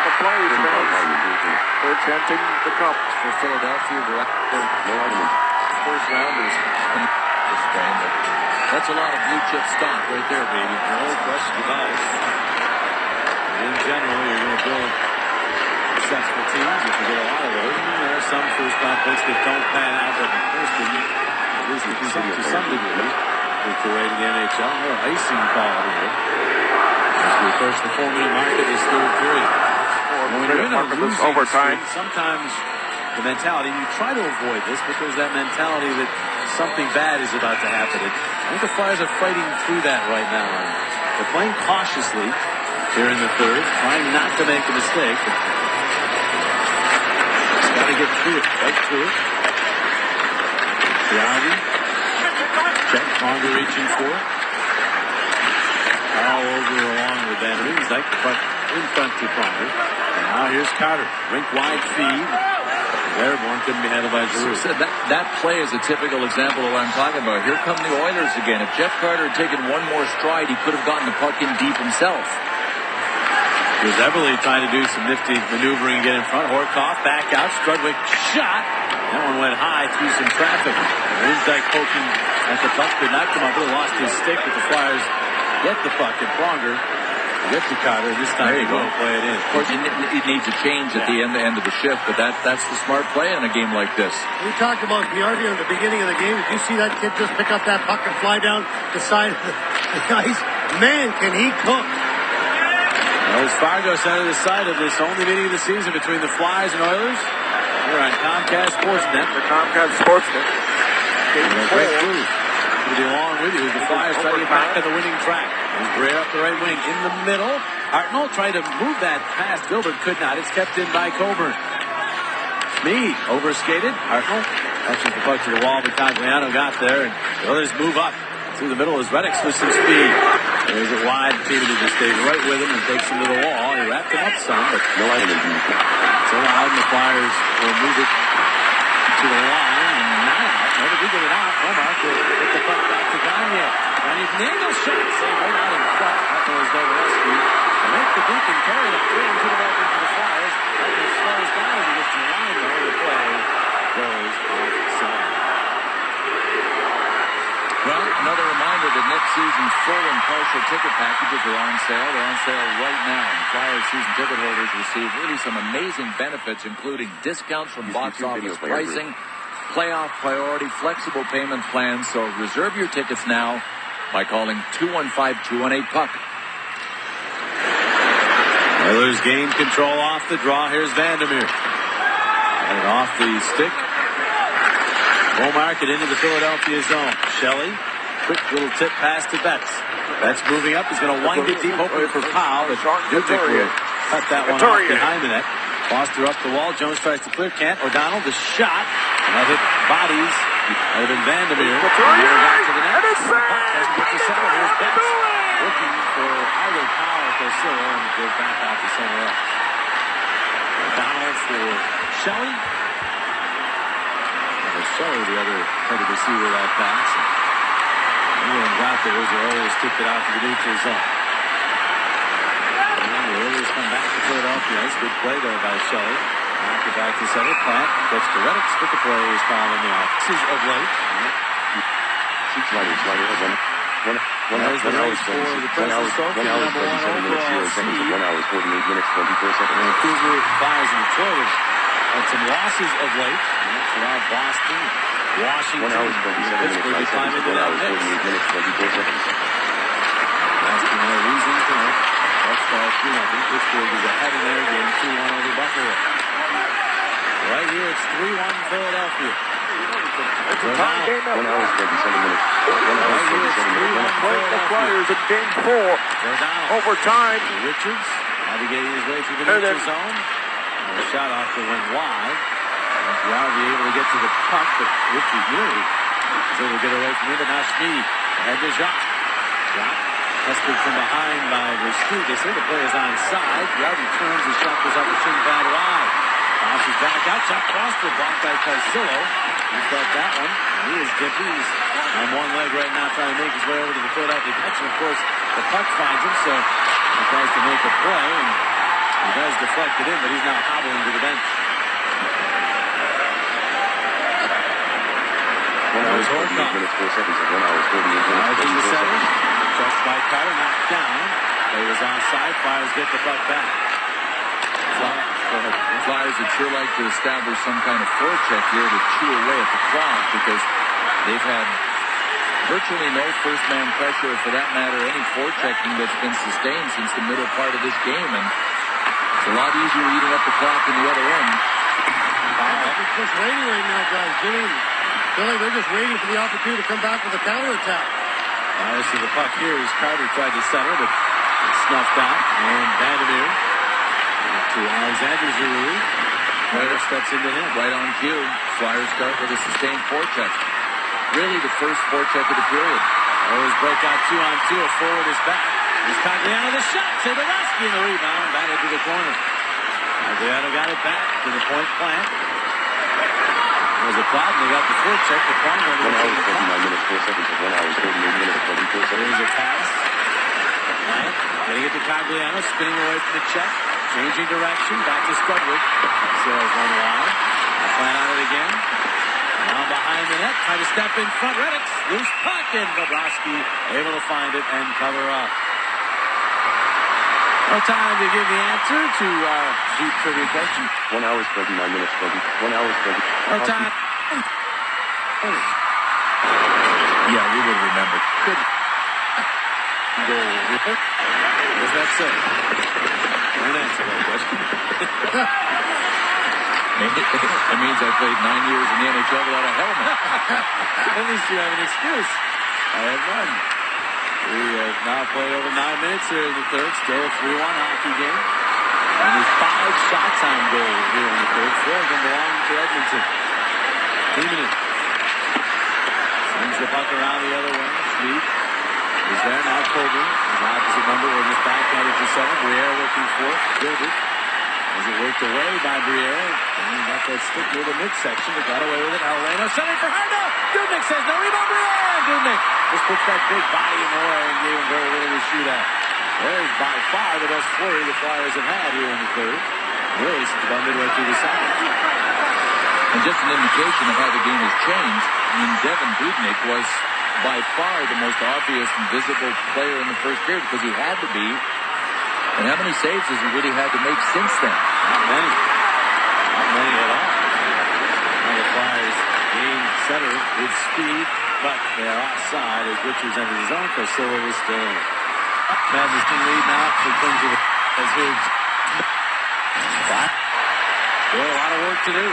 The Flyers are chanting the cup For Philadelphia, No item in first rounders in this game, but that's a lot of blue chip stock right there, baby. No question about it. In general, you're going to build successful teams if you get a lot of those. And there are some first round picks that don't pan out, but at least to some degree, with the way to the NHL, more icing quality here. As we approach the 4-minute mark of this third period. When you're in a losing overtime, streak, sometimes the mentality, you try to avoid this, but there's that mentality that something bad is about to happen. And I think the Flyers are fighting through that right now. They're playing cautiously here in the third, trying not to make a mistake. Just got to get through it, right through it. Gianni, check, Pronger reaching for it. All over along with Vladimir. He's like the puck in front to Pronger. And now here's Carter, rink wide feed. Airborne couldn't be handled by Giroux. That play is a typical example of what I'm talking about. Here come the Oilers again. If Jeff Carter had taken one more stride, he could have gotten the puck in deep himself. Here's Everly trying to do some nifty maneuvering and get in front. Horkoff back out. Strudwick shot. That one went high through some traffic. Rinzdike poking at the puck. Could not come up. Really lost his stick, but the Flyers get the puck. And Pronger gets to Carter. This time he won't play it in. Of course, it needs a change at the end of the shift, but that's the smart play in a game like this. We talked about Giardi at the beginning of the game. Did you see that kid just pick up that puck and fly down the side of the ice? Man, can he cook. Wells Fargo center the side of this only meeting of the season between the Flyers and Oilers. We're on Comcast Sportsnet. The Comcast Sportsnet. Great move. To be along with you as the Flyers try to get back to the winning track. And Greer up the right wing in the middle. Arnold tried to move that past Gilbert, could not. It's kept in by Coburn. Meade overskated. Arnold touching the puck to the wall, but Cogliano got there, and the others move up through the middle as Reddick's with some speed. There's it wide. Peter just stays right with him and takes him to the wall. He wrapped him up some, but no item in so now the Flyers will move it to the line and not out. Never did get it out. Omar will get the puck back to Goniey. Goniey from the angle shot. Save right out in front. That was Dovereski. And make the Duke and carry it into the back into the Flyers. That was slows down as he gets to the line. The play goes offside. Well, another reminder that next season's full and partial ticket packages are on sale. They're on sale right now. And Flyers season ticket holders receive really some amazing benefits, including discounts from box office pricing, playoff priority, flexible payment plans. So reserve your tickets now by calling 215-218-PUCK. Oilers gain control off the draw. Here's Vandermeer. And off the stick. Womark it into the Philadelphia zone. Shelley, quick little tip pass to Betts. Betts moving up. He's going to wind it deep, hoping for Powell. But Dubnyk will cut that one off behind the net. Foster up the wall. Jones tries to clear. Can't. O'Donnell, the shot. And that hit bodies. That would have been Vandermeer. Never got to the net. Doesn't get to center. Here's Betts. Looking for either Powell or Casilla, and it goes back out to somewhere else. O'Donnell for Shelley. Shelley, the other headed receiver that pass. Anyone got there as the Oilers tipped it out to the neutral zone. And the Oilers come back to Philadelphia. Nice good play there by Shelley. Knock it back to center. Plant gets to Reddick, but the play is fouled in the offenses of late. One hour, 47 minutes, 1 hour, 48 minutes, 24 seconds. Vancouver Flyers and Detroit had some losses of late. Throughout Boston, Washington, 1 hour, 27 Pittsburgh, they climb into 1 that hour, mix. 48 minutes, 24 seconds. That's no reason tonight. That's 3-0. Pittsburgh is ahead in their game 2-1 over Buffalo. Right here, it's 3-1 Philadelphia. It's a tie game at 1 hour, 27 minutes. 1 hour, 27 minutes. Playing the Flyers in game 4. Overtime. Richards navigating his way through the neutral zone. And a shot off that went wide. Yardley able to get to the puck, but Richards nearly was able to get away from him, but now Schmidt ahead to Jacques. Jacques tested from behind by Verstu. They say the play is onside. Yardley turns, his shot goes up the shin pad wide. Bounces back out, Chuck Foster blocked by Carcillo. He felt that one. He is dippy. He's on one leg right now trying to make his way over to the Philadelphia connection. Of course, the puck finds him, so he tries to make a play, and he does deflect it in, but he's now hobbling to the bench. 1 hour, 48 minutes, 4 seconds. 1 hour, 48 minutes, 24 seconds. Just by Carter, knocked down. Play was onside. Flyers get the puck back. Flyers would sure like to establish some kind of forecheck here to chew away at the clock, because they've had virtually no first-man pressure, or for that matter, any forechecking that's been sustained since the middle part of this game, and it's a lot easier eating up the clock in the other end. It's just waiting right now, guys. Billy, they're just waiting for the opportunity to come back with a counterattack. Obviously, the puck here is Carter tried to center, but it's snuffed out, and Vandermeer to Alexander Giroux. Carter steps into him. Right on cue. Flyers start with a sustained forecheck. Really the first forecheck of the period. Oilers break out 2-on-2. A forward is back. Here's Cogliano, the shot. Savorovsky in the rebound. Batted to the corner. Cogliano got it back to the point plant. There's a problem. They got the forecheck. The point 1 hour, 49 minutes, 4 seconds. 1 hour, 48 minutes, 24 seconds. There's a pass. Plant getting it to Cogliano, spinning away from the check. Changing direction, back to Spudwick. Sails one wide. Plant on it again. Now behind the net, trying to step in front. Reddick, loose puck, and Bobrovsky able to find it and cover up. No time to give the answer to our deep trivia question. 1 hour, 39 minutes, 1 hour, 20. No time. Yeah, we would remember. Good Goal. What does that say? Don't answer that question. It means I played 9 years in the NHL without a helmet. At least you have an excuse. I have none. We have now played over 9 minutes here in the third. Still a 3-1 hockey game. Only 5 shots on goal here in the third. 4 of them belong to Edmonton. Teaming it. Sends the puck around the other way. Schmidt is there now. Colby, the opposite number, will just backhand it to center. Briere looking for it. Gilbert. As it worked away by Briere. And he got that stick near the midsection, but got away with it. Alreno sending for Hardo. Dubnyk says no rebound. Briere. And Dubnyk just puts that big body in the way and gave him very little to shoot at. There's by far the best flurry the Flyers have had here in the third. Really, since about midway through the second. And just an indication of how the game has changed. I mean, Devin Dubnyk was by far the most obvious and visible player in the first period because he had to be. And how many saves has he really had to make since then? Not many. Not many at all. Now the Flyers center with speed, but they're offside as Richards enters his own facility still. Madness can lead now. He comes to the as Hughes. Still a lot of work to do.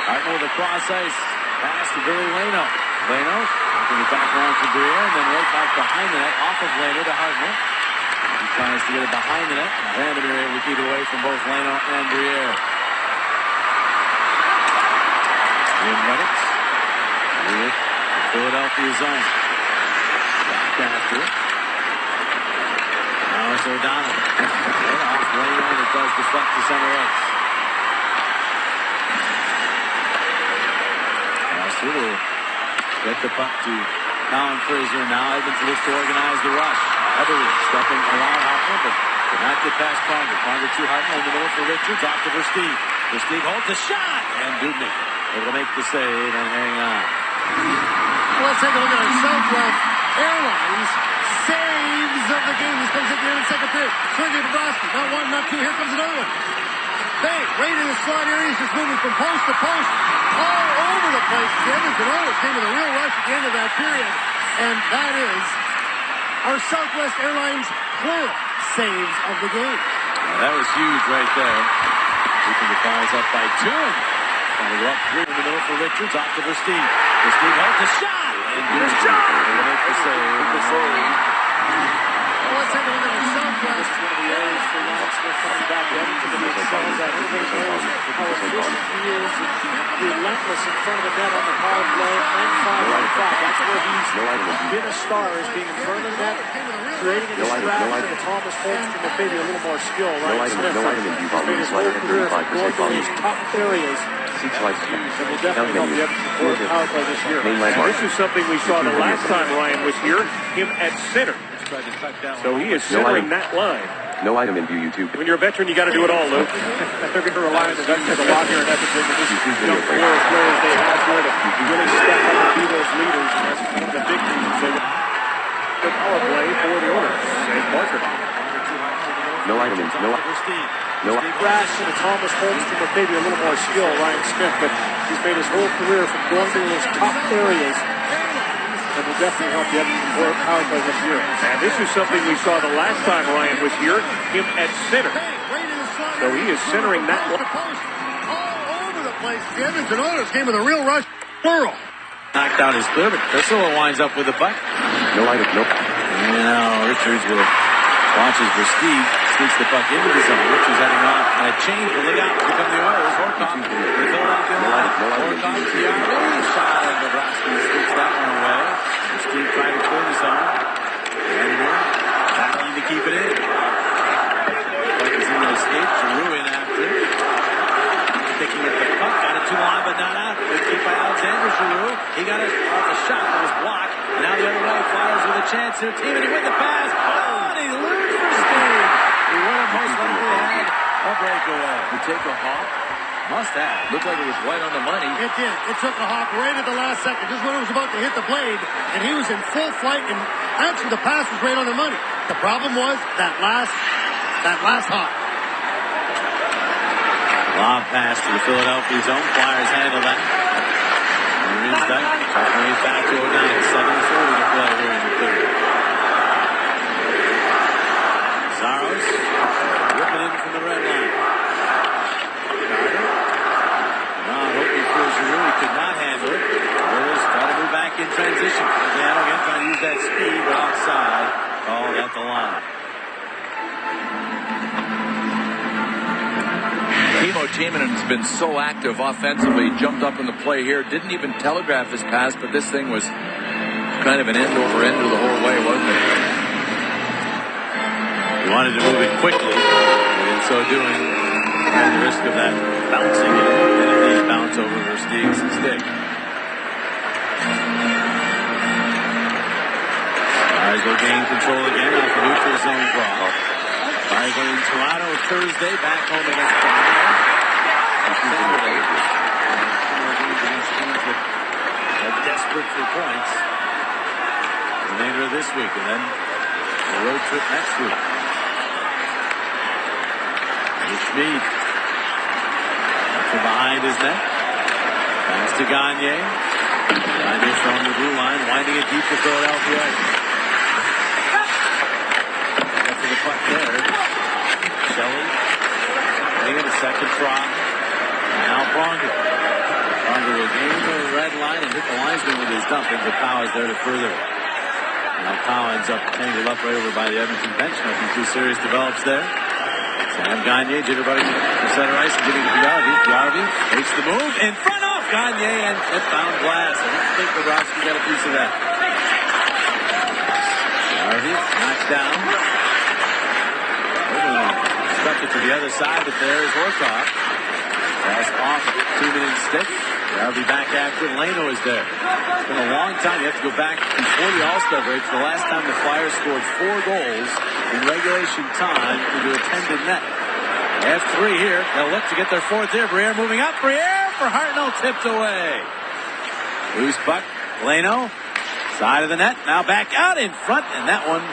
Hartman with a cross ice. Pass to Billy Leno. Leno looking it back around to Briere and then right back behind the net. Off of Leno to Hartman. He tries to get it behind the net. Vandermeer able to keep it away from both Leno and Briere. In Redditz. With Philadelphia zone. Back after it. Now it's O'Donnell. Right off Leno that does deflect to center ice. Will get the puck to Colin Fraser. Now Edmonton looks to organize the rush. Everly stepping around Hartman, but did not get past Pronger. Pronger to Hartman in the middle for Richards. Off to Versteeg. Versteeg holds the shot. And Dubnyk able to make the save and hang on. Well, let's take a look at our Southwest Airlines saves of the game. This comes at the end of the second period. Sergei Bobrovsky. Not one, not two. Here comes another one. Bay, right in the slot area. He's just moving from post to post. All over the place. The Edmonton Oilers came with a real rush at the end of that period. And that is our Southwest Airlines plural saves of the game. Well, that was huge right there. Keeping the Flyers up by 2. Trying to go up 3 in the middle for Richards. Off to Versteeg. Versteeg holds the shot. And the shot. They make the save. Well, let's take a look at the Southwest. This is one of the areas for Lance Smith coming back to Edmonton to make songs that everybody knows how efficient he is, relentless in front of the net on the power play and 5-on-5. That's where he's been a star, is being in front of the net, creating a distraction to Thomas Holmstrom with maybe a little more skill. Ryan Smith has made his whole career from going to these tough areas. And will definitely help the Edmonton power play this year. This is something we saw the last time Ryan was here, him at center. So he is centering that line. No item in view, YouTube. When you're a veteran, you got to do it all, Luke. They're going to rely on the veterans a lot here in Edmonton. This young core of players they have here to really step up and be those leaders. And that's one of the big things they would the power play for the Oilers. Save Barker. No item in. No Crash to Thomas Holmstrom with maybe a little more skill, Ryan Smith, but he's made his whole career from going to those tough areas. And will definitely help the Edmonton power play this year. And this is something we saw the last time Ryan was here, him at center. So he is centering that one. All over the place. The Edmonton Oilers came with a real rush. Plural. Knocked out is clear, but Priscilla winds up with the puck. No item. Nope. Now Richards will watches Versteeg, sneaks the puck into the zone. Richards heading off and a change. But look out, here come the Oilers. Horcock, the Philadelphia line. Horcock, the RB shot, and Bobrovsky sneaks that one away. Versteeg trying to clear the zone. Vandermeer battling to keep it in. Puck is in the escape. Giroux in after. Picking at the puck, got it too long, but not out. Good keep by Alexander Giroux. He got it off a shot that was blocked. And now the other way, Flyers with a chance here. Team, and he went the pass. Oh, and he loses Versteeg. He won it most likely had a breakaway. You take a hop. Must have. Looked like it was right on the money. It did. It took a hop right at the last second, just when it was about to hit the blade, and he was in full flight, and actually the pass was right on the money. The problem was that last hop. Lob pass to the Philadelphia zone. Flyers handle that. Marines back. Brings back to O'Donnell. 7:40 to play here in the third. Zaros ripping in from the red line. Carter. Now hoping for Giroux. He could not handle it. Oilers try to move back in transition. Again, trying to use that speed, but offside. Called at the line. Timo Timonen has been so active offensively. He jumped up in the play here. Didn't even telegraph his pass, but this thing was kind of an end-over-ender the whole way, wasn't it? He wanted to move it quickly, but in so doing, ran the risk of that bouncing in, and at least bounce over Versteeg's stick. Flyers will gain control again off the neutral zone draw. Flyers going to Toronto Thursday, back home against Toronto. Saturday, against teams that are desperate for points. The remainder of this week, and then a road trip next week. Schmid from behind his net. Pass to Goniey. Goniey from the blue line, winding it deep to Philadelphia. Up to the puck there. Shelley. Getting it a second try. Now Pronger. Pronger will gain the red line and hit the linesman with his dump, but Powell is there to further it. Now Powell ends up tangled up right over by the Edmonton bench. Nothing too serious develops there. Sam Goniey jitterbugging to center ice and giving it to Yarvi. Yarvi makes the move in front of Goniey and it found glass. I don't think Bobrovsky got a piece of that. Yarvi knocks down. Stuck it to the other side, but there is Horkoff. Pass off 2-minute stick. Yarvi back after it. Leno is there. It's been a long time. You have to go back before the All-Star break for the last time the Flyers scored 4 goals in regulation time into a tended net. They have 3 here. They'll look to get their 4th here. Briere moving up. Briere for Hartnell, tipped away. Loose puck. Leno. Side of the net. Now back out in front. And that one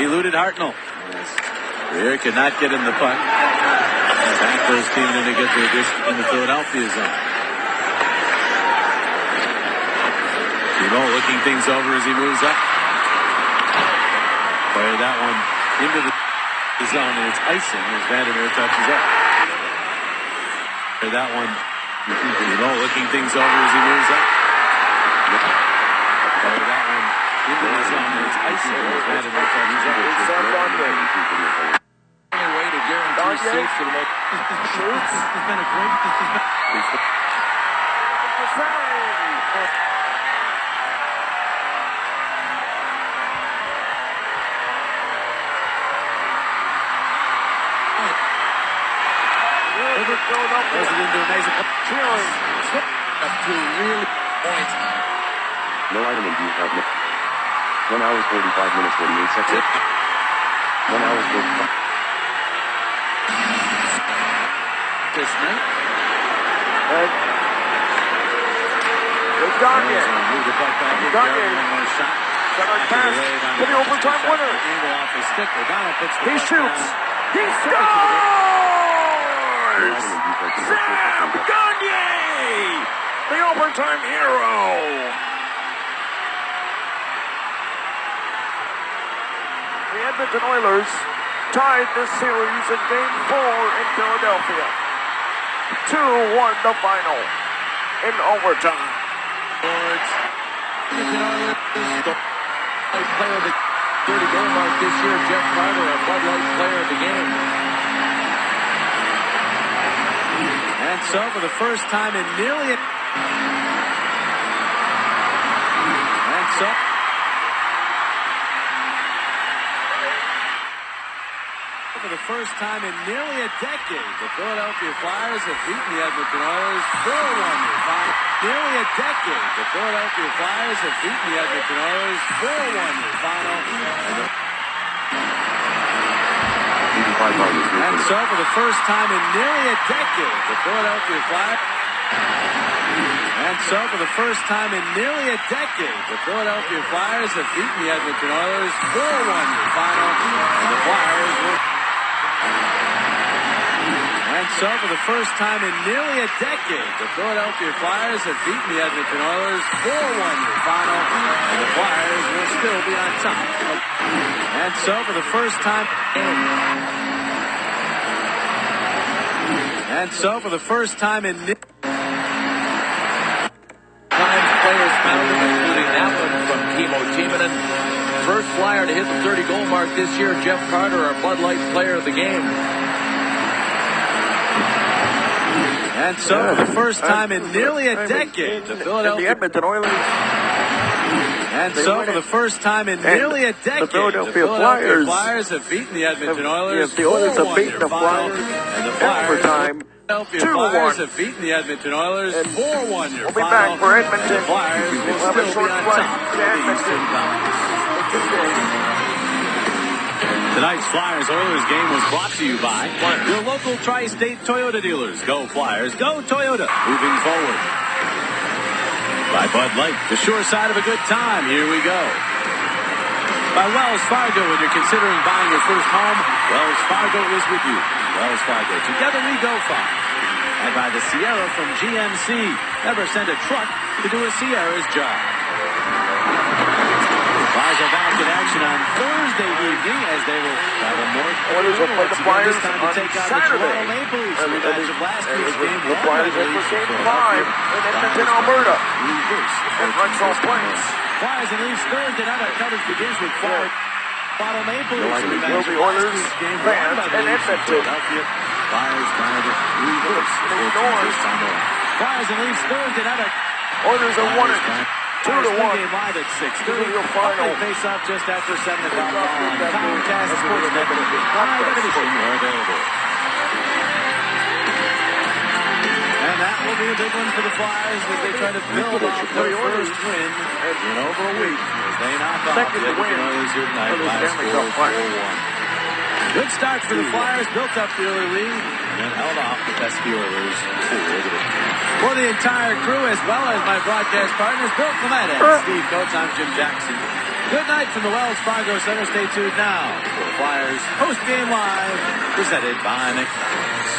eluded Hartnell. Briere could not get in the puck. Back goes team in to get their disc in the Philadelphia zone. Timo looking things over as he moves up. Fired that one into the zone, and it's icing as Vandermeer touches up. Fired that one. Timo looking things over as he moves up. Fired that one into the zone, and it's icing as Vandermeer touches up. Only way to guarantee safe for the most. Shoots. It's been a great. Goes it into amazing Cheering. Up to really point. No item in view. 1 hour 45 minutes 48 seconds. 1 hour 45. This night. It's Goniey. Move the puck back in. Goniey. One more shot. Center pass to the overtime winner. Angle off his stick. O'Donnell puts the He puck shoots. down. He scores! Sam Goniey, the overtime hero. The Edmonton Oilers tied the series in Game 4 in Philadelphia. 2-1 the final in overtime. Player of the 30-goal mark this year, Jeff Carter, a Bud Light player of the game. And so for the first time in nearly for the first time in nearly a decade, the Philadelphia Flyers have beaten the Edmonton Oilers 4-1 in final. Nearly a decade, the Philadelphia Flyers have beaten the Edmonton Oilers 4-1 in final. And so for the first time in nearly a decade, the Philadelphia Flyers. And so for the first time in nearly a decade, the Philadelphia Flyers have beaten the Edmonton Oilers 4-1 in final. And the Flyers will. And so for the first time in nearly a decade, the Philadelphia Flyers have beaten the Edmonton Oilers 4-1 in final. And the Flyers will still be on top. And so for the first time. And so for the first time in Times players found him, including that one from Timo Timonen. First Flyer to hit the 30-goal mark this year, Jeff Carter, our Bud Light player of the game. And so for the first time in nearly a decade, the Philadelphia Edmonton Oilers. And so for the first time in nearly a decade, the Philadelphia Flyers have beaten the Edmonton Oilers. The Oilers have beaten the Flyers and the Flyers have beaten the Edmonton Oilers 4-1. We'll be back for Edmonton. The Flyers will still be on top of the Eastern Conference. Tonight's Flyers-Oilers game was brought to you by your local Tri-State Toyota dealers. Go Flyers, go Toyota. Moving forward. By Bud Light, the sure side of a good time. Here we go. By Wells Fargo, when you're considering buying your first home, Wells Fargo is with you. Wells Fargo, together we go far. and by the Sierra from GMC. Never sent a truck to do a Sierra's job. Flyers are back in action on Thursday evening as they will travel north. Oilers will play the Flyers this time to on take out Saturday. the Toronto Maple Leafs. Rematch of last week's game. The Flyers are for Game 5 in Edmonton, Alberta. And Rexall Plains. Flyers and Leafs Thursday night. Our coverage begins with Flyers. Toronto Maple Leafs. Will be Oilers fans and Edmonton. Flyers trying to reverse the fortunes this time around. Flyers and Leafs Thursday night. Oilers are 2-1. Game live at 6:30. They face off just after 7 o'clock on Comcast Sports Network. High definition are available. And that will be a big one for the Flyers as they try to build off their first win in over a week as they knock off the Edmonton Oilers here tonight by a score of 4-1. Good start for the Flyers, built up the early lead, and then held off the pesky Oilers for the entire crew, as well as my broadcast partners, Bill Clement and Steve Coates, I'm Jim Jackson. Good night from the Wells Fargo Center. Stay tuned now for the Flyers post-game live, presented by McDonald's.